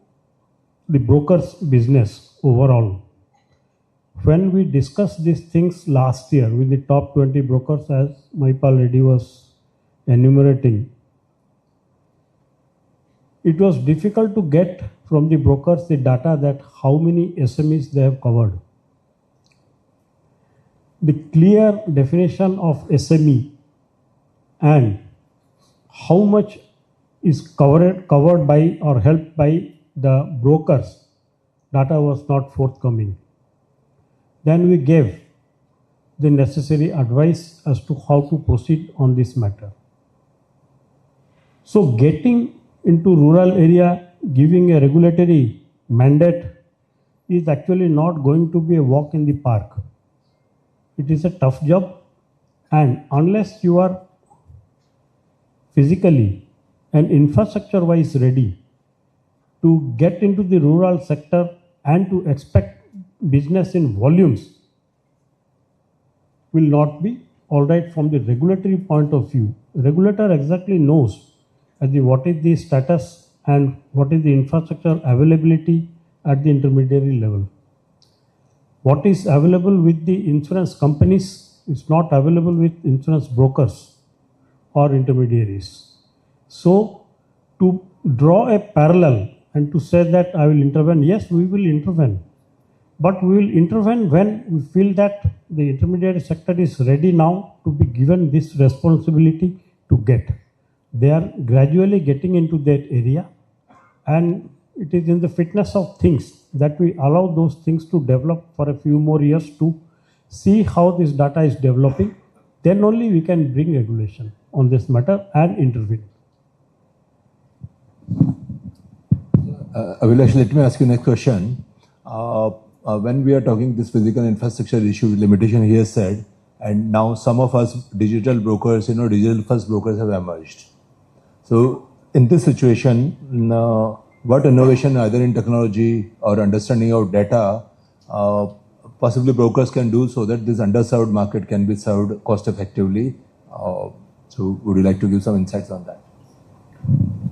[SPEAKER 6] the brokers' business overall, when we discussed these things last year with the top 20 brokers, as Maipal Reddy was enumerating, it was difficult to get from the brokers the data that how many SMEs they have covered. The clear definition of SME and how much is covered by or helped by the brokers, data was not forthcoming. Then we gave the necessary advice as to how to proceed on this matter. So getting into rural area, giving a regulatory mandate is actually not going to be a walk in the park. It is a tough job, and unless you are physically and infrastructure wise ready to get into the rural sector and to expect business in volumes, will not be all right from the regulatory point of view. Regulator exactly knows what is the status and what is the infrastructure availability at the intermediary level. What is available with the insurance companies is not available with insurance brokers or intermediaries. So to draw a parallel and to say that I will intervene, yes, we will intervene. But we will intervene when we feel that the intermediary sector is ready now to be given this responsibility to get. They are gradually getting into that area, and it is in the fitness of things that we allow those things to develop for a few more years to see how this data is developing. Then only we can bring regulation on this matter and intervene.
[SPEAKER 12] Abhilash, let me ask you next question. When we are talking this physical infrastructure issue limitation here said, and now some of us digital brokers, digital first brokers have emerged. So in this situation, what innovation either in technology or understanding of data possibly brokers can do so that this underserved market can be served cost effectively? So would you like to give some insights on that?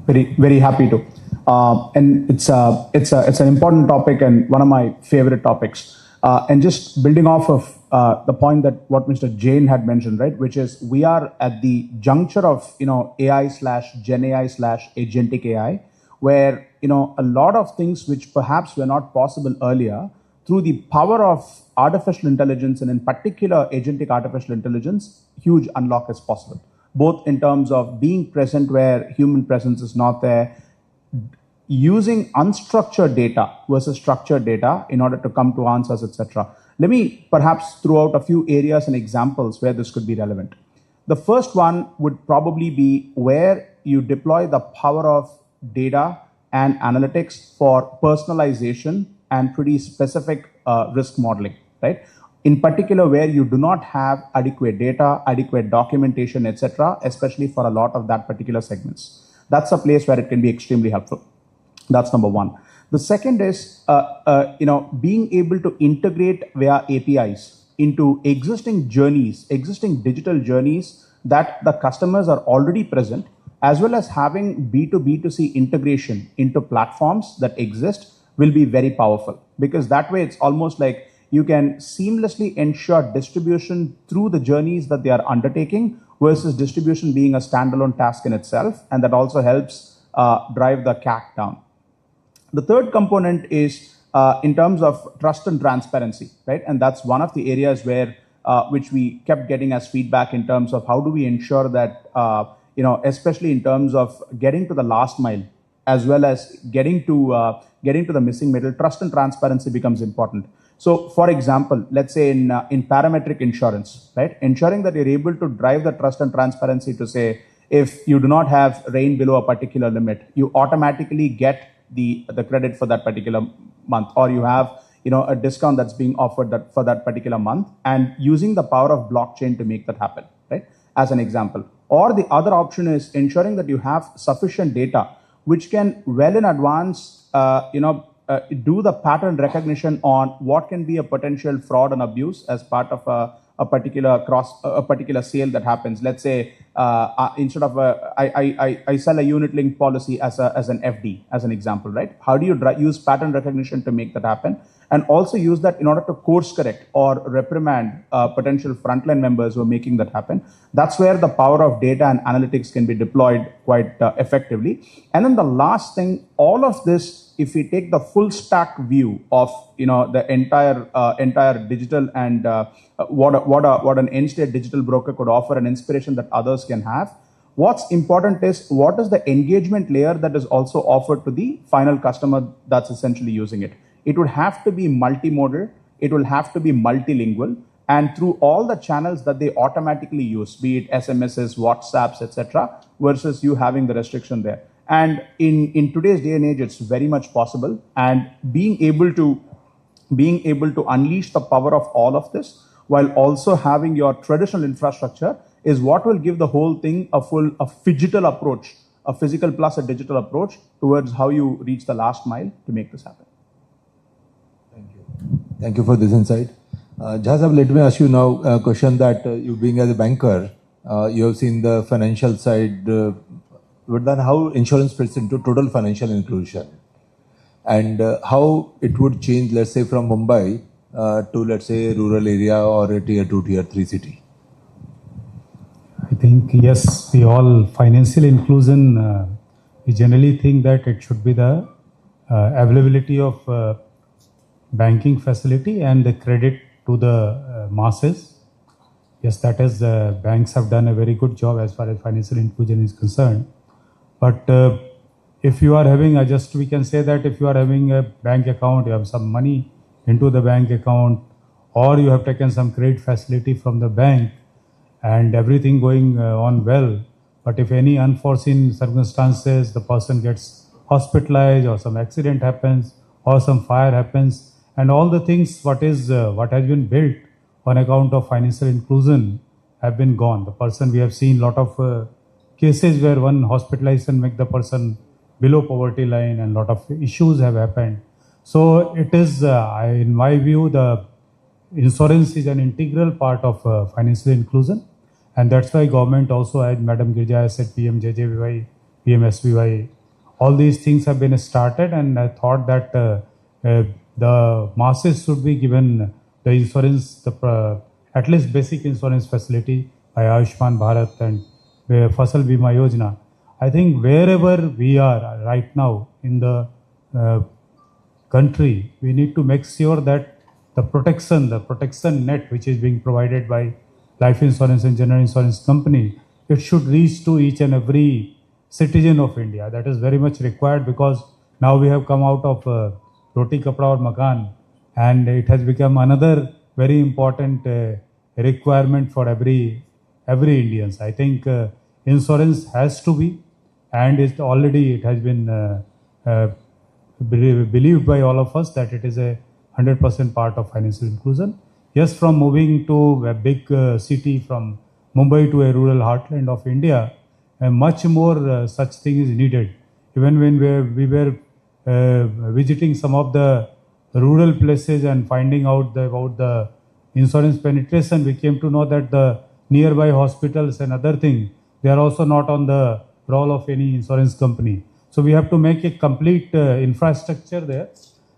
[SPEAKER 13] Very, very happy to. And it's an important topic and one of my favorite topics. And just building off of the point that what Mr. Jain had mentioned, right, which is we are at the juncture of AI/Gen AI/agentic AI, where a lot of things which perhaps were not possible earlier, through the power of artificial intelligence and in particular agentic artificial intelligence, huge unlock is possible. Both in terms of being present where human presence is not there, using unstructured data versus structured data in order to come to answers, etc. Let me perhaps throw out a few areas and examples where this could be relevant. The first one would probably be where you deploy the power of data and analytics for personalization and pretty specific risk modeling, right? In particular, where you do not have adequate data, adequate documentation, etc., especially for a lot of that particular segments. That's a place where it can be extremely helpful. That's number one. The second is, being able to integrate via APIs into existing journeys, existing digital journeys that the customers are already present, as well as having B2B2C integration into platforms that exist will be very powerful, because that way it's almost like you can seamlessly ensure distribution through the journeys that they are undertaking versus distribution being a standalone task in itself, and that also helps drive the CAC down. The third component is in terms of trust and transparency, right? And that's one of the areas where which we kept getting as feedback in terms of how do we ensure that especially in terms of getting to the last mile, as well as getting to the missing middle, trust and transparency becomes important. So, for example, let's say in parametric insurance, right? Ensuring that you're able to drive the trust and transparency to say, if you do not have rain below a particular limit, you automatically get the credit for that particular month, or you have a discount that's being offered for that particular month, and using the power of blockchain to make that happen, right? As an example. Or the other option is ensuring that you have sufficient data which can well in advance do the pattern recognition on what can be a potential fraud and abuse as part of a particular sale that happens. Let's say instead of I sell a unit linked policy as an FD, as an example, right? How do you use pattern recognition to make that happen? and also use that in order to course correct or reprimand potential frontline members who are making that happen. That's where the power of data and analytics can be deployed quite effectively. And then the last thing, all of this, if we take the full stack view of the entire digital and what an end-state digital broker could offer, an inspiration that others can have. What's important is what is the engagement layer that is also offered to the final customer that's essentially using it. It would have to be multimodal, it will have to be multilingual, and through all the channels that they automatically use, be it SMSs, WhatsApps, etc., versus you having the restriction there. And in today's day and age, it's very much possible. And being able to unleash the power of all of this while also having your traditional infrastructure is what will give the whole thing a phygital approach, a physical plus a digital approach towards how you reach the last mile to make this happen.
[SPEAKER 12] Thank you for this insight. Jahazab, let me ask you now a question that you being as a banker, you have seen the financial side, but then how insurance fits into total financial inclusion and how it would change, let's say, from Mumbai to, let's say, a rural area or a tier 2, tier 3 city?
[SPEAKER 14] I think, yes, we all, financial inclusion, we generally think that it should be the availability of banking facility and the credit to the masses. Yes, that is, banks have done a very good job as far as financial inclusion is concerned. But if you are having, we can say that if you are having a bank account, you have some money into the bank account, or you have taken some credit facility from the bank, and everything going on well, but if any unforeseen circumstances, the person gets hospitalized or some accident happens or some fire happens, and all the things what has been built on account of financial inclusion have been gone. The person, we have seen lot of cases where one hospitalization make the person below poverty line and lot of issues have happened. So it is, in my view, the insurance is an integral part of financial inclusion, and that's why government also, as Madam Girja said, PMJJBY, PMSBY, all these things have been started, and I thought that the masses should be given the insurance, at least basic insurance facility by Ayushman Bharat and Fasal Bima Yojana. I think wherever we are right now in the country, we need to make sure that the protection net which is being provided by life insurance and general insurance company, it should reach to each and every citizen of India. That is very much required, because now we have come out of roti, kapda aur makan, and it has become another very important requirement for every Indians. I think insurance has to be, and it has been believed by all of us that it is a 100% part of financial inclusion. Yes, from moving to a big city, from Mumbai to a rural heartland of India, much more such thing is needed. Even when we were visiting some of the rural places and finding out about the insurance penetration, we came to know that the nearby hospitals and other things, they are also not on the roll of any insurance company. So we have to make a complete infrastructure there,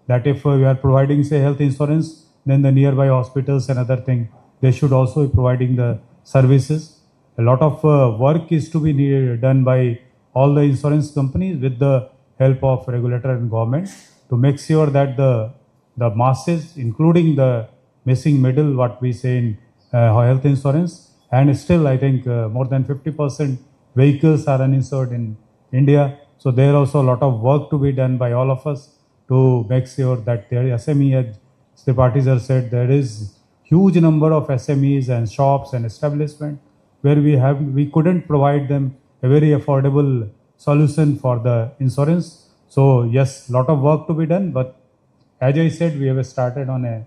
[SPEAKER 14] that if we are providing, say, health insurance, then the nearby hospitals and other things, they should also be providing the services. A lot of work is to be done by all the insurance companies with the help of regulator and government to make sure that the masses, including the missing middle, what we say in health insurance, and still I think more than 50% vehicles are uninsured in India. So there also a lot of work to be done by all of us to make sure that their SME, as the parties have said, there is huge number of SMEs and shops and establishment where we couldn't provide them a very affordable solution for the insurance. So yes, lot of work to be done, but as I said, we have started on a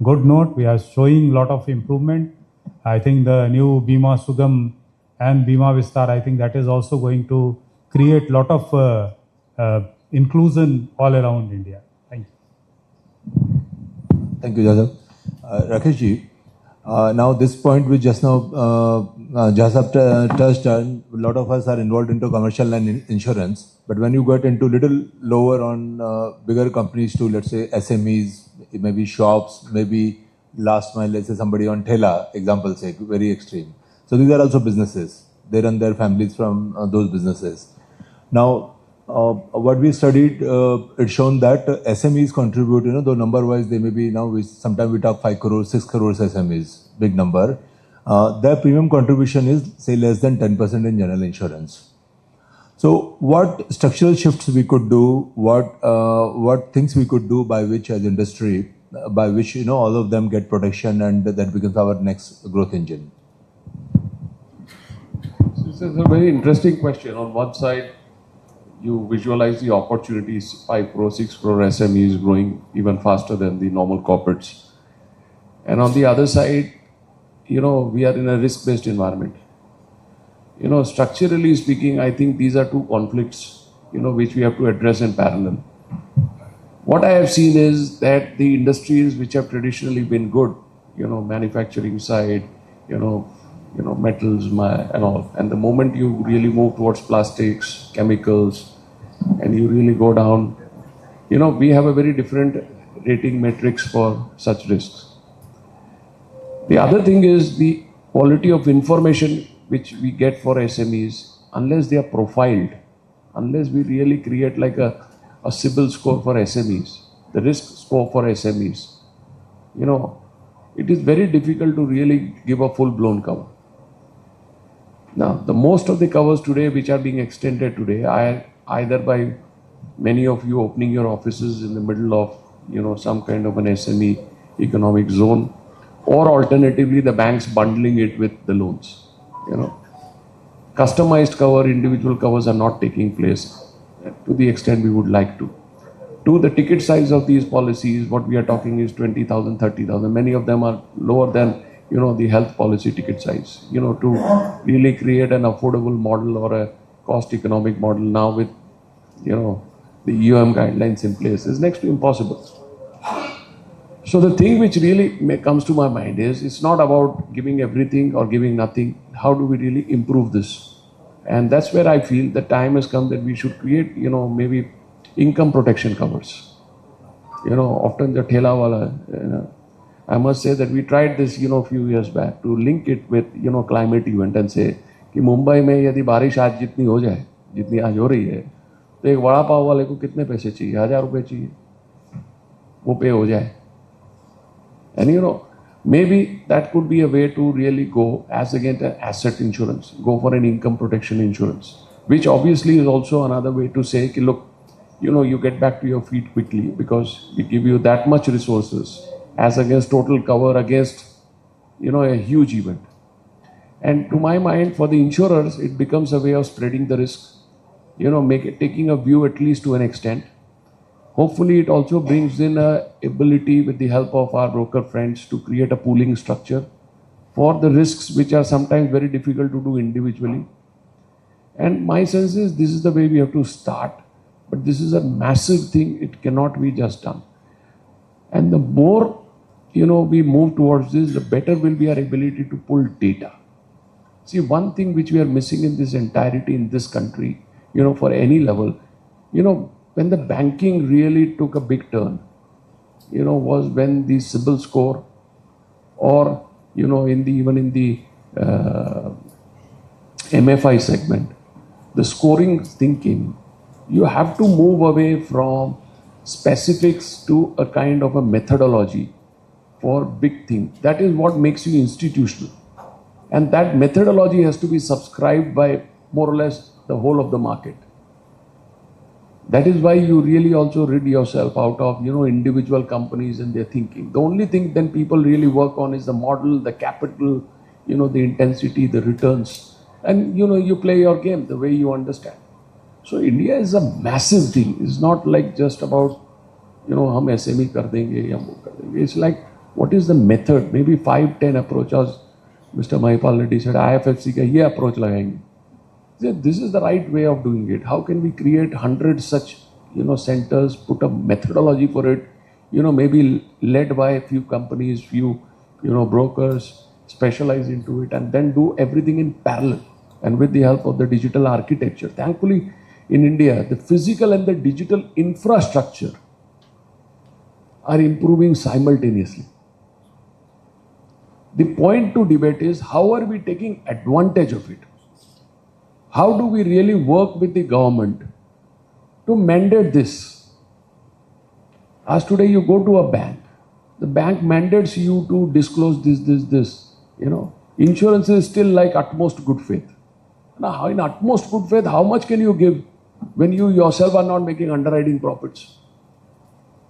[SPEAKER 14] good note. We are showing lot of improvement. I think the new Bima Sugam and Bima Vistar, I think that is also going to create lot of inclusion all around India. Thank you.
[SPEAKER 12] Thank you, Jazab. Rakesh ji, now this point which just now Jazab touched on, a lot of us are involved into commercial and insurance, but when you get into little lower on bigger companies to, let's say, SMEs, it may be shops, maybe last mile, let's say somebody on Thela, example sake, very extreme. So these are also businesses. They run their families from those businesses. Now, what we studied, it's shown that SMEs contribute, though number-wise they may be now, sometimes we talk 5 crores, 6 crores SMEs, big number. Their premium contribution is, say, less than 10% in general insurance. So what structural shifts we could do, what things we could do by which as industry, by which, all of them get protection and that becomes our next growth engine?
[SPEAKER 15] This is a very interesting question. On one side, you visualize the opportunities, 5 crore, 6 crore SMEs growing even faster than the normal corporates. And on the other side, we are in a risk-based environment. Structurally speaking, I think these are two conflicts, which we have to address in parallel. What I have seen is that the industries which have traditionally been good, manufacturing side, metals and all, and the moment you really move towards plastics, chemicals, and you really go down, we have a very different rating matrix for such risks. The other thing is the quality of information which we get for SMEs, unless they are profiled, unless we really create like a CIBIL score for SMEs, the risk score for SMEs, it is very difficult to really give a full-blown cover. Now, the most of the covers today which are being extended today are either by many of you opening your offices in the middle of, some kind of an SME economic zone, or alternatively the banks bundling it with the loans. Customized cover, individual covers are not taking place to the extent we would like to. The ticket size of these policies, what we are talking is 20,000, 30,000. Many of them are lower than, the health policy ticket size. To really create an affordable model or a cost economic model now with, the EOM guidelines in place is next to impossible. So the thing which really comes to my mind is, it's not about giving everything or giving nothing. How do we really improve this? And that's where I feel the time has come that we should create, maybe income protection covers. Often the Thela wala, I must say that we tried this, a few years back to link it with, climate event and say, कि मुंबई में यदि बारिश आज जितनी हो जाए, जितनी आज हो रही है, तो एक वड़ा पाव वाले को कितने पैसे चाहिए? 1000 रुपए चाहिए, वो पे हो जाए. And maybe that could be a way to really go as against an asset insurance, go for an income protection insurance, which obviously is also another way to say, look, you get back to your feet quickly because we give you that much resources as against total cover against, a huge event. And to my mind, for the insurers, it becomes a way of spreading the risk, taking a view at least to an extent. Hopefully, it also brings in a ability with the help of our broker friends to create a pooling structure for the risks which are sometimes very difficult to do individually. And my sense is this is the way we have to start. But this is a massive thing. It cannot be just done. And the more, we move towards this, the better will be our ability to pull data. See, one thing which we are missing in this entirety in this country, for any level, when the banking really took a big turn, was when the CIBIL score or, even in the MFI segment, the scoring thinking, you have to move away from specifics to a kind of a methodology for big things. That is what makes you institutional. And that methodology has to be subscribed by more or less the whole of the market. That is why you really also rid yourself out of, individual companies and their thinking. The only thing then people really work on is the model, the capital, the intensity, the returns. And, you play your game the way you understand. So India is a massive thing. It's not like just about, hum SME kar denge ya wo kar denge. It's like, what is the method? Maybe 5-10 approaches. Mr. Mahipal Reddy said, IFFC ka ye approach lagayenge. This is the right way of doing it. How can we create 100 such, centers, put a methodology for it, maybe led by a few companies, few, brokers, specialize into it, and then do everything in parallel and with the help of the digital architecture. Thankfully, in India, the physical and the digital infrastructure are improving simultaneously. The point to debate is how are we taking advantage of it? How do we really work with the government to mandate this? As today you go to a bank, the bank mandates you to disclose this. Insurance is still like utmost good faith. Now, in utmost good faith, how much can you give when you yourself are not making underwriting profits?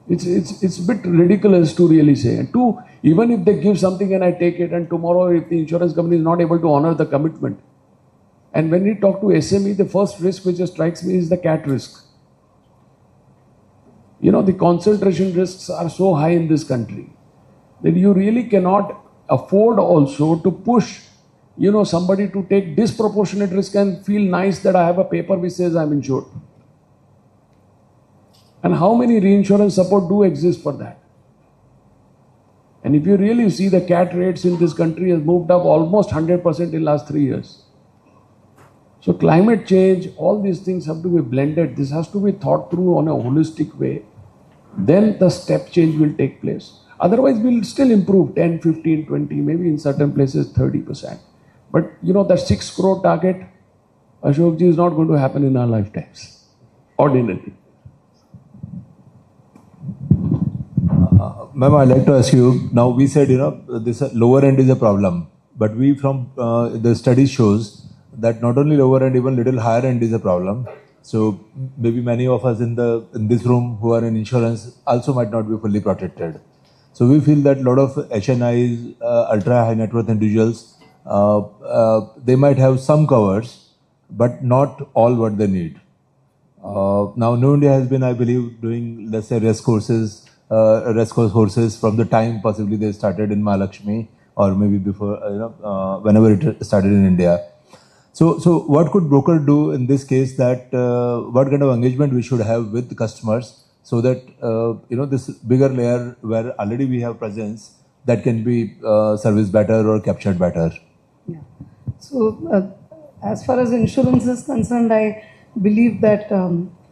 [SPEAKER 15] It's a bit ridiculous to really say. And two, even if they give something and I take it, and tomorrow if the insurance company is not able to honor the commitment, and when we talk to SME, the first risk which strikes me is the cat risk. The concentration risks are so high in this country that you really cannot afford also to push, somebody to take disproportionate risk and feel nice that I have a paper which says I'm insured. And how many reinsurance support do exist for that? And if you really see, the cat rates in this country has moved up almost 100% in last 3 years. So climate change, all these things have to be blended. This has to be thought through on a holistic way. Then the step change will take place. Otherwise, we'll still improve 10, 15, 20, maybe in certain places 30%. But that 6 crore target, Ashokji, is not going to happen in our lifetimes, ordinarily.
[SPEAKER 12] Ma'am, I'd like to ask you, now we said, this lower end is a problem, but we from the study shows that not only lower end, even little higher end is a problem. So maybe many of us in this room who are in insurance also might not be fully protected. So we feel that a lot of HNIs, ultra high net worth individuals, they might have some covers, but not all what they need. Now, New India has been, I believe, doing, let's say, race course horses from the time possibly they started in Mahalakshmi, or maybe before, whenever it started in India. So what could broker do in this case, that what kind of engagement we should have with the customers, so that this bigger layer where already we have presence, that can be serviced better or captured better?
[SPEAKER 16] Yeah. So as far as insurance is concerned, I believe that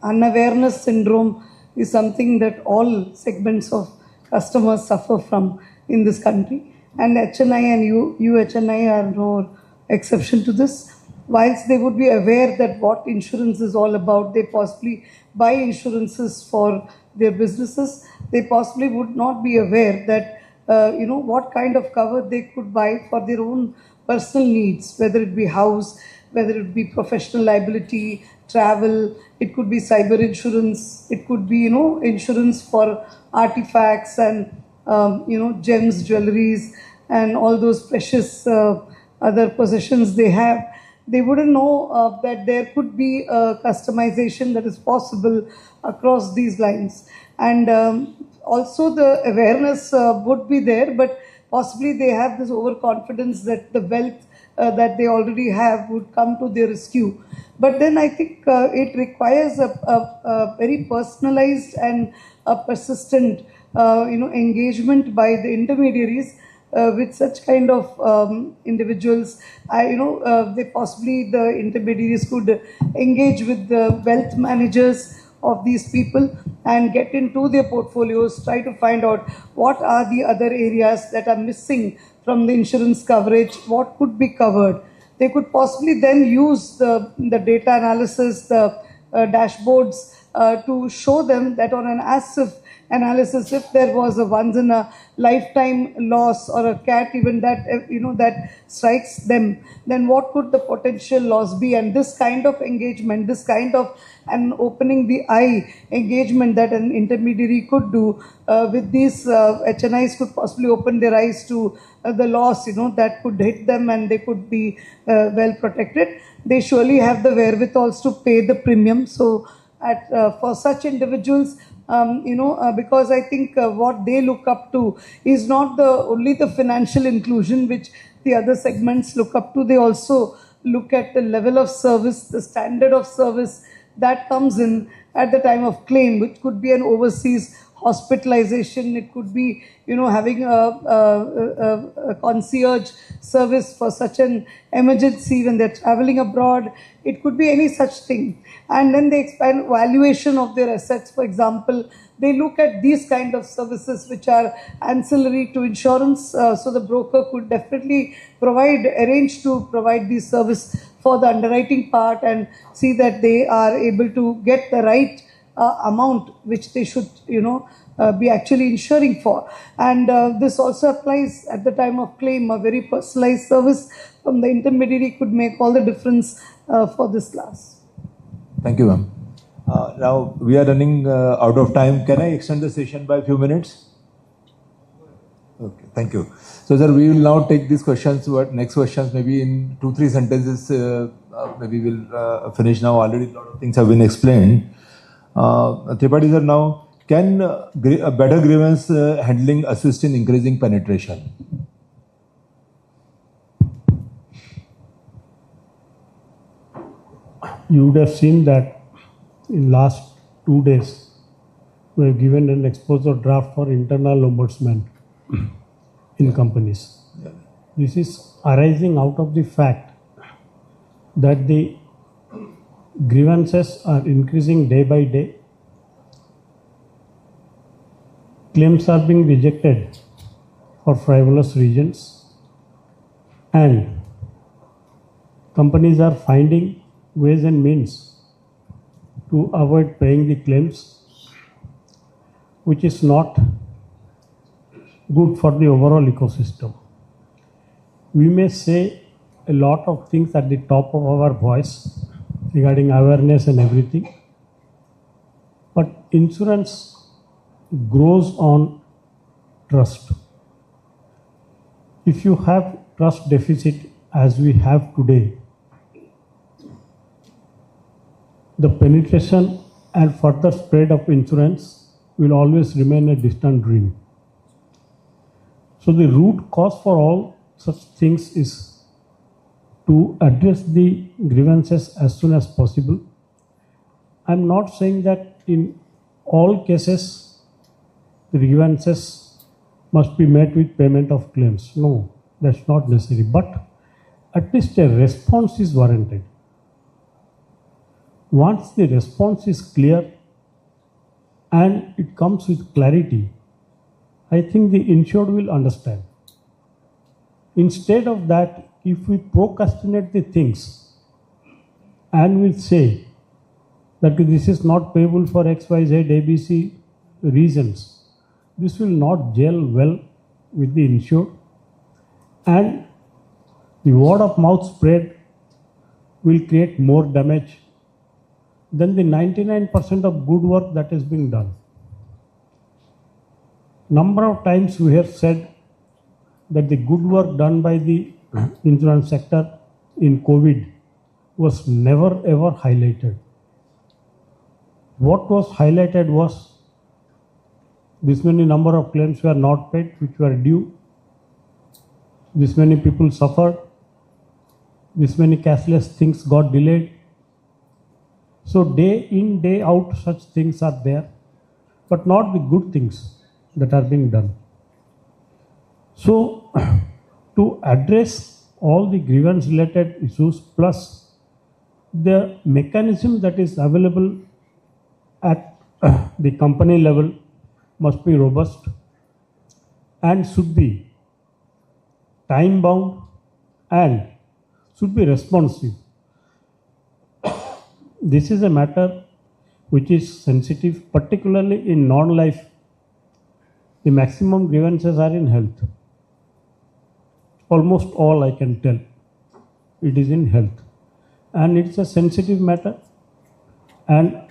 [SPEAKER 16] unawareness syndrome is something that all segments of customers suffer from in this country. And HNI and UHNI are no exception to this. Whilst they would be aware that what insurance is all about, they possibly buy insurances for their businesses, they possibly would not be aware that, what kind of cover they could buy for their own personal needs, whether it be house, whether it be professional liability, travel, it could be cyber insurance, it could be, insurance for artifacts and, gems, jewelries, and all those precious other possessions they have. They wouldn't know that there could be a customization that is possible across these lines. And also the awareness would be there, but possibly they have this overconfidence that the wealth that they already have would come to their rescue. But then I think it requires a very personalized and a persistent engagement by the intermediaries with such kind of individuals. The intermediaries could engage with the wealth managers of these people and get into their portfolios, try to find out what are the other areas that are missing from the insurance coverage, what could be covered. They could possibly then use the data analysis, the dashboards to show them that on an as-if analysis, if there was a once in a lifetime loss or a cat even that that strikes them, then what could the potential loss be? And this kind of engagement, this kind of an opening the eye engagement that an intermediary could do with these HNIs could possibly open their eyes to the loss that could hit them, and they could be well protected. They surely have the wherewithals to pay the premium. So for such individuals, because I think what they look up to is not only the financial inclusion which the other segments look up to. They also look at the level of service, the standard of service that comes in at the time of claim, which could be an overseas hospitalization, it could be, having a concierge service for such an emergency when they're traveling abroad. It could be any such thing. And then they expand valuation of their assets. For example, they look at these kind of services which are ancillary to insurance. So the broker could definitely arrange to provide these service for the underwriting part and see that they are able to get the right amount which they should, be actually insuring for. And this also applies at the time of claim. A very personalized service from the intermediary could make all the difference for this class.
[SPEAKER 12] Thank you, ma'am. Now we are running out of time. Can I extend the session by a few minutes? Okay, thank you. So, sir, we will now take these questions. Next questions, maybe in 2-3 sentences. Maybe we'll finish now. Already a lot of things have been explained. Tripathi sir, now can better grievance handling assist in increasing penetration?
[SPEAKER 6] You would have seen that in last 2 days, we have given an exposure draft for internal ombudsman in companies. This is arising out of the fact that the grievances are increasing day by day. Claims are being rejected for frivolous reasons, and companies are finding ways and means to avoid paying the claims, which is not good for the overall ecosystem. We may say a lot of things at the top of our voice regarding awareness and everything, but insurance grows on trust. If you have trust deficit as we have today, the penetration and further spread of insurance will always remain a distant dream. So the root cause for all such things is to address the grievances as soon as possible. I'm not saying that in all cases the grievances must be met with payment of claims. No, that's not necessary. But at least a response is warranted. Once the response is clear and it comes with clarity, I think the insured will understand. Instead of that, if we procrastinate the things and we say that this is not payable for XYZ ABC reasons, this will not gel well with the insured, and the word of mouth spread will create more damage than the 99% of good work that is being done. Number of times we have said that the good work done by the insurance sector in COVID was never ever highlighted. What was highlighted was this many number of claims were not paid which were due, this many people suffered, this many cashless things got delayed. So day in, day out, such things are there, but not the good things that are being done. So to address all the grievance related issues plus the mechanism that is available at the company level must be robust and should be time bound and should be responsive. This is a matter which is sensitive, particularly in non-life. The maximum grievances are in health. Almost all I can tell, it is in health. And it's a sensitive matter. And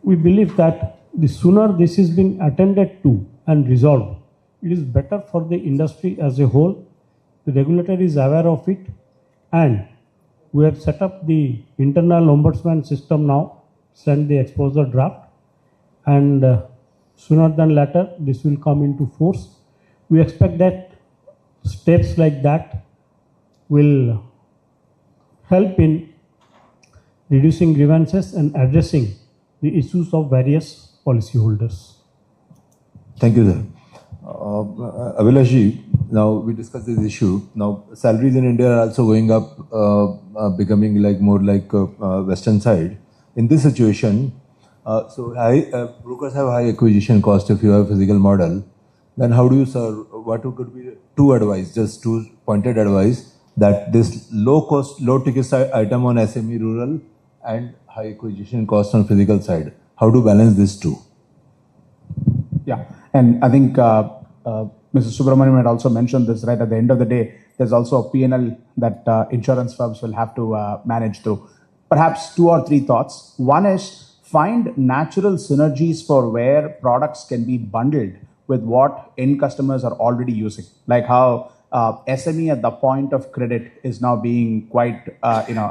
[SPEAKER 6] we believe that the sooner this is being attended to and resolved, it is better for the industry as a whole. The regulator is aware of it, and we have set up the internal ombudsman system now, send the exposure draft, and sooner than later this will come into force. We expect that steps like that will help in reducing grievances and addressing the issues of various policyholders.
[SPEAKER 12] Thank you, sir. Abhilashji, now we discussed this issue. Now, salaries in India are also going up, becoming like more like Western side. In this situation, brokers have high acquisition cost if you have a physical model. Then how do you serve? What could be two advice, just two pointed advice that this low cost, low ticket item on SME rural and high acquisition cost on physical side? How to balance these two?
[SPEAKER 13] Yeah, and I think Mr. Subramaniam had also mentioned this, right? At the end of the day, there's also a P&L that insurance firms will have to manage through. Perhaps 2 or 3 thoughts. One is find natural synergies for where products can be bundled with what end customers are already using. Like how SME at the point of credit is now being quite,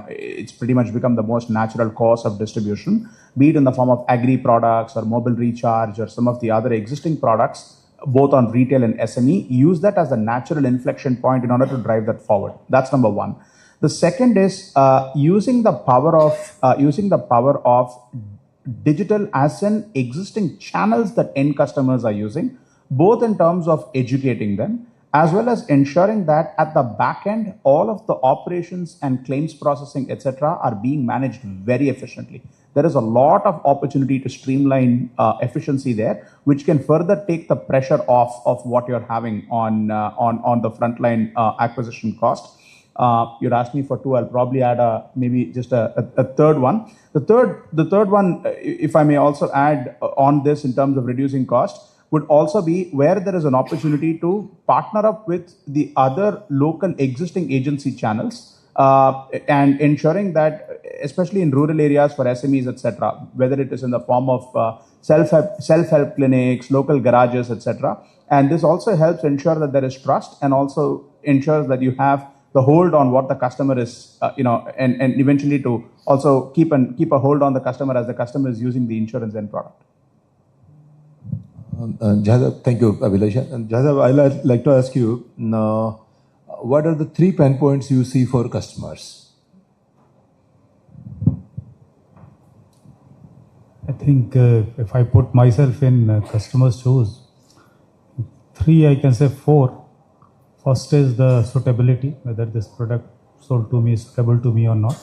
[SPEAKER 13] it's pretty much become the most natural course of distribution, be it in the form of agri products or mobile recharge or some of the other existing products, both on retail and SME. Use that as a natural inflection point in order to drive that forward. That's number one. The second is using the power of digital as in existing channels that end customers are using, both in terms of educating them, as well as ensuring that at the back end, all of the operations and claims processing, etc., are being managed very efficiently. There is a lot of opportunity to streamline efficiency there, which can further take the pressure off of what you're having on the frontline acquisition cost. You'd asked me for 2. I'll probably add maybe just a third one. The third one, if I may also add on this in terms of reducing cost, would also be where there is an opportunity to partner up with the other local existing agency channels and ensuring that, especially in rural areas for SMEs, etc., whether it is in the form of self-help clinics, local garages, etc. And this also helps ensure that there is trust and also ensures that you have the hold on what the customer is, and eventually to also keep a hold on the customer as the customer is using the insurance end product.
[SPEAKER 12] Jadhav, thank you, Abhilash. And Jadhav, I'd like to ask you, what are the 3 pain points you see for customers?
[SPEAKER 14] I think if I put myself in customers' shoes, 3, I can say 4. First is the suitability, whether this product sold to me is suitable to me or not.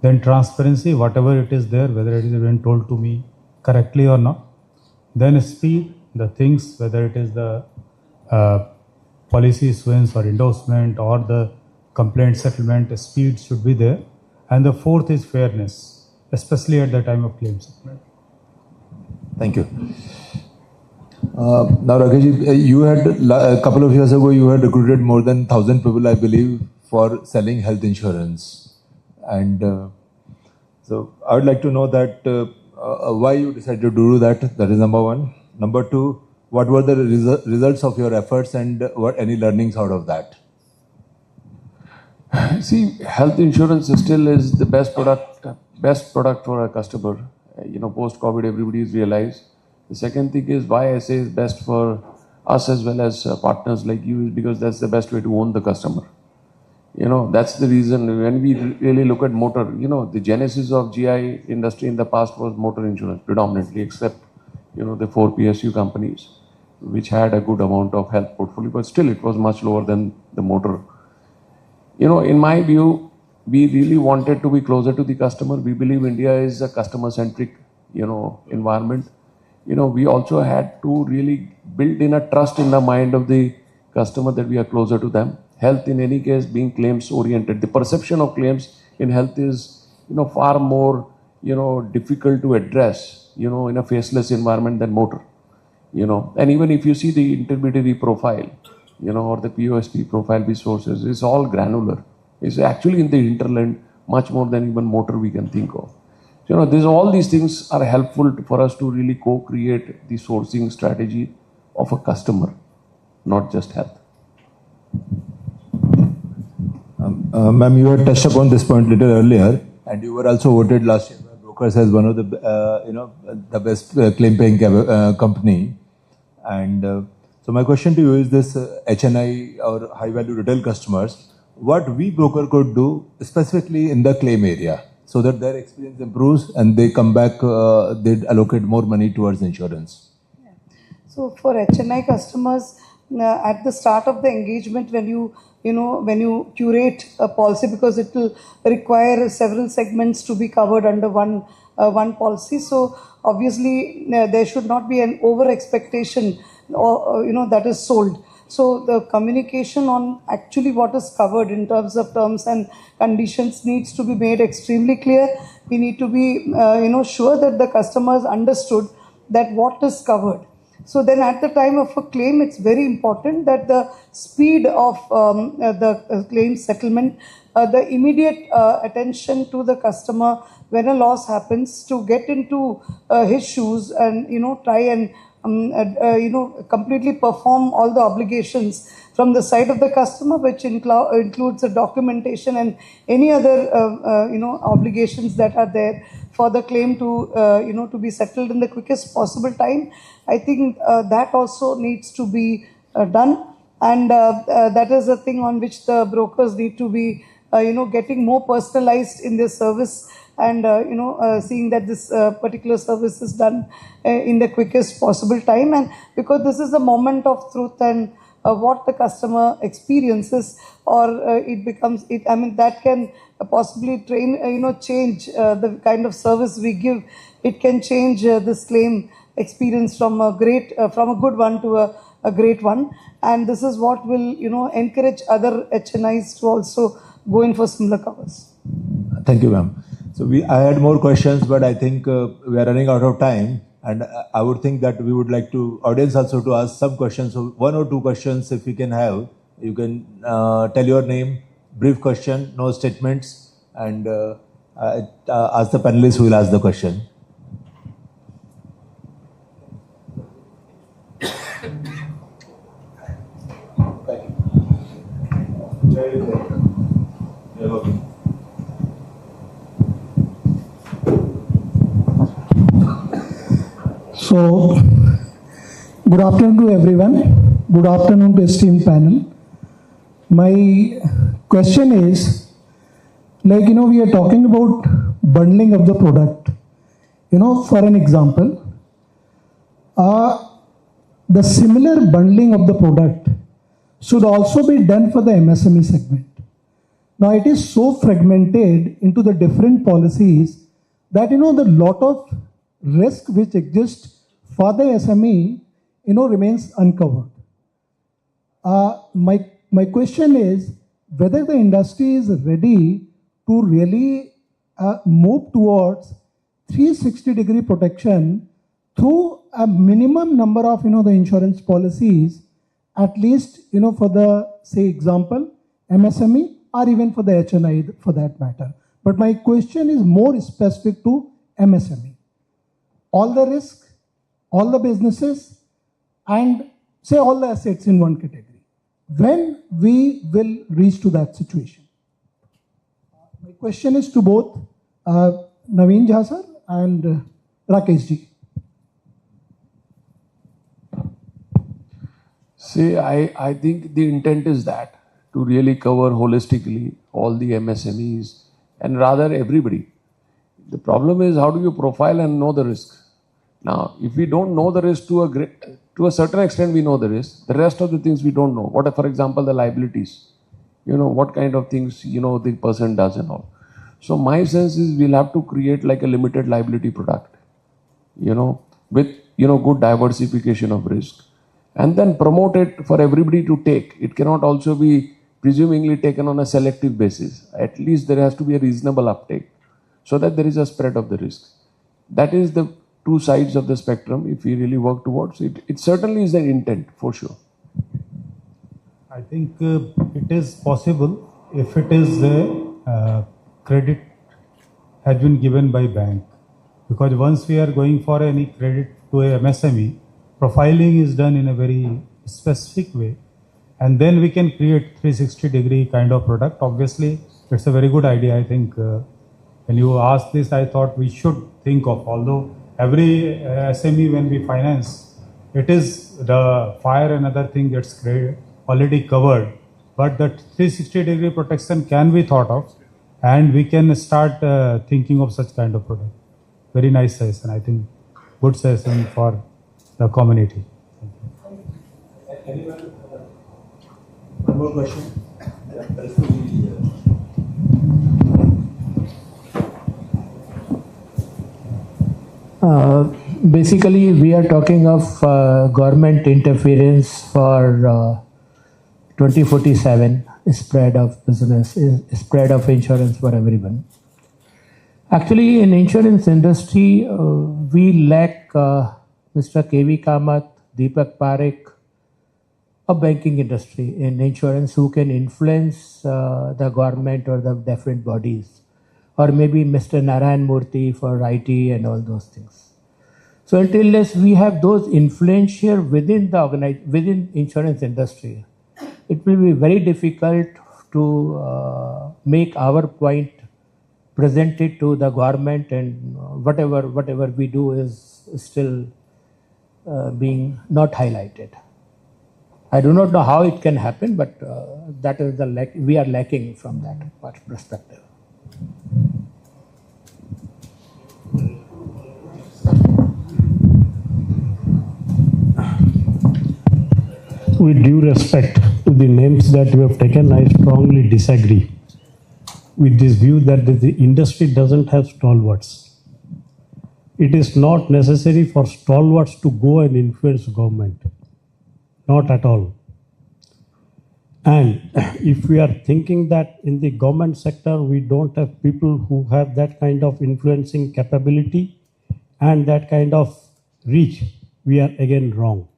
[SPEAKER 14] Then transparency, whatever it is there, whether it is been told to me correctly or not. Then speed, the things, whether it is the policy issuance or endorsement or the complaint settlement, speed should be there. And the 4th is fairness, especially at the time of claim settlement.
[SPEAKER 12] Thank you. Now, Rakesh, you had a couple of years ago, you had recruited more than 1,000 people, I believe, for selling health insurance. And so I would like to know that why you decided to do that. That is number 1. Number 2, what were the results of your efforts and what any learnings out of that?
[SPEAKER 15] See, health insurance still is the best product for a customer. Post-COVID, everybody's realized. The second thing is why I say is best for us as well as partners like you is because that's the best way to own the customer. That's the reason when we really look at motor, the genesis of GI industry in the past was motor insurance predominantly, except, the 4 PSU companies, which had a good amount of health portfolio, but still it was much lower than the motor. In my view, we really wanted to be closer to the customer. We believe India is a customer-centric, environment. We also had to really build in a trust in the mind of the customer that we are closer to them. Health, in any case, being claims-oriented. The perception of claims in health is, far more, difficult to address, in a faceless environment than motor. And even if you see the intermediary profile, or the POSP profile resources, it's all granular. It's actually in the hinterland much more than even motor we can think of. All these things are helpful for us to really co-create the sourcing strategy of a customer, not just health.
[SPEAKER 12] Ma'am, you had touched upon this point a little earlier, and you were also voted last year by brokers as one of the, the best claim-paying company. And so my question to you is this: HNI or high-value retail customers, what we broker could do specifically in the claim area, so that their experience improves and they come back, they allocate more money towards insurance?
[SPEAKER 16] Yeah. So for HNI customers, at the start of the engagement, when you curate a policy, because it will require several segments to be covered under one policy. So obviously there should not be an over expectation or that is sold. So the communication on actually what is covered in terms of terms and conditions needs to be made extremely clear. We need to be sure that the customers understood that what is covered. So then at the time of a claim, it's very important that the speed of the claim settlement, the immediate attention to the customer when a loss happens, to get into his shoes and try and completely perform all the obligations from the side of the customer, which includes the documentation and any other obligations that are there for the claim to be settled in the quickest possible time. I think that also needs to be done, and that is a thing on which the brokers need to be getting more personalized in their service, and seeing that this particular service is done in the quickest possible time. And because this is a moment of truth, and what the customer experiences, or it becomes it, I mean, that can possibly change the kind of service we give. It can change this claim experience from a good one to a great one, and this is what will encourage other HNIs to also go in for similar covers.
[SPEAKER 12] Thank you, ma'am. So I had more questions, but I think we are running out of time, and I would think that we would like to audience also to ask some questions. So 1 or 2 questions, if we can have. You can tell your name, brief question, no statements, and ask the panelists who will ask the question.
[SPEAKER 17] So, good afternoon to everyone. Good afternoon to esteemed panel. My question is, we are talking about bundling of the product. For an example, the similar bundling of the product should also be done for the MSME segment. Now, it is so fragmented into the different policies that, the lot of risk which exists for the SME, remains uncovered. My question is whether the industry is ready to really move towards 360-degree protection through a minimum number of, the insurance policies, at least, for the, say, example, MSME, or even for the HNI for that matter. But my question is more specific to MSME. All the risk, all the businesses, and say all the assets in one category. When we will reach to that situation? My question is to both Naveen Jha sir and Rakesh ji.
[SPEAKER 15] See, I think the intent is that to really cover holistically all the MSMEs and rather everybody. The problem is how do you profile and know the risk? Now, if we don't know the risk to a certain extent, we know the risk. The rest of the things we don't know. What are, for example, the liabilities? What kind of things, the person does and all. So my sense is we'll have to create like a limited liability product, with, good diversification of risk. And then promote it for everybody to take. It cannot also be presumably taken on a selective basis. At least there has to be a reasonable uptake so that there is a spread of the risk. That is the two sides of the spectrum if we really work towards it. It certainly is the intent, for sure.
[SPEAKER 14] I think it is possible if it is credit has been given by bank. Because once we are going for any credit to a MSME, profiling is done in a very specific way. And then we can create 360-degree kind of product. Obviously, it's a very good idea. I think when you asked this, I thought we should think of, although every SME when we finance, it is the fire and other thing gets already covered. But that 360-degree protection can be thought of, and we can start thinking of such kind of product. Very nice session, I think. Good session for the community.
[SPEAKER 12] One more question.
[SPEAKER 18] Basically, we are talking of government interference for 2047, spread of business, spread of insurance for everyone. Actually, in insurance industry, we lack Mr. K.V. Kamath, Deepak Parekh, a banking industry in insurance who can influence the government or the different bodies, or maybe Mr. Narayan Murthy for IT and all those things. So until we have those influential within the within insurance industry, it will be very difficult to make our point presented to the government, and whatever we do is still being not highlighted. I do not know how it can happen, but that is we are lacking from that perspective.
[SPEAKER 6] With due respect to the names that you have taken, I strongly disagree with this view that the industry doesn't have stalwarts. It is not necessary for stalwarts to go and influence government. Not at all. And if we are thinking that in the government sector we don't have people who have that kind of influencing capability and that kind of reach, we are again wrong.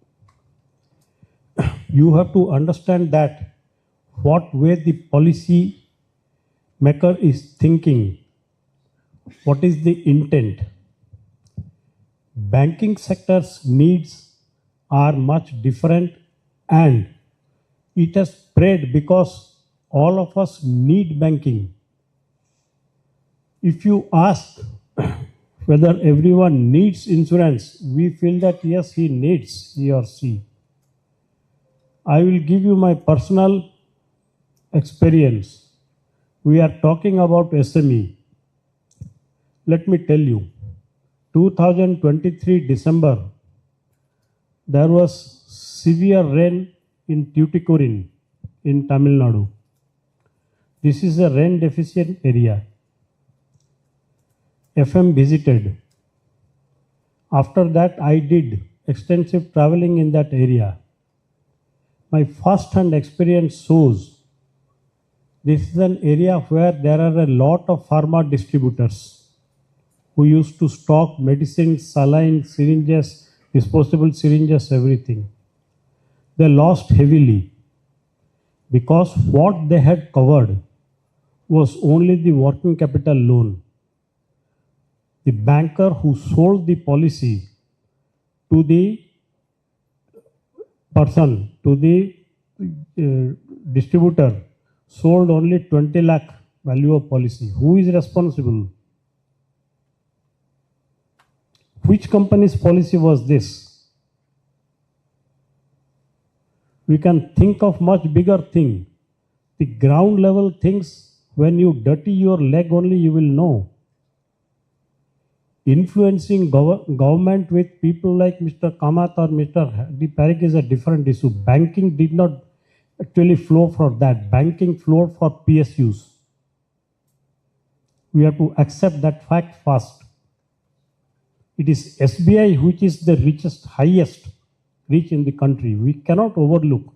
[SPEAKER 6] You have to understand that what way the policy maker is thinking, what is the intent. Banking sector's needs are much different, and it has spread because all of us need banking. If you ask whether everyone needs insurance, we feel that yes, he or she. I will give you my personal experience. We are talking about SME. Let me tell you, 2023 December, there was severe rain in Tuticorin in Tamil Nadu. This is a rain deficient area. FM visited. After that, I did extensive traveling in that area. My first-hand experience shows this is an area where there are a lot of pharma distributors who used to stock medicines, saline, syringes, disposable syringes, everything. They lost heavily because what they had covered was only the working capital loan. The banker who sold the policy to the person, to the distributor, sold only 20 lakh value of policy. Who is responsible? Which company's policy was this? We can think of much bigger thing. The ground level things, when you dirty your leg only, you will know. Influencing government with people like Mr. Kamath or Mr. Parekh is a different issue. Banking did not actually flow for that. Banking flowed for PSUs. We have to accept that fact first. It is SBI which is the richest, highest reach in the country. We cannot overlook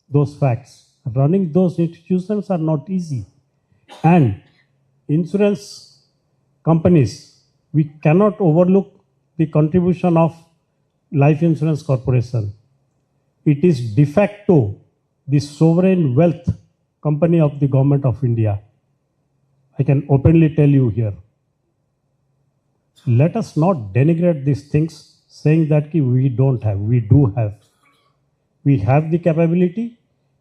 [SPEAKER 6] those facts. Running those institutions are not easy. And insurance companies, we cannot overlook the contribution of Life Insurance Corporation. It is de facto the sovereign wealth company of the government of India. I can openly tell you here. Let us not denigrate these things saying that we don't have. We do have. We have the capability.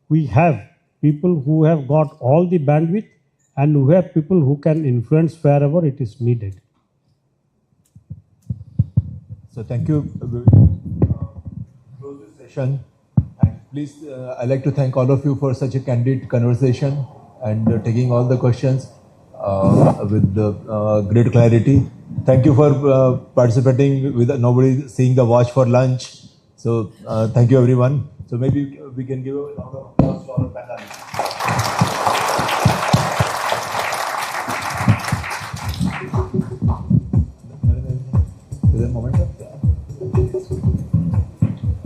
[SPEAKER 6] We have people who have got all the bandwidth, and we have people who can influence wherever it is needed.
[SPEAKER 12] So thank you. Close this session. And please, I'd like to thank all of you for such a candid conversation and taking all the questions with great clarity. Thank you for participating with nobody seeing the watch for lunch. So thank you, everyone. So maybe we can give a round of applause to our panel.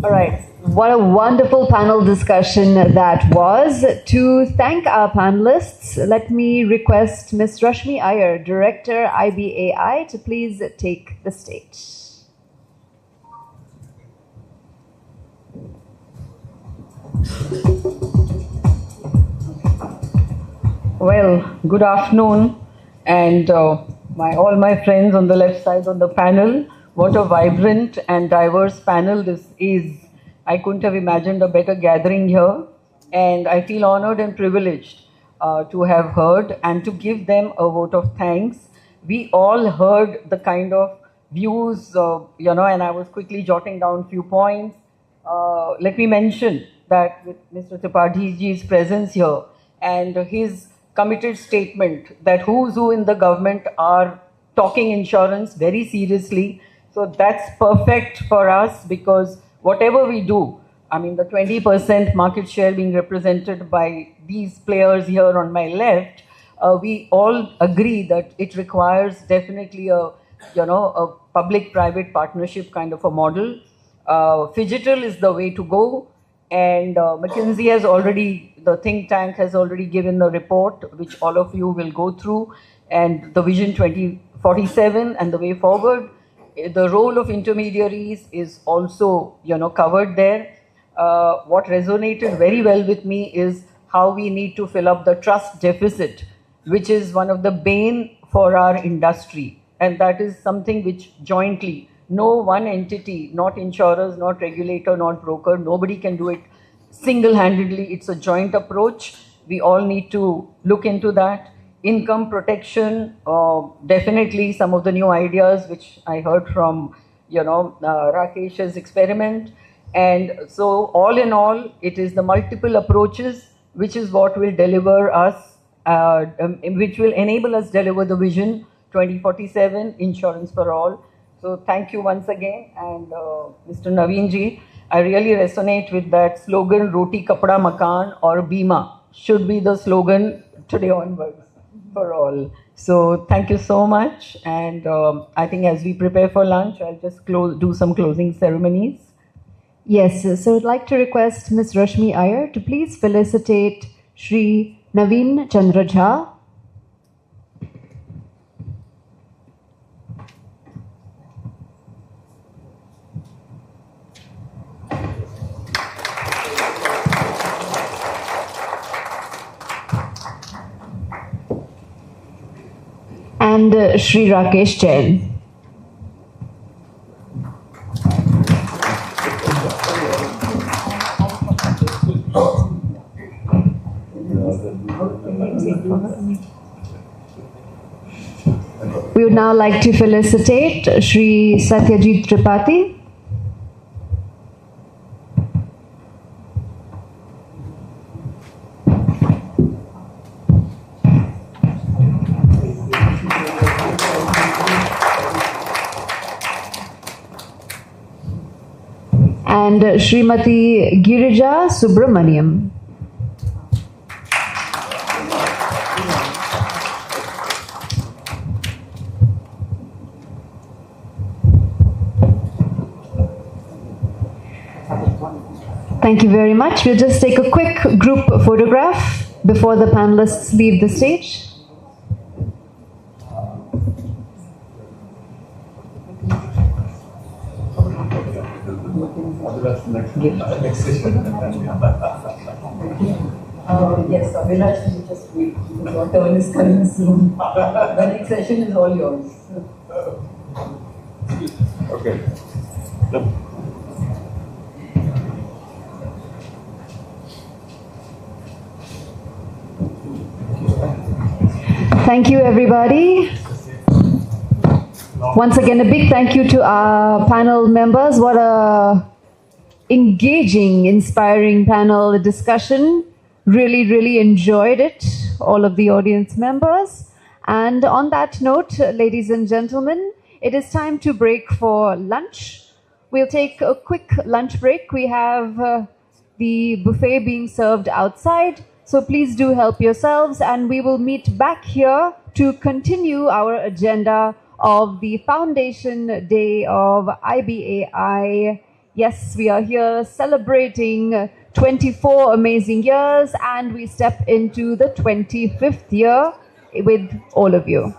[SPEAKER 11] All right. What a wonderful panel discussion that was. To thank our panelists, let me request Ms. Rashmi Iyer, Director, IBAI, to please take the stage.
[SPEAKER 19] Well, good afternoon, and all my friends on the left side on the panel. What a vibrant and diverse panel this is. I couldn't have imagined a better gathering here, and I feel honored and privileged to have heard and to give them a vote of thanks. We all heard the kind of views, and I was quickly jotting down a few points. Let me mention that with Mr. Tripathi-ji's presence here and his committed statement that who's who in the government are talking insurance very seriously. So that's perfect for us, because whatever we do, I mean, the 20% market share being represented by these players here on my left, we all agree that it requires definitely a public-private partnership kind of a model. Phygital is the way to go. And McKinsey has already, the think tank has already given a report, which all of you will go through, and the Vision 2047 and the way forward. The role of intermediaries is also, covered there. What resonated very well with me is how we need to fill up the trust deficit, which is one of the bane for our industry. And that is something which jointly, no one entity, not insurers, not regulator, not broker, nobody can do it single-handedly. It's a joint approach. We all need to look into that. Income protection, definitely some of the new ideas which I heard from, Rakesh's experiment. And so all in all, it is the multiple approaches which is what will deliver us, which will enable us deliver the Vision 2047, insurance for all. So thank you once again. And Mr. Naveen ji, I really resonate with that slogan, Roti Kapda Makan or Bima should be the slogan today onwards for all. So thank you so much. And I think as we prepare for lunch, I'll just do some closing ceremonies.
[SPEAKER 11] Yes, so I'd like to request Ms. Rashmi Iyer to please felicitate Shri Naveen Chandra Jha. And Shri Rakesh Jain. We would now like to felicitate Shri Satyajit Tripathi. And Srimati Girija Subramaniam. Thank you very much. We'll just take a quick group photograph before the panelists leave the stage.
[SPEAKER 19] Yes, Abhilash, you just wait. Your turn is coming soon. The next session is all yours.
[SPEAKER 12] Okay.
[SPEAKER 11] Thank you, everybody. Once again, a big thank you to our panel members. What a engaging, inspiring panel discussion. Really, really enjoyed it, all of the audience members. And on that note, ladies and gentlemen, it is time to break for lunch. We'll take a quick lunch break. We have the buffet being served outside, so please do help yourselves, and we will meet back here to continue our agenda of the Foundation Day of IBAI. Yes, we are here celebrating 24 amazing years, and we step into the 25th year with all of you.